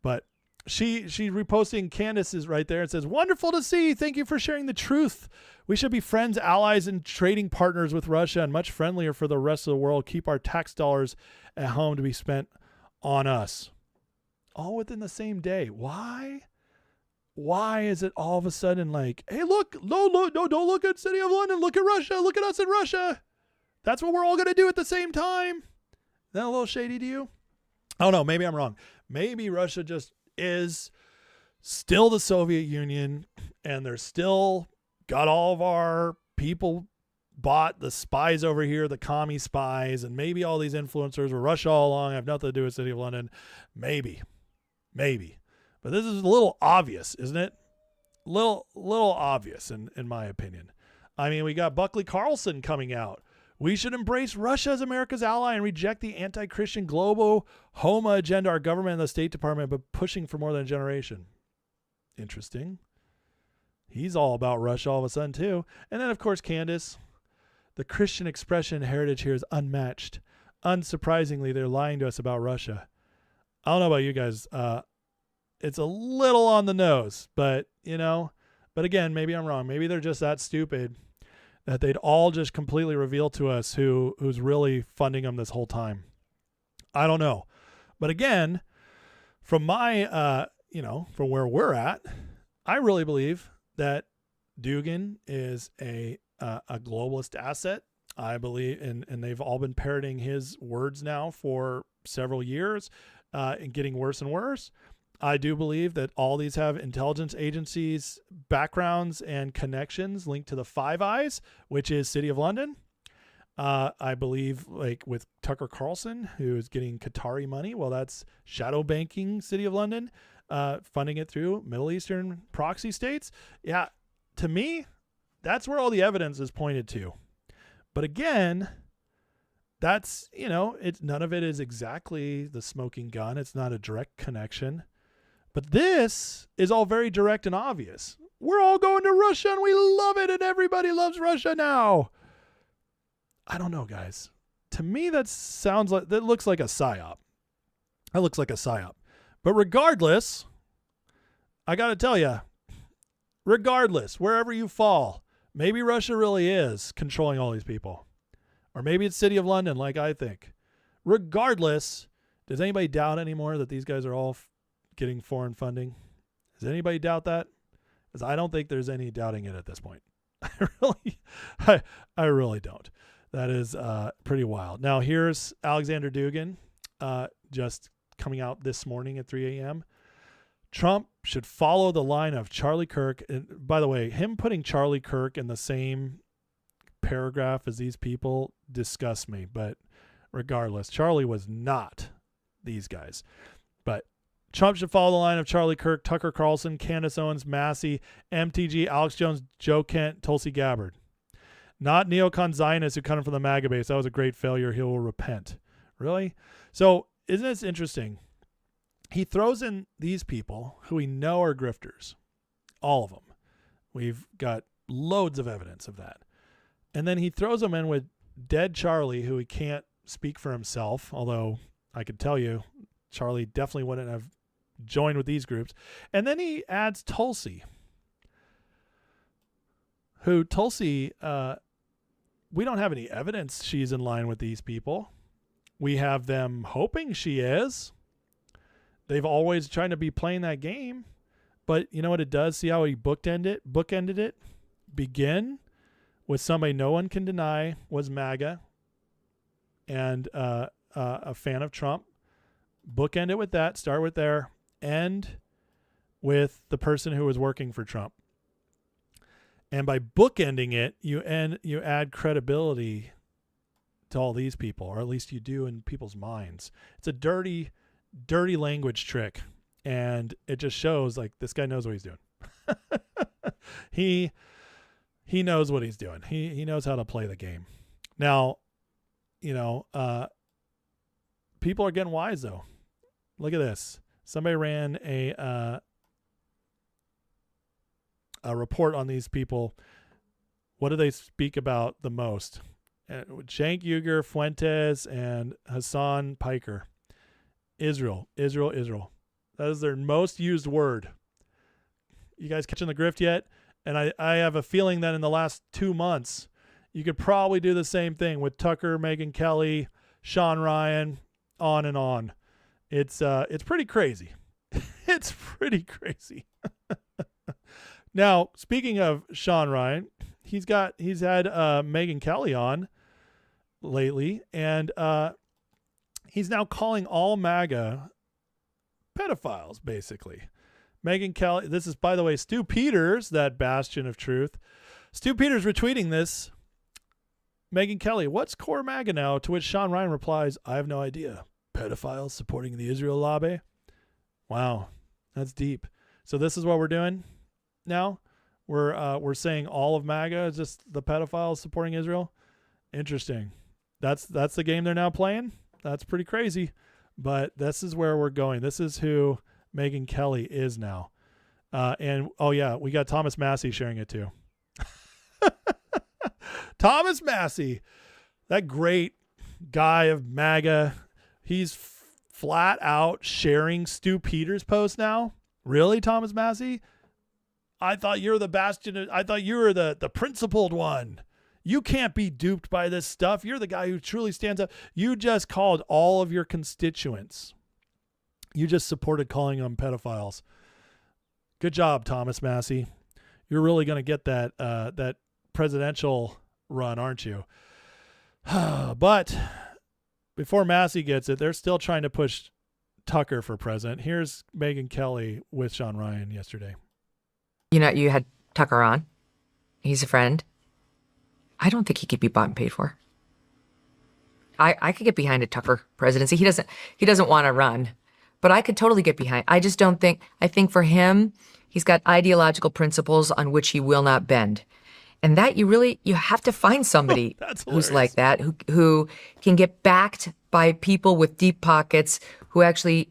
But she's reposting Candace's right there. It says, "Wonderful to see. Thank you for sharing the truth. We should be friends, allies, and trading partners with Russia, and much friendlier for the rest of the world. Keep our tax dollars at home to be spent on us." All within the same day. Why? Why is it all of a sudden like, hey, look, no, don't look at City of London. Look at Russia. Look at us in Russia. That's what we're all going to do at the same time. Is that a little shady to you? Oh, no, maybe I'm wrong. Maybe Russia just is still the Soviet Union, and they're still got all of our people bought, the spies over here, the commie spies, and maybe all these influencers were Russia all along, have nothing to do with City of London. Maybe. But this is a little obvious, isn't it? Little obvious in my opinion. I mean, we got Buckley Carlson coming out. We should embrace Russia as America's ally and reject the anti-Christian global Homa agenda our government and the State Department have been pushing for more than a generation. Interesting. He's all about Russia all of a sudden too. And then of course Candace, the Christian expression heritage here is unmatched. Unsurprisingly, they're lying to us about Russia. I don't know about you guys. It's a little on the nose, but but again, maybe I'm wrong. Maybe they're just that stupid that they'd all just completely reveal to us who's really funding them this whole time. I don't know. But again, from my, from where we're at, I really believe that Dugin is a globalist asset. I believe, and they've all been parroting his words now for several years, and getting worse and worse. I do believe that all these have intelligence agencies, backgrounds, and connections linked to the Five Eyes, which is City of London. I believe, like with Tucker Carlson, who is getting Qatari money, well, that's shadow banking City of London, funding it through Middle Eastern proxy states. Yeah, to me, that's where all the evidence is pointed to. But again, that's, none of it is exactly the smoking gun. It's not a direct connection. But this is all very direct and obvious. We're all going to Russia and we love it and everybody loves Russia now. I don't know, guys. To me, that looks like a psyop. That looks like a psyop. But regardless, I got to tell you, regardless, wherever you fall, maybe Russia really is controlling all these people. Or maybe it's City of London, like I think. Regardless, does anybody doubt anymore that these guys are all getting foreign funding? Does anybody doubt that? Because I don't think there's any doubting it at this point. I really don't. That is pretty wild. Now here's Alexander Dugin just coming out this morning at 3 a.m. Trump should follow the line of Charlie Kirk. And by the way, him putting Charlie Kirk in the same paragraph as these people disgusts me. But regardless, Charlie was not these guys. But Trump should follow the line of Charlie Kirk, Tucker Carlson, Candace Owens, Massey, MTG, Alex Jones, Joe Kent, Tulsi Gabbard. Not neocon Zionists who come from the MAGA base. That was a great failure. He will repent. Really? So isn't this interesting? He throws in these people who we know are grifters. All of them. We've got loads of evidence of that. And then he throws them in with dead Charlie, who he can't speak for himself, although I could tell you Charlie definitely wouldn't have joined with these groups. And then he adds Tulsi, who Tulsi, we don't have any evidence she's in line with these people. We have them hoping she is. They've always trying to be playing that game. But you know what it does? See how he bookended it? Begin with somebody no one can deny was MAGA and a fan of Trump. Bookend it with that. Start with there. End with the person who was working for Trump. And by bookending it, you add credibility to all these people, or at least you do in people's minds. It's a dirty language trick, and it just shows like this guy knows what he's doing. He knows what he's doing. He knows how to play the game. Now, people are getting wise though. Look at this. Somebody ran a report on these people. What do they speak about the most? Cenk Uygur, Fuentes, and Hassan Piker. Israel. That is their most used word. You guys catching the grift yet? And I have a feeling that in the last 2 months, you could probably do the same thing with Tucker, Megyn Kelly, Sean Ryan, on and on. It's pretty crazy. It's pretty crazy. Now, speaking of Sean Ryan, he's had Megyn Kelly on lately, and he's now calling all MAGA pedophiles, basically. Megyn Kelly, this is, by the way, Stu Peters, that bastion of truth. Stu Peters retweeting this. Megyn Kelly, what's core MAGA now? To which Sean Ryan replies, I have no idea. Pedophiles supporting the Israel lobby? Wow, that's deep. So this is what we're doing now? We're saying all of MAGA is just the pedophiles supporting Israel? Interesting. That's the game they're now playing? That's pretty crazy. But this is where we're going. This is who Megyn Kelly is now. And, oh, yeah, we got Thomas Massey sharing it too. Thomas Massey, that great guy of MAGA, he's flat out sharing Stu Peters' post now. Really, Thomas Massey? I thought you're the bastion. I thought you were the principled one. You can't be duped by this stuff. You're the guy who truly stands up. You just called all of your constituents. You just supported calling them pedophiles. Good job, Thomas Massey. You're really going to get that presidential run, aren't you? But before Massey gets it, they're still trying to push Tucker for president. Here's Megyn Kelly with Sean Ryan yesterday. You know, you had Tucker on. He's a friend. I don't think he could be bought and paid for. I could get behind a Tucker presidency. He doesn't want to run, but I could totally get behind. I just don't think, I think for him, he's got ideological principles on which he will not bend. And that you have to find somebody who's like that, who can get backed by people with deep pockets who actually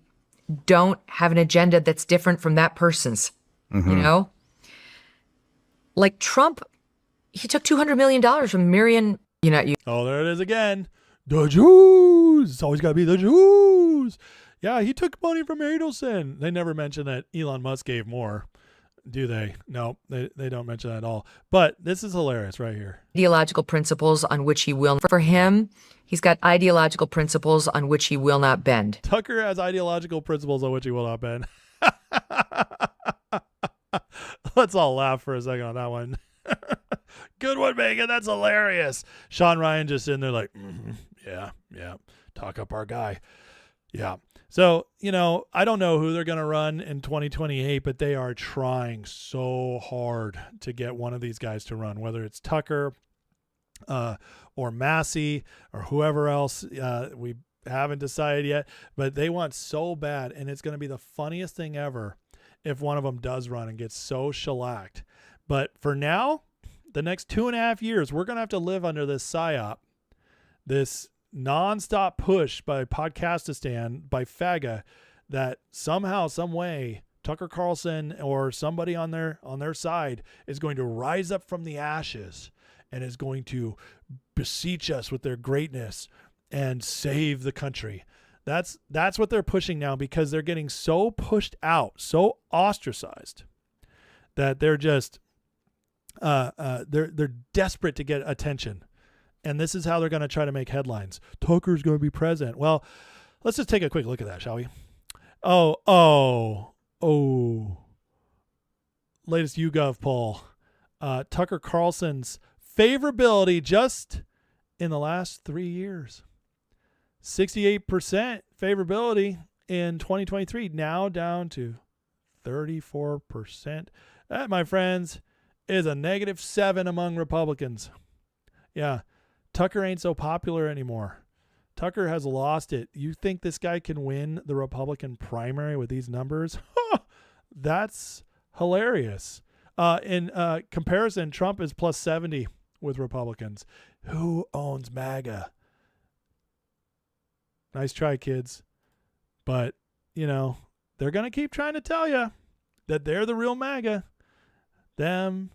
don't have an agenda that's different from that person's, you know? Like Trump, he took $200 million from Miriam, Oh, there it is again. The Jews. It's always got to be the Jews. Yeah, he took money from Adelson. They never mention that Elon Musk gave more, do they? No, they don't mention that at all. But this is hilarious right here. Ideological principles on which he will, for him, he's got ideological principles on which he will not bend. Tucker has ideological principles on which he will not bend. Let's all laugh for a second on that one. Good one, Megan. That's hilarious. Sean Ryan just in there like, yeah, talk up our guy. Yeah. So, I don't know who they're going to run in 2028, but they are trying so hard to get one of these guys to run, whether it's Tucker or Massey or whoever else. We haven't decided yet, but they want so bad, and it's going to be the funniest thing ever if one of them does run and gets so shellacked. But for now, the next 2.5 years, we're going to have to live under this PSYOP, this nonstop push by Podcastistan, by FAGA, that somehow, some way, Tucker Carlson or somebody on their side is going to rise up from the ashes and is going to beseech us with their greatness and save the country. That's what they're pushing now, because they're getting so pushed out, so ostracized, that they're just they're desperate to get attention. And this is how they're going to try to make headlines. Tucker's going to be president. Well, let's just take a quick look at that, shall we? Oh. Latest YouGov poll. Tucker Carlson's favorability just in the last 3 years. 68% favorability in 2023, now down to 34%. That, my friends, is a -7 among Republicans. Yeah. Tucker ain't so popular anymore. Tucker has lost it. You think this guy can win the Republican primary with these numbers? That's hilarious. In comparison, Trump is +70 with Republicans. Who owns MAGA? Nice try, kids. But, they're going to keep trying to tell you that they're the real MAGA. Them.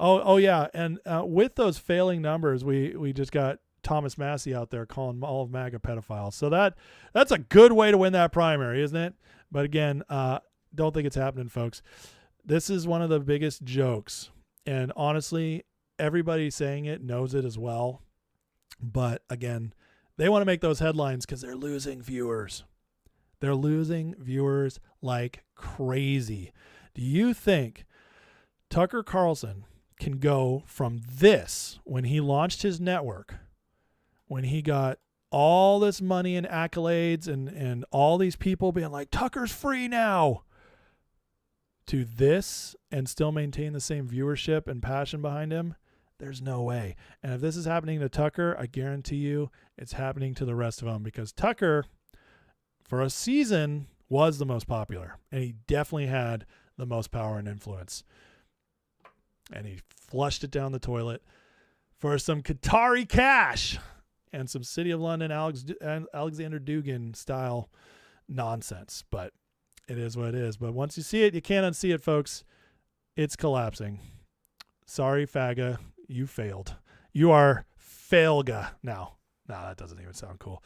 Oh yeah, and with those failing numbers, we just got Thomas Massey out there calling all of MAGA pedophiles. So that's a good way to win that primary, isn't it? But again, don't think it's happening, folks. This is one of the biggest jokes. And honestly, everybody saying it knows it as well. But again, they want to make those headlines because they're losing viewers. They're losing viewers like crazy. Do you think Tucker Carlson can go from this, when he launched his network, when he got all this money and accolades and all these people being like, Tucker's free now, to this and still maintain the same viewership and passion behind him? There's no way. And if this is happening to Tucker, I guarantee you it's happening to the rest of them, because Tucker, for a season, was the most popular, and he definitely had the most power and influence. And he flushed it down the toilet for some Qatari cash and some City of London Alexander Dugin style nonsense. But it is what it is. But once you see it, you can't unsee it, folks. It's collapsing. Sorry, Faga, you failed. You are failga now. No, that doesn't even sound cool.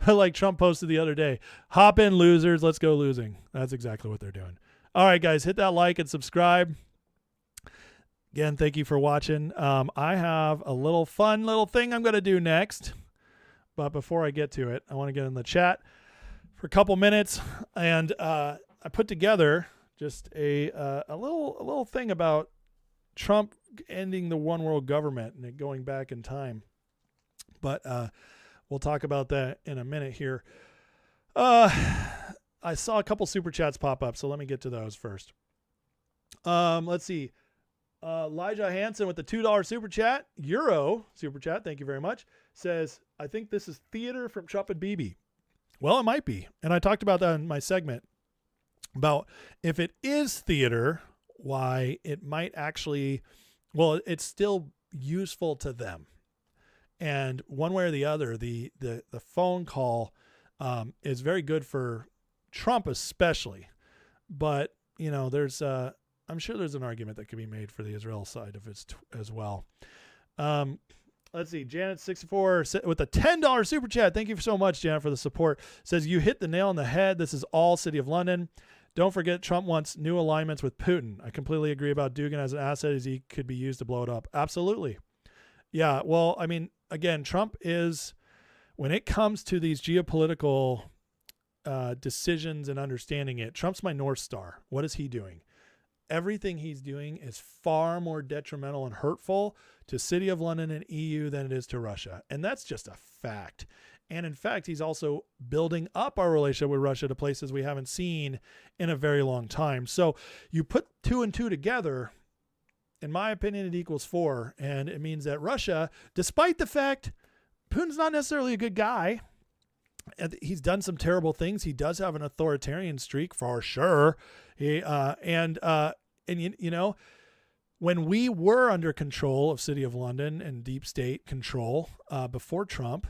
Like Trump posted the other day, hop in, losers, let's go losing. That's exactly what they're doing. All right, guys, hit that like and subscribe. Again, thank you for watching. I have a little fun little thing I'm going to do next. But before I get to it, I want to get in the chat for a couple minutes. And I put together just a little thing about Trump ending the one world government and it going back in time. But we'll talk about that in a minute here. I saw a couple super chats pop up, so let me get to those first. Let's see. Elijah Hansen with the $2 super chat, Euro super chat, thank you very much, says, I think this is theater from Trump and Bibi. Well, it might be. And I talked about that in my segment about if it is theater, why it might actually, well, it's still useful to them. And one way or the other, the phone call is very good for Trump especially. But, you know, there's I'm sure there's an argument that could be made for the Israel side of it as well. Let's see. Janet64 with a $10 super chat. Thank you so much, Janet, for the support. Says, you hit the nail on the head. This is all City of London. Don't forget, Trump wants new alignments with Putin. I completely agree about Dugin as an asset, as he could be used to blow it up. Absolutely. Yeah, well, I mean, again, Trump is, when it comes to these geopolitical decisions and understanding it, Trump's my North Star. What is he doing? Everything he's doing is far more detrimental and hurtful to City of London and EU than it is to Russia. And that's just a fact. And in fact, he's also building up our relationship with Russia to places we haven't seen in a very long time. So you put 2 and 2 together, in my opinion, it equals 4. And it means that Russia, despite the fact Putin's not necessarily a good guy, and he's done some terrible things, he does have an authoritarian streak for sure. You know, when we were under control of City of London and deep state control before Trump,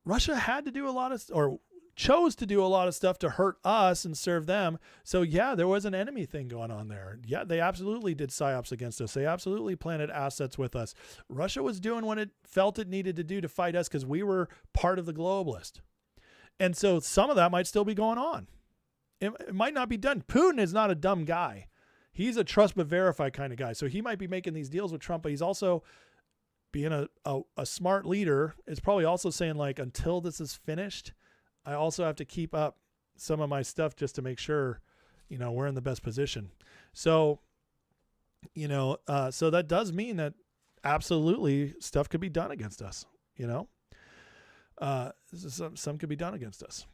Russia had to do a lot of, or chose to do a lot of stuff to hurt us and serve them. So yeah, there was an enemy thing going on there. Yeah, they absolutely did psyops against us. They absolutely planted assets with us. Russia was doing what it felt it needed to do to fight us because we were part of the globalist. And so some of that might still be going on. It might not be done. Putin is not a dumb guy. He's a trust but verify kind of guy. So he might be making these deals with Trump, but he's also being a smart leader, is probably also saying, like, until this is finished, I also have to keep up some of my stuff just to make sure, you know, we're in the best position. So, you know, so that does mean that absolutely stuff could be done against us, you know. Some could be done against us.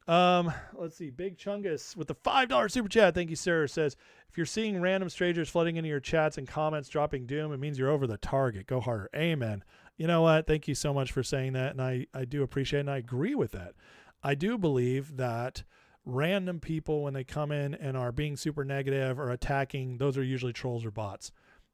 Let's see. Big Chungus with the $5 super chat. Thank you, sir. Says, if you're seeing random strangers flooding into your chats and comments dropping doom, it means you're over the target. Go harder. Amen. You know what? Thank you so much for saying that. And I do appreciate it. And I agree with that. I do believe that random people, when they come in and are being super negative or attacking, those are usually trolls or bots,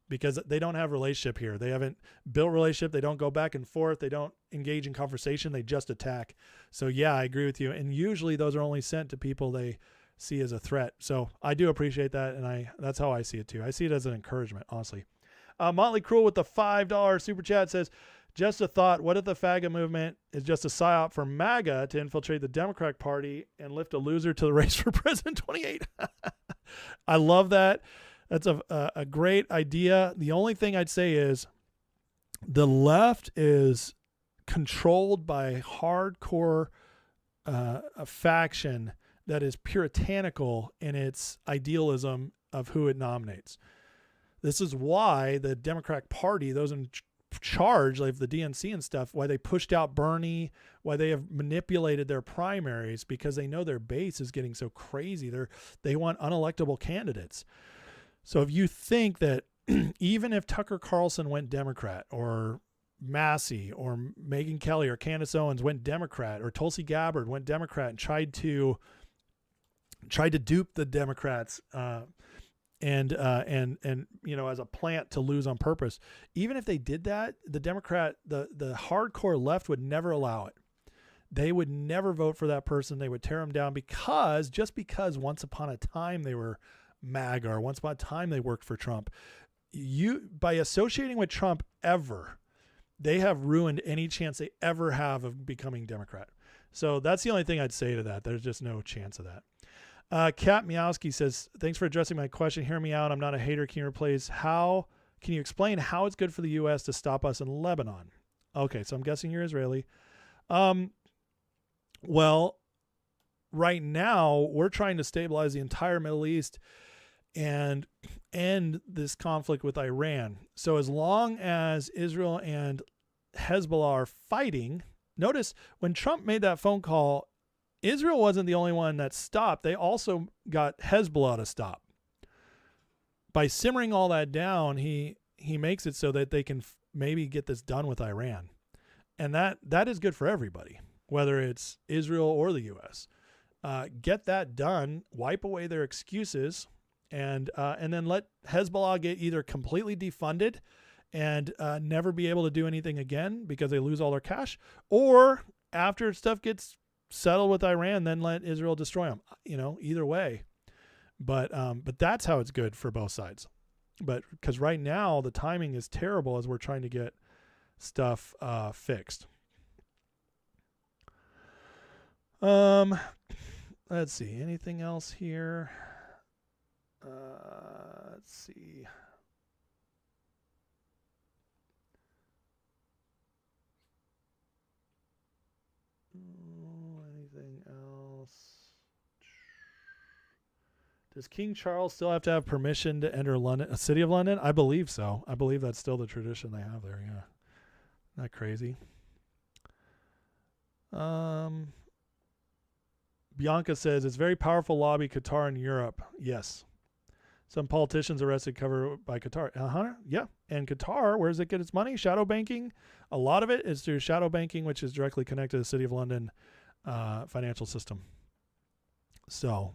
because they don't have relationship here. They haven't built relationship. They don't go back and forth. They don't engage in conversation. They just attack. So yeah, I agree with you. And usually those are only sent to people they see as a threat. So I do appreciate that. And that's how I see it too. I see it as an encouragement, honestly. Motley Cruel with the $5 super chat says, Just a thought, what if the FAGA movement is just a psyop for MAGA to infiltrate the Democratic Party and lift a loser to the race for President 28? I love that. That's a great idea. The only thing I'd say is the left is controlled by hardcore a faction that is puritanical in its idealism of who it nominates. This is why the Democratic Party, those in charge, like the DNC and stuff, why they pushed out Bernie, why they have manipulated their primaries, because they know their base is getting so crazy. They want unelectable candidates. So if you think that even if Tucker Carlson went Democrat, or Massey or Megyn Kelly or Candace Owens went Democrat, or Tulsi Gabbard went Democrat and tried to dupe the Democrats and as a plant to lose on purpose, even if they did that, the hardcore left would never allow it. They would never vote for that person. They would tear them down because once upon a time they were MAGA, or once upon a time they worked for Trump. By associating with Trump ever, they have ruined any chance they ever have of becoming Democrat. So that's the only thing I'd say to that. There's just no chance of that. Kat Miowski says, thanks for addressing my question. Hear me out. I'm not a hater. Can you explain how it's good for the U.S. to stop us in Lebanon? Okay, so I'm guessing you're Israeli. Well, right now we're trying to stabilize the entire Middle East and end this conflict with Iran. So as long as Israel and Hezbollah are fighting, notice when Trump made that phone call, Israel wasn't the only one that stopped. They also got Hezbollah to stop. By simmering all that down, he makes it so that they can maybe get this done with Iran. And that is good for everybody, whether it's Israel or the U.S. Get that done, wipe away their excuses, and then let Hezbollah get either completely defunded and never be able to do anything again because they lose all their cash, or after stuff gets settled with Iran, then let Israel destroy them. Either way. But that's how it's good for both sides. But because right now the timing is terrible as we're trying to get stuff fixed. Let's see. Anything else here? Let's see. Anything else? Does King Charles still have to have permission to enter London, City of London? I believe so. I believe that's still the tradition they have there. Yeah. Not crazy. Bianca says it's very powerful lobby, Qatar and Europe. Yes. Some politicians arrested covered by Qatar. Yeah. And Qatar, where does it get its money? Shadow banking. A lot of it is through shadow banking, which is directly connected to the City of London financial system. So,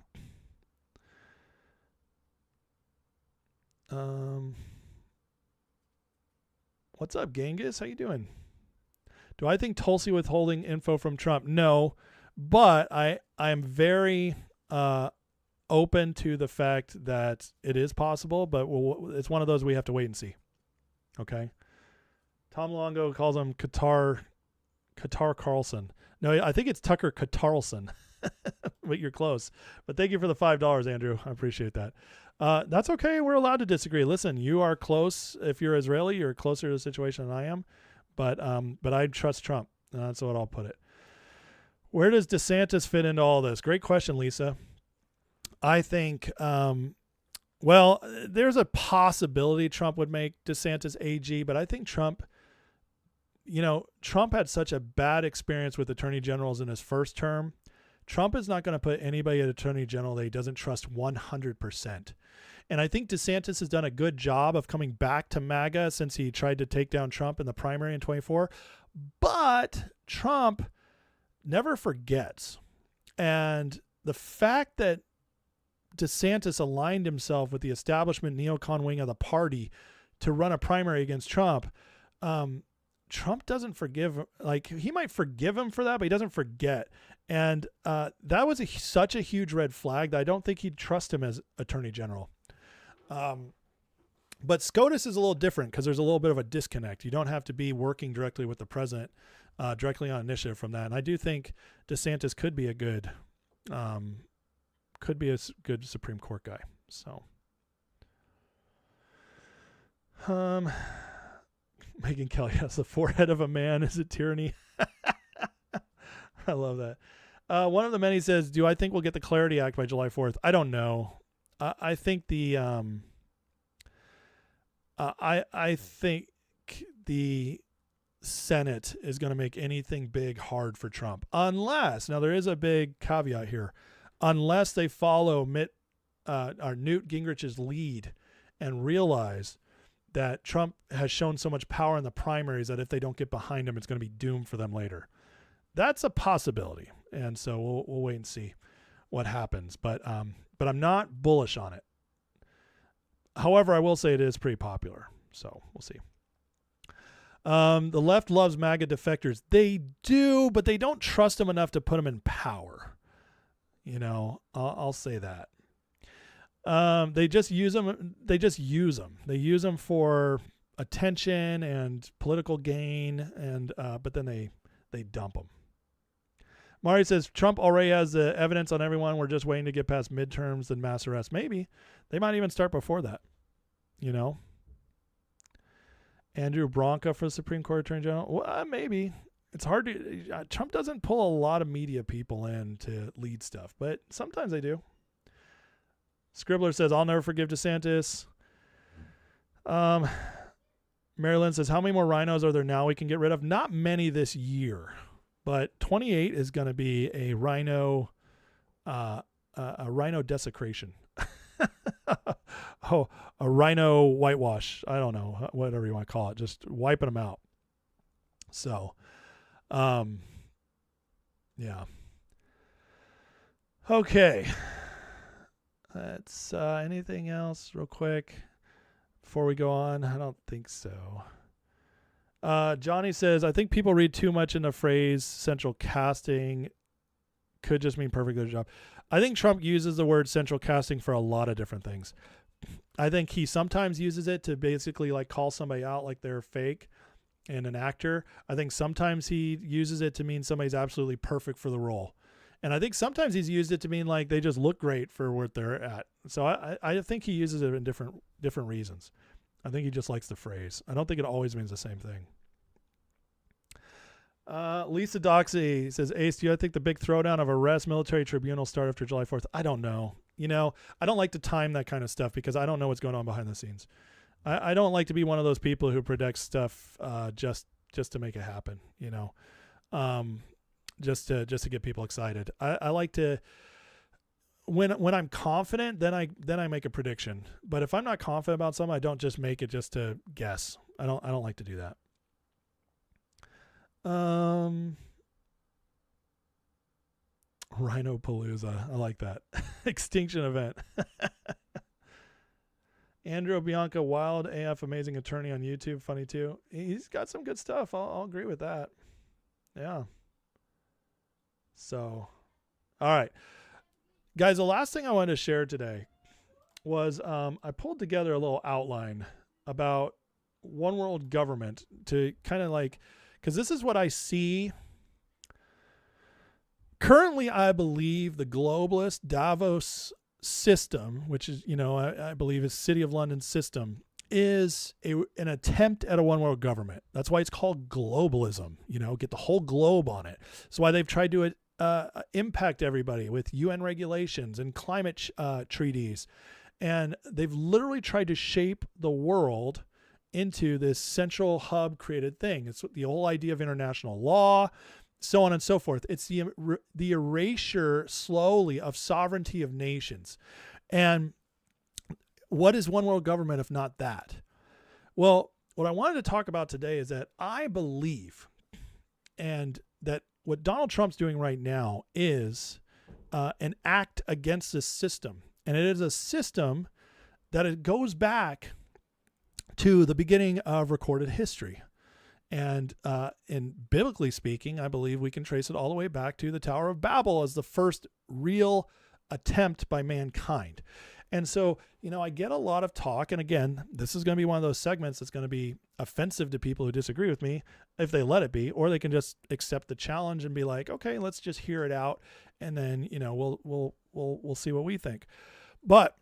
what's up, Genghis? How you doing? Do I think Tulsi withholding info from Trump? No, but I'm very open to the fact that it is possible, but it's one of those we have to wait and see. Okay. Tom Longo calls him Qatar Carlson. No, I think it's Tucker Carlson, but you're close. But thank you for the $5, Andrew. I appreciate that. That's okay. We're allowed to disagree. Listen, you are close. If you're Israeli, you're closer to the situation than I am. But I trust Trump. That's what I'll put it. Where does DeSantis fit into all this? Great question, Lisa. I think, there's a possibility Trump would make DeSantis AG, but I think Trump had such a bad experience with attorney generals in his first term. Trump is not going to put anybody at attorney general that he doesn't trust 100%. And I think DeSantis has done a good job of coming back to MAGA since he tried to take down Trump in the primary in 24. But Trump never forgets. And the fact that DeSantis aligned himself with the establishment neocon wing of the party to run a primary against Trump, Trump doesn't forgive. Like, he might forgive him for that, but he doesn't forget. And that was such a huge red flag that I don't think he'd trust him as attorney general. But SCOTUS is a little different because there's a little bit of a disconnect. You don't have to be working directly with the president, directly on initiative from that. And I do think DeSantis could be a good Supreme Court guy. So, Megan Kelly has the forehead of a man. Is it tyranny? I love that. One of the many says, do I think we'll get the Clarity Act by July 4th? I don't know. I think I think the Senate is going to make anything big hard for Trump. Unless, now there is a big caveat here, unless they follow Newt Gingrich's lead and realize that Trump has shown so much power in the primaries that if they don't get behind him, it's going to be doomed for them later. That's a possibility. And so we'll wait and see what happens. But I'm not bullish on it. However, I will say it is pretty popular. So we'll see. The left loves MAGA defectors. They do, but they don't trust them enough to put them in power. You know, I'll say that. They just use them. They use them for attention and political gain, and but then they dump them. Mari says Trump already has the evidence on everyone. We're just waiting to get past midterms and mass arrest. Maybe they might even start before that. You know. Andrew Branca for the Supreme Court Attorney General. Well, maybe. It's hard to. Trump doesn't pull a lot of media people in to lead stuff, but sometimes they do. Scribbler says, I'll never forgive DeSantis. Marilyn says, how many more rhinos are there now we can get rid of? Not many this year, but 28 is going to be a rhino desecration. A rhino whitewash. I don't know, whatever you want to call it. Just wiping them out. So, yeah. Okay. Let's anything else real quick before we go on? I don't think so. Johnny says, I think people read too much in the phrase central casting. Could just mean perfect good job. I think Trump uses the word central casting for a lot of different things. I think he sometimes uses it to basically like call somebody out like they're fake and an actor. I think sometimes he uses it to mean somebody's absolutely perfect for the role. And I think sometimes he's used it to mean like they just look great for what they're at. So I think he uses it in different reasons. I think he just likes the phrase. I don't think it always means the same thing. Lisa Doxy says, Ace, do you think the big throwdown of arrest military tribunal start after July 4th? I don't know. You know, I don't like to time that kind of stuff because I don't know what's going on behind the scenes. I don't like to be one of those people who predicts stuff just to make it happen, you know. Just to get people excited. I like to when I'm confident, then I make a prediction. But if I'm not confident about something, I don't just make it just to guess. I don't like to do that. Rhinopalooza. I like that. Extinction event. Andrew Bianca, wild AF, amazing attorney on YouTube. Funny too. He's got some good stuff. I'll agree with that. Yeah. So, all right, guys, the last thing I wanted to share today was I pulled together a little outline about one world government to kind of like, because this is what I see. Currently, I believe the globalist Davos system, which is, you know, I believe is City of London system, is an attempt at a one world government. That's why it's called globalism, you know, get the whole globe on it. That's why they've tried to impact everybody with UN regulations and climate treaties. And they've literally tried to shape the world into this central hub created thing. It's the whole idea of international law, so on and so forth. It's the erasure slowly of sovereignty of nations. And what is one world government if not that? Well, what I wanted to talk about today is that I believe, and that what Donald Trump's doing right now is an act against this system. And it is a system that it goes back to the beginning of recorded history. And biblically speaking, I believe we can trace it all the way back to the Tower of Babel as the first real attempt by mankind. And so, I get a lot of talk. And again, this is going to be one of those segments that's going to be offensive to people who disagree with me if they let it be, or they can just accept the challenge and be like, okay, let's just hear it out. And then, we'll see what we think. But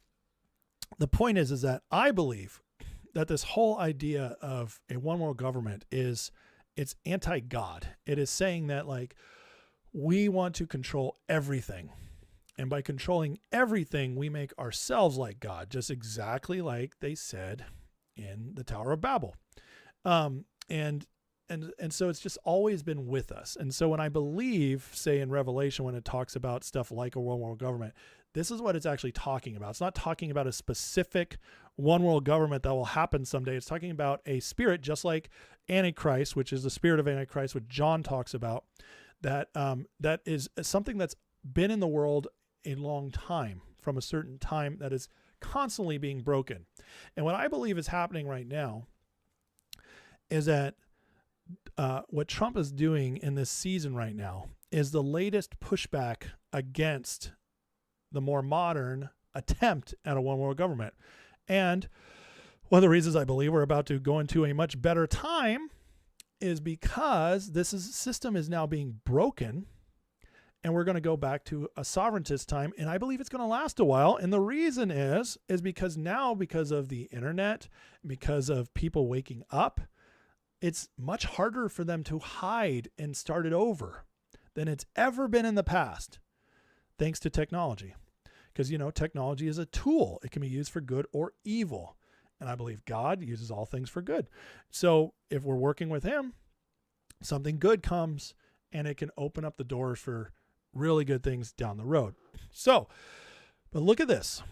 the point is that I believe that this whole idea of a one world government it's anti-God. It is saying that like we want to control everything. And by controlling everything, we make ourselves like God, just exactly like they said in the Tower of Babel. And so it's just always been with us. And so when I believe, say in Revelation, when it talks about stuff like a one world government, this is what it's actually talking about. It's not talking about a specific one world government that will happen someday. It's talking about a spirit, just like Antichrist, which is the spirit of Antichrist, which John talks about, that is something that's been in the world a long time, from a certain time, that is constantly being broken. And what I believe is happening right now is that what Trump is doing in this season right now is the latest pushback against the more modern attempt at a one world government. And one of the reasons I believe we're about to go into a much better time is because system is now being broken, and we're going to go back to a sovereigntist time. And I believe it's going to last a while. And the reason is because now, because of the internet, because of people waking up, it's much harder for them to hide and start it over than it's ever been in the past, thanks to technology. Because, technology is a tool. It can be used for good or evil. And I believe God uses all things for good. So if we're working with him, something good comes, and it can open up the doors for really good things down the road. So, but look at this.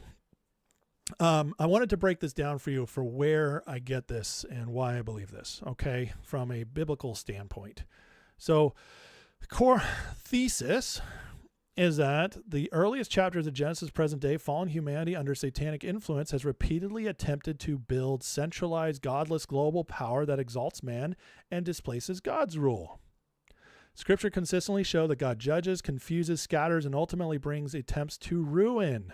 I wanted to break this down for you for where I get this and why I believe this, okay, from a biblical standpoint. So the core thesis is that the earliest chapters of Genesis present day, fallen humanity under satanic influence has repeatedly attempted to build centralized, godless global power that exalts man and displaces God's rule. Scripture consistently shows that God judges, confuses, scatters, and ultimately brings attempts to ruin.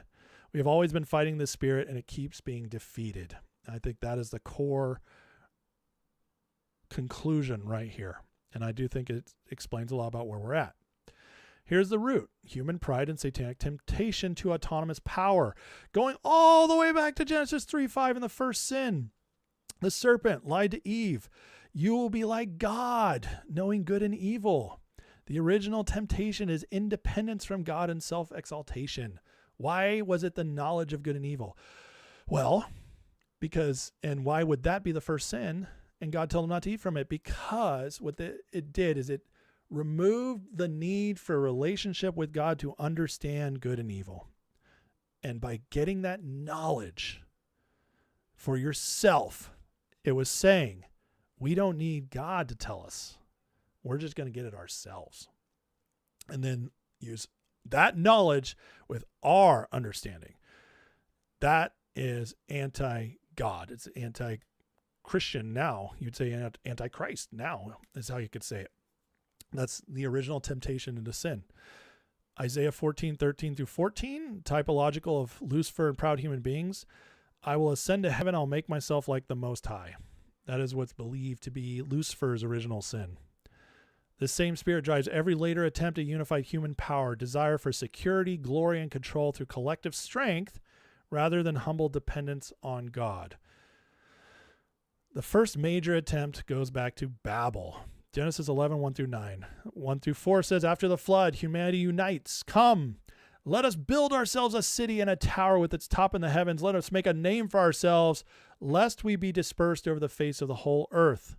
We have always been fighting this spirit, and it keeps being defeated. I think that is the core conclusion right here. And I do think it explains a lot about where we're at. Here's the root: human pride and satanic temptation to autonomous power. Going all the way back to Genesis 3:5 in the first sin. The serpent lied to Eve. You will be like God, knowing good and evil. The original temptation is independence from God and self-exaltation. Why was it the knowledge of good and evil? Well, and why would that be the first sin? And God told him not to eat from it, because what it did is it removed the need for a relationship with God to understand good and evil. And by getting that knowledge for yourself, it was saying, we don't need God to tell us. We're just going to get it ourselves. And then use that knowledge with our understanding. That is anti-God. It's anti-Christian now. You'd say anti-Christ now is how you could say it. That's the original temptation into sin. Isaiah 14:13-14, typological of Lucifer and proud human beings. I will ascend to heaven. I'll make myself like the Most High. That is what's believed to be Lucifer's original sin. This same spirit drives every later attempt at unified human power, desire for security, glory, and control through collective strength rather than humble dependence on God. The first major attempt goes back to Babel. Genesis 11:1-9. 1-4 says, after the flood, humanity unites. Come, let us build ourselves a city and a tower with its top in the heavens. Let us make a name for ourselves, lest we be dispersed over the face of the whole earth.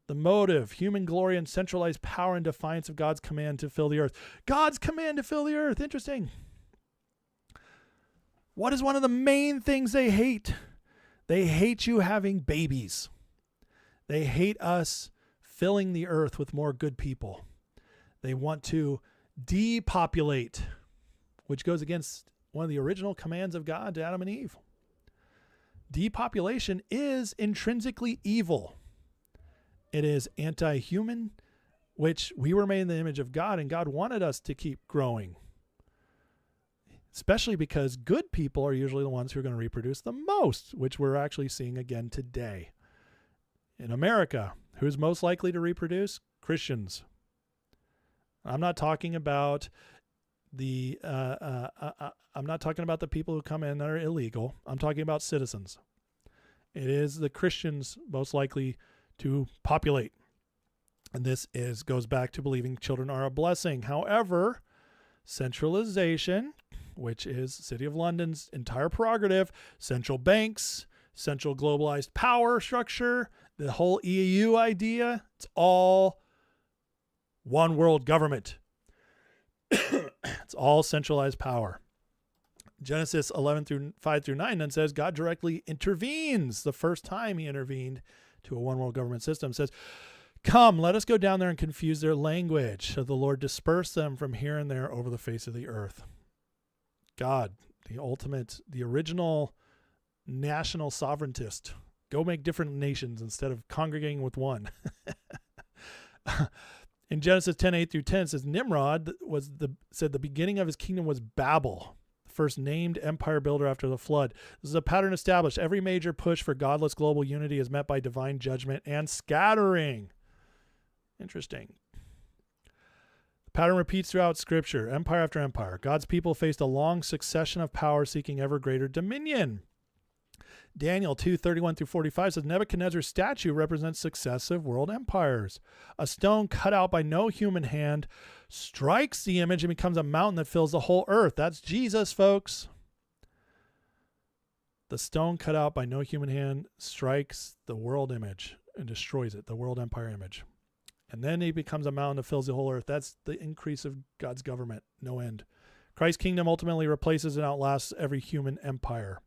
The motive, human glory and centralized power in defiance of God's command to fill the earth. God's command to fill the earth. Interesting. What is one of the main things they hate? They hate you having babies. They hate us filling the earth with more good people. They want to depopulate, which goes against one of the original commands of God to Adam and Eve. Depopulation is intrinsically evil. It is anti-human, which we were made in the image of God, and God wanted us to keep growing. especially because good people are usually the ones who are going to reproduce the most, which we're actually seeing again today. In America, who's most likely to reproduce? Christians. I'm not talking about the people who come in that are illegal. I'm talking about citizens. It is the Christians most likely to populate. And this goes back to believing children are a blessing. However, centralization, which is City of London's entire prerogative, central banks, central globalized power structure, the whole EU idea, it's all one world government. It's all centralized power. Genesis 11:5-9 then says God directly intervenes. The first time he intervened to a one world government system says, "Come, let us go down there and confuse their language." So the Lord dispersed them from here and there over the face of the earth. God, the original national sovereigntist. Go make different nations instead of congregating with one. In Genesis 10:8-10, it says Nimrod said the beginning of his kingdom was Babel, the first named empire builder after the flood. This is a pattern established. Every major push for godless global unity is met by divine judgment and scattering. Interesting. The pattern repeats throughout Scripture, empire after empire. God's people faced a long succession of power seeking ever greater dominion. Daniel 2:31-45 says Nebuchadnezzar's statue represents successive world empires. A stone cut out by no human hand strikes the image and becomes a mountain that fills the whole earth. That's Jesus, folks. The stone cut out by no human hand strikes the world image and destroys it, the world empire image. And then he becomes a mountain that fills the whole earth. That's the increase of God's government, no end. Christ's kingdom ultimately replaces and outlasts every human empire.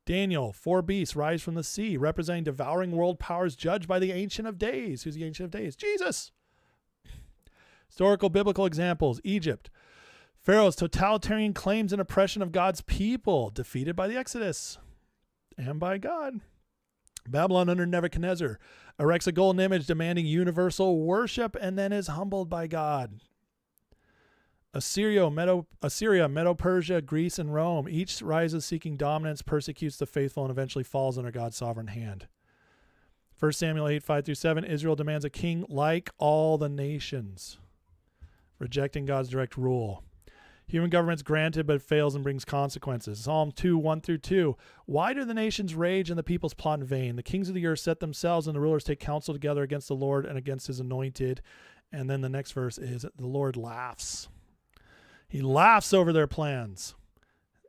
Daniel, 4 beasts rise from the sea, representing devouring world powers judged by the Ancient of Days. Who's the Ancient of Days? Jesus. Historical biblical examples, Egypt. Pharaoh's totalitarian claims and oppression of God's people, defeated by the Exodus and by God. Babylon under Nebuchadnezzar erects a golden image demanding universal worship and then is humbled by God. Assyria, Medo-Persia, Greece, and Rome. Each rises seeking dominance, persecutes the faithful, and eventually falls under God's sovereign hand. 1 Samuel 8:5-7, Israel demands a king like all the nations, rejecting God's direct rule. Human government's granted, but it fails and brings consequences. Psalm 2:1-2, why do the nations rage and the peoples plot in vain? The kings of the earth set themselves, and the rulers take counsel together against the Lord and against his anointed. And then the next verse is, the Lord laughs. He laughs over their plans.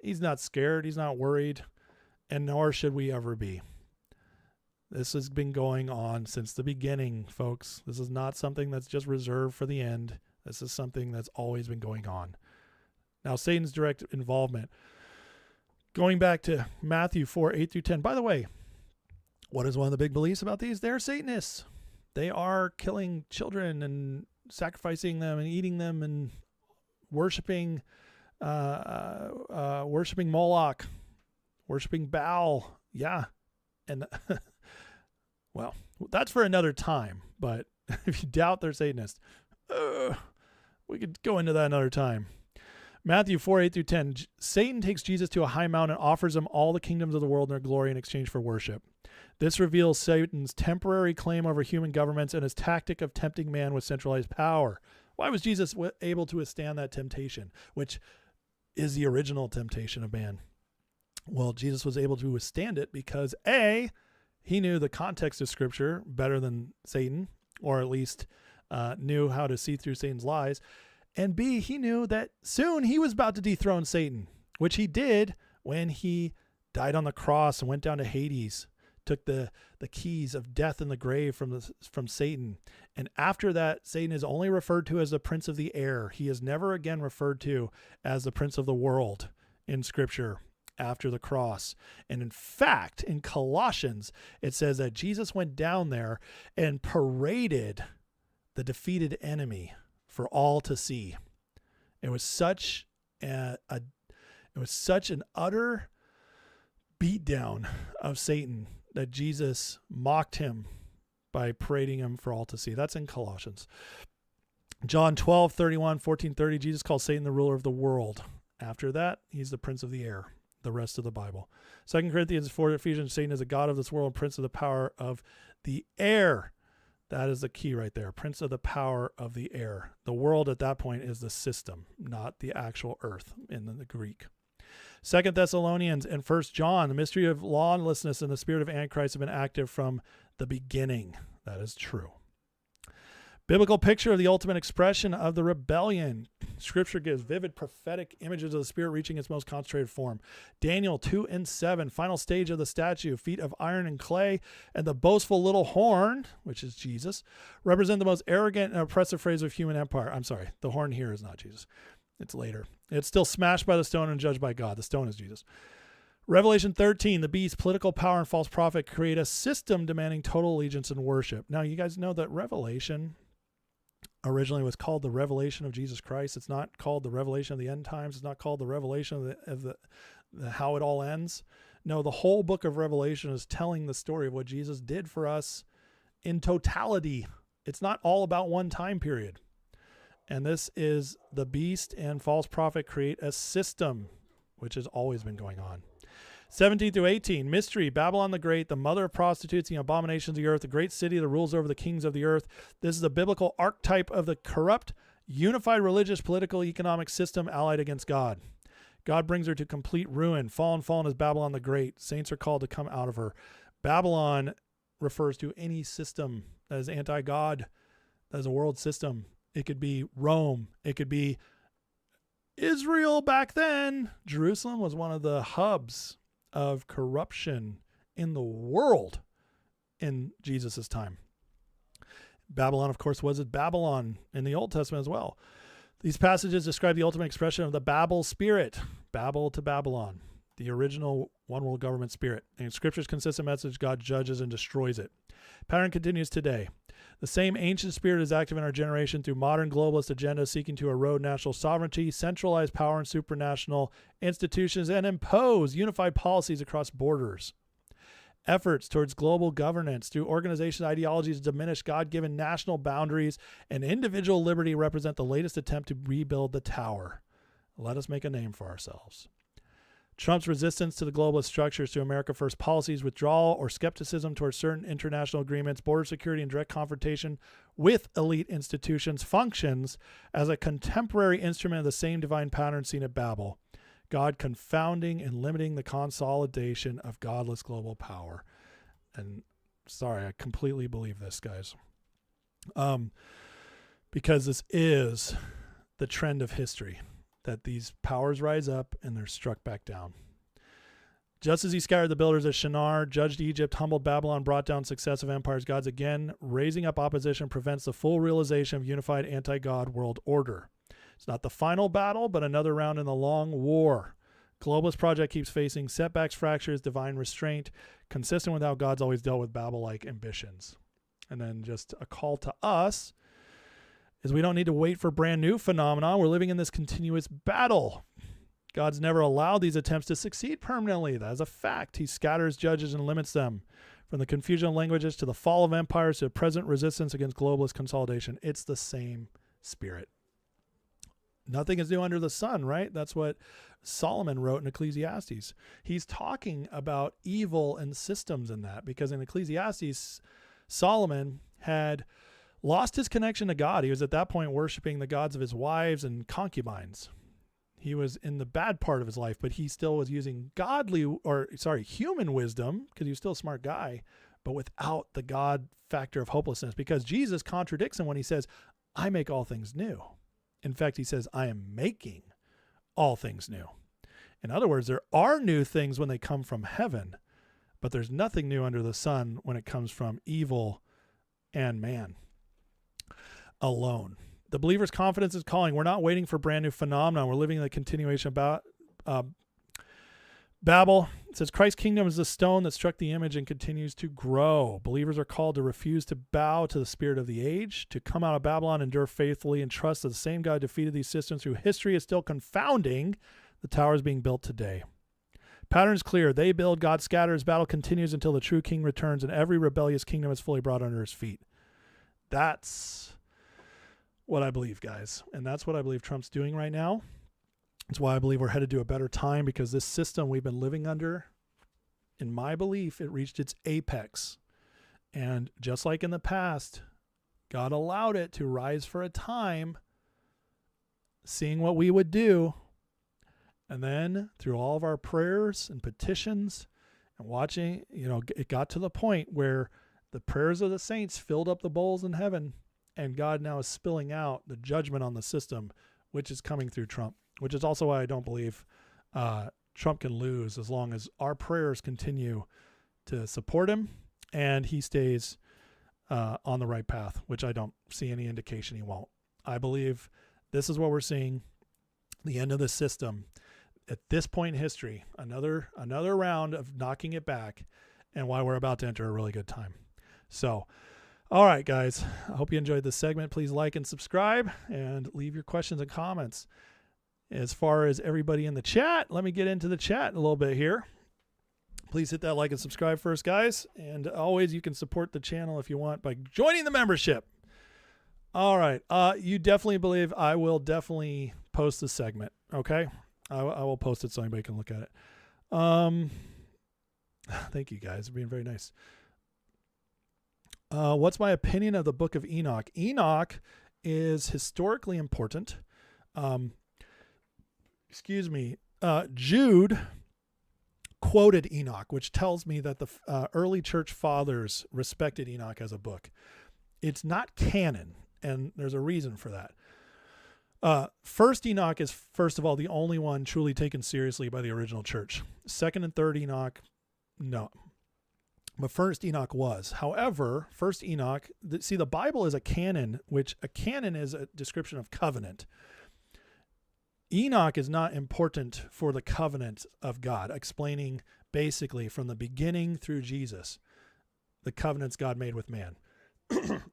He's not scared. He's not worried. And nor should we ever be. This has been going on since the beginning, folks. This is not something that's just reserved for the end. This is something that's always been going on. Now, Satan's direct involvement. Going back to Matthew 4:8-10. By the way, what is one of the big beliefs about these? They're Satanists. They are killing children and sacrificing them and eating them and worshiping Moloch, worshiping Baal. Yeah. And well, that's for another time. But if you doubt they're Satanists, we could go into that another time. Matthew 4:8-10. Satan takes Jesus to a high mountain and offers him all the kingdoms of the world and their glory in exchange for worship. This reveals Satan's temporary claim over human governments and his tactic of tempting man with centralized power. Why was Jesus able to withstand that temptation, which is the original temptation of man? Well, Jesus was able to withstand it because A, he knew the context of Scripture better than Satan, or at least knew how to see through Satan's lies. And B, he knew that soon he was about to dethrone Satan, which he did when he died on the cross and went down to Hades, took the keys of death and the grave from Satan. And after that, Satan is only referred to as the prince of the air. He is never again referred to as the prince of the world in Scripture after the cross. And in fact, in Colossians, it says that Jesus went down there and paraded the defeated enemy for all to see. It was such an utter beatdown of Satan that Jesus mocked him by parading him for all to see. That's in Colossians. John 12:31, 14:30, Jesus calls Satan the ruler of the world. After that, he's the prince of the air, the rest of the Bible. 2 Corinthians 4, Ephesians, Satan is a god of this world, prince of the power of the air. That is the key right there. Prince of the power of the air. The world at that point is the system, not the actual earth in the Greek. 2 Thessalonians and 1 John, the mystery of lawlessness and the spirit of Antichrist have been active from the beginning. That is true. Biblical picture of the ultimate expression of the rebellion. Scripture gives vivid prophetic images of the Spirit reaching its most concentrated form. Daniel 2:7, final stage of the statue, feet of iron and clay, and the boastful little horn, which is Jesus, represent the most arrogant and oppressive phrase of human empire. I'm sorry, the horn here is not Jesus. It's later. It's still smashed by the stone and judged by God. The stone is Jesus. Revelation 13, the beast, political power, and false prophet create a system demanding total allegiance and worship. Now, you guys know that Revelation originally was called the revelation of Jesus Christ. It's not called the revelation of the end times. It's not called the revelation of the how it all ends. No, the whole book of Revelation is telling the story of what Jesus did for us in totality. It's not all about one time period. And this is the beast and false prophet create a system, which has always been going on. 17 through 18, mystery, Babylon the Great, the mother of prostitutes, the abominations of the earth, the great city that rules over the kings of the earth. This is the biblical archetype of the corrupt, unified religious, political, economic system allied against God. God brings her to complete ruin. Fallen is Babylon the Great. Saints are called to come out of her. Babylon refers to any system that is anti-God, that is a world system. It could be Rome. It could be Israel back then. Jerusalem was one of the hubs of corruption in the world in Jesus' time. Babylon, of course, was Babylon in the Old Testament as well. These passages describe the ultimate expression of the Babel spirit, Babel to Babylon, the original one world government spirit. And Scripture's consistent message, God judges and destroys it. Pattern continues today. The same ancient spirit is active in our generation through modern globalist agendas seeking to erode national sovereignty, centralize power in supranational institutions, and impose unified policies across borders. Efforts towards global governance through organization ideologies diminish God-given national boundaries and individual liberty represent the latest attempt to rebuild the tower. Let us make a name for ourselves. Trump's resistance to the globalist structures through America First policies, withdrawal or skepticism towards certain international agreements, border security, and direct confrontation with elite institutions functions as a contemporary instrument of the same divine pattern seen at Babel, God confounding and limiting the consolidation of godless global power. And sorry, I completely believe this, guys. Because this is the trend of history, that these powers rise up and they're struck back down. Just as he scattered the builders at Shinar, judged Egypt, humbled Babylon, brought down successive empires, God's again raising up opposition prevents the full realization of unified anti-God world order. It's not the final battle, but another round in the long war. Globalist project keeps facing setbacks, fractures, divine restraint, consistent with how God's always dealt with Babel-like ambitions. And then just a call to us is we don't need to wait for brand new phenomena. We're living in this continuous battle. God's never allowed these attempts to succeed permanently. That is a fact. He scatters, judges, and limits them. From the confusion of languages to the fall of empires to the present resistance against globalist consolidation, it's the same spirit. Nothing is new under the sun, right? That's what Solomon wrote in Ecclesiastes. He's talking about evil and systems in that, because in Ecclesiastes, Solomon had lost his connection to God. He was at that point worshiping the gods of his wives and concubines. He was in the bad part of his life, but he still was using human wisdom, because he was still a smart guy, but without the God factor of hopelessness, because Jesus contradicts him when he says, I make all things new. In fact, he says, I am making all things new. In other words, there are new things when they come from heaven, but there's nothing new under the sun when it comes from evil and man alone. The believer's confidence is calling. We're not waiting for brand new phenomena. We're living in the continuation about Babel. It says Christ's kingdom is the stone that struck the image and continues to grow. Believers are called to refuse to bow to the spirit of the age, to come out of Babylon, endure faithfully, and trust that the same God defeated these systems through history is still confounding the towers being built today. Pattern is clear. They build, God scatters, battle continues until the true king returns and every rebellious kingdom is fully brought under his feet. That's what I believe, guys. And that's what I believe Trump's doing right now. That's why I believe we're headed to a better time, because this system we've been living under, in my belief, it reached its apex. And just like in the past, God allowed it to rise for a time, seeing what we would do. And then through all of our prayers and petitions and watching, it got to the point where the prayers of the saints filled up the bowls in heaven, and God now is spilling out the judgment on the system, which is coming through Trump, which is also why I don't believe Trump can lose, as long as our prayers continue to support him and he stays on the right path, which I don't see any indication he won't. I believe this is what we're seeing, the end of the system. At this point in history, another round of knocking it back, and why we're about to enter a really good time. So, all right, guys, I hope you enjoyed this segment. Please like and subscribe and leave your questions and comments. As far as everybody in the chat, let me get into the chat a little bit here. Please hit that like and subscribe first, guys. And always, you can support the channel if you want by joining the membership. All right. You definitely believe I will definitely post the segment. Okay. I will post it so anybody can look at it. Thank you guys for being very nice. What's my opinion of the book of Enoch? Enoch is historically important. Jude quoted Enoch, which tells me that the early church fathers respected Enoch as a book. It's not canon, and there's a reason for that. First Enoch is, first of all, the only one truly taken seriously by the original church. Second and third Enoch, no. But first Enoch was. However, first Enoch, the Bible is a canon, which a canon is a description of covenant. Enoch is not important for the covenant of God, explaining basically from the beginning through Jesus, the covenants God made with man.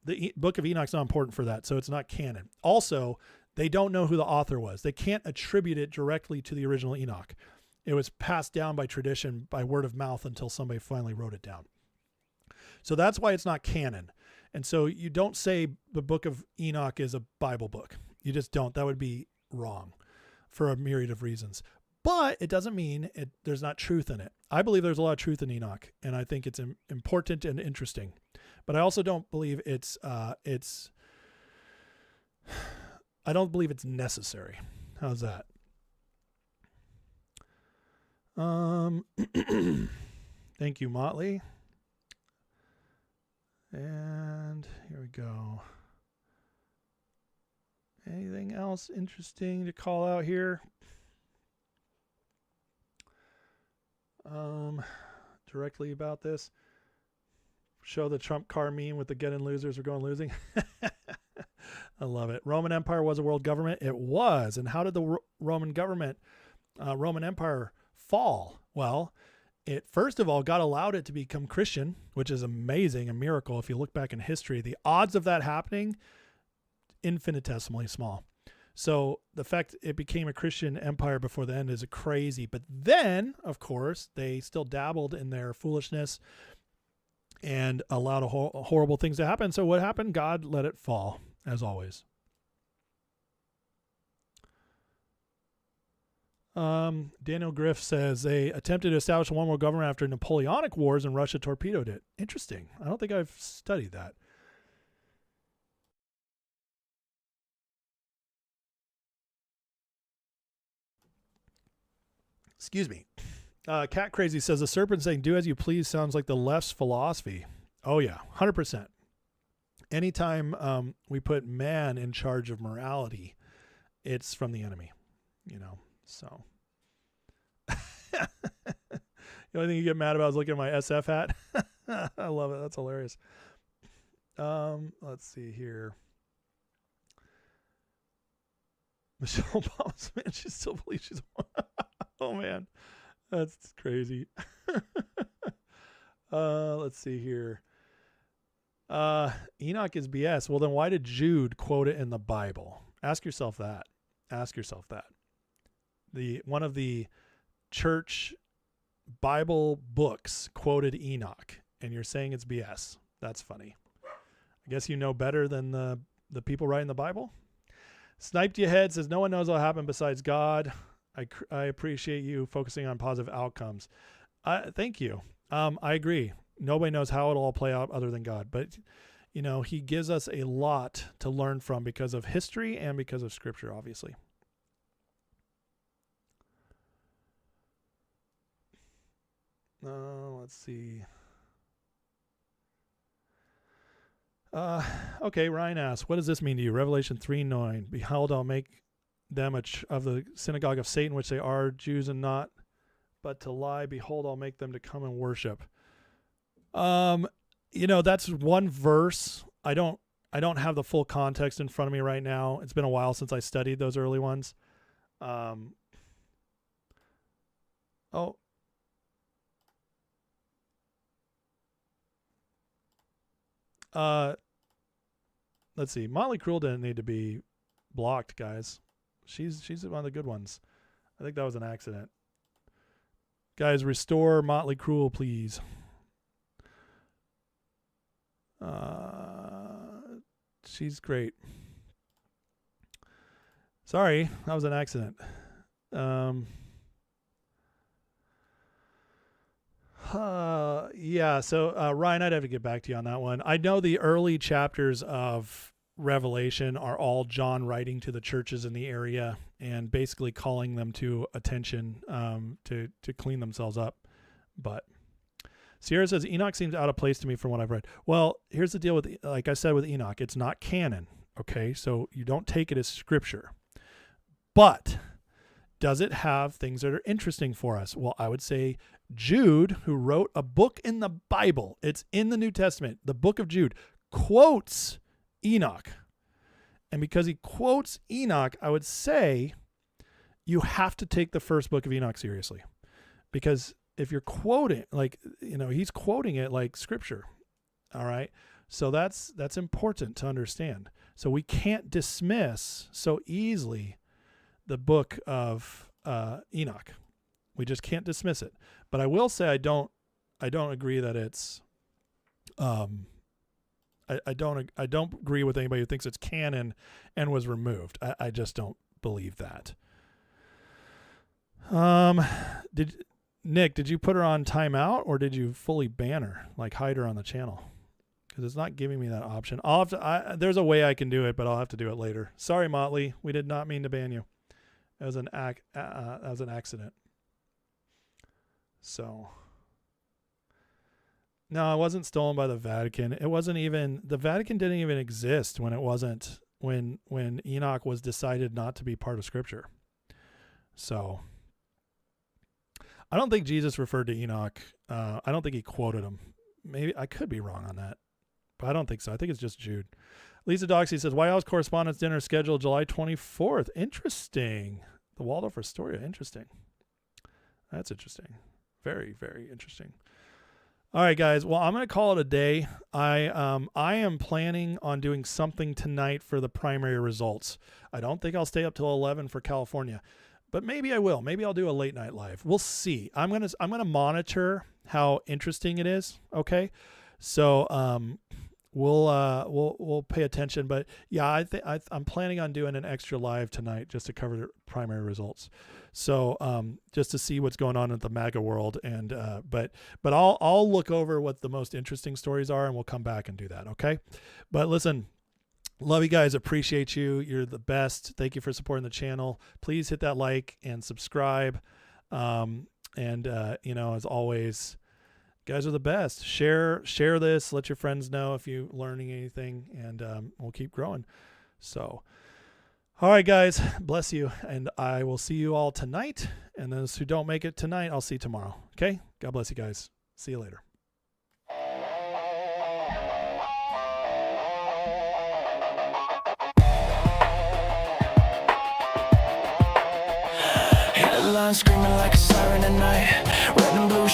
The book of Enoch is not important for that, so it's not canon. Also, they don't know who the author was. They can't attribute it directly to the original Enoch. It was passed down by tradition, by word of mouth, until somebody finally wrote it down. So that's why it's not canon. And so you don't say the book of Enoch is a Bible book. You just don't. That would be wrong for a myriad of reasons. But it doesn't mean there's not truth in it. I believe there's a lot of truth in Enoch, and I think it's important and interesting. But I also don't believe I don't believe it's necessary. How's that? Thank you, Motley. And here we go. Anything else interesting to call out here? Directly about this. Show the Trump car meme with the getting losers are going losing. I love it. Roman Empire was a world government. It was. And how did the Roman Empire fall? Well, it first of all, God allowed it to become Christian, which is amazing, a miracle. If you look back in history, the odds of that happening, infinitesimally small. So the fact it became a Christian empire before the end is crazy. But then, of course, they still dabbled in their foolishness and allowed horrible things to happen. So what happened? God let it fall, as always. Daniel Griff says they attempted to establish one world government after Napoleonic Wars and Russia torpedoed it. Interesting. I don't think I've studied that. Excuse me. Cat Crazy says the serpent saying do as you please sounds like the left's philosophy. Oh yeah, 100%. Anytime we put man in charge of morality, it's from the enemy, so. The only thing you get mad about is looking at my SF hat. I love it. That's hilarious. Let's see here. Michelle Obama's man, she still believes she's oh man, that's crazy. Let's see here. Enoch is BS. Well, then why did Jude quote it in the Bible? Ask yourself that. One of the church Bible books quoted Enoch, and you're saying it's BS. That's funny. I guess you know better than the people writing the Bible. Sniped Your Head says no one knows what happened besides God. I appreciate you focusing on positive outcomes. Thank you. I agree. Nobody knows how it'll all play out other than God. But, you know, he gives us a lot to learn from because of history and because of Scripture, obviously. Let's see. Okay, Ryan asks, what does this mean to you? Revelation 3:9. Behold, I'll make them of the synagogue of Satan, which they are, Jews and not, but to lie. Behold, I'll make them to come and worship. You know, that's one verse. I don't have the full context in front of me right now. It's been a while since I studied those early ones. Let's see. Motley Crue didn't need to be blocked, guys. She's one of the good ones. I think that was an accident. Guys, restore Motley Crue, please. She's great. Sorry, that was an accident. Yeah, so Ryan, I'd have to get back to you on that one. I know the early chapters of Revelation are all John writing to the churches in the area and basically calling them to attention to clean themselves up. But Sierra says, Enoch seems out of place to me from what I've read. Well, here's the deal with, like I said with Enoch, it's not canon, okay? So you don't take it as scripture. But does it have things that are interesting for us? Well, I would say Jude, who wrote a book in the Bible, it's in the New Testament, the book of Jude, quotes Enoch. And because he quotes Enoch, I would say you have to take the first book of Enoch seriously. Because if you're quoting, like, you know, he's quoting it like scripture. All right. So that's important to understand. So we can't dismiss so easily the book of Enoch. We just can't dismiss it. But I will say I don't agree that it's I don't agree with anybody who thinks it's canon and was removed. I just don't believe that. Nick, did you put her on timeout or did you fully ban her, like hide her on the channel? Because it's not giving me that option. I'll have to. There's a way I can do it, but I'll have to do it later. Sorry, Motley. We did not mean to ban you. It was an accident. So, no, it wasn't stolen by the Vatican. It wasn't even, the Vatican didn't even exist when it wasn't, when Enoch was decided not to be part of Scripture. So, I don't think Jesus referred to Enoch. I don't think he quoted him. Maybe I could be wrong on that, but I don't think so. I think it's just Jude. Lisa Doxey says, White House Correspondents' Dinner scheduled July 24th. Interesting. The Waldorf Astoria. Interesting. That's interesting. Very, very interesting. All right, guys. Well, I'm going to call it a day. I am planning on doing something tonight for the primary results. I don't think I'll stay up till 11 for California, but maybe I will. Maybe I'll do a late night live. We'll see. I'm gonna monitor how interesting it is. Okay, so we'll pay attention. But yeah, I'm planning on doing an extra live tonight just to cover the primary results. So just to see what's going on in the MAGA world, and but I'll look over what the most interesting stories are, and we'll come back and do that. Okay, but listen. Love you guys. Appreciate you. You're the best. Thank you for supporting the channel. Please hit that like and subscribe. And as always, you guys are the best. Share this. Let your friends know if you're learning anything, and we'll keep growing. So, all right, guys, bless you. And I will see you all tonight. And those who don't make it tonight, I'll see you tomorrow. Okay. God bless you guys. See you later. Headlines screaming like a siren at night. Red and blue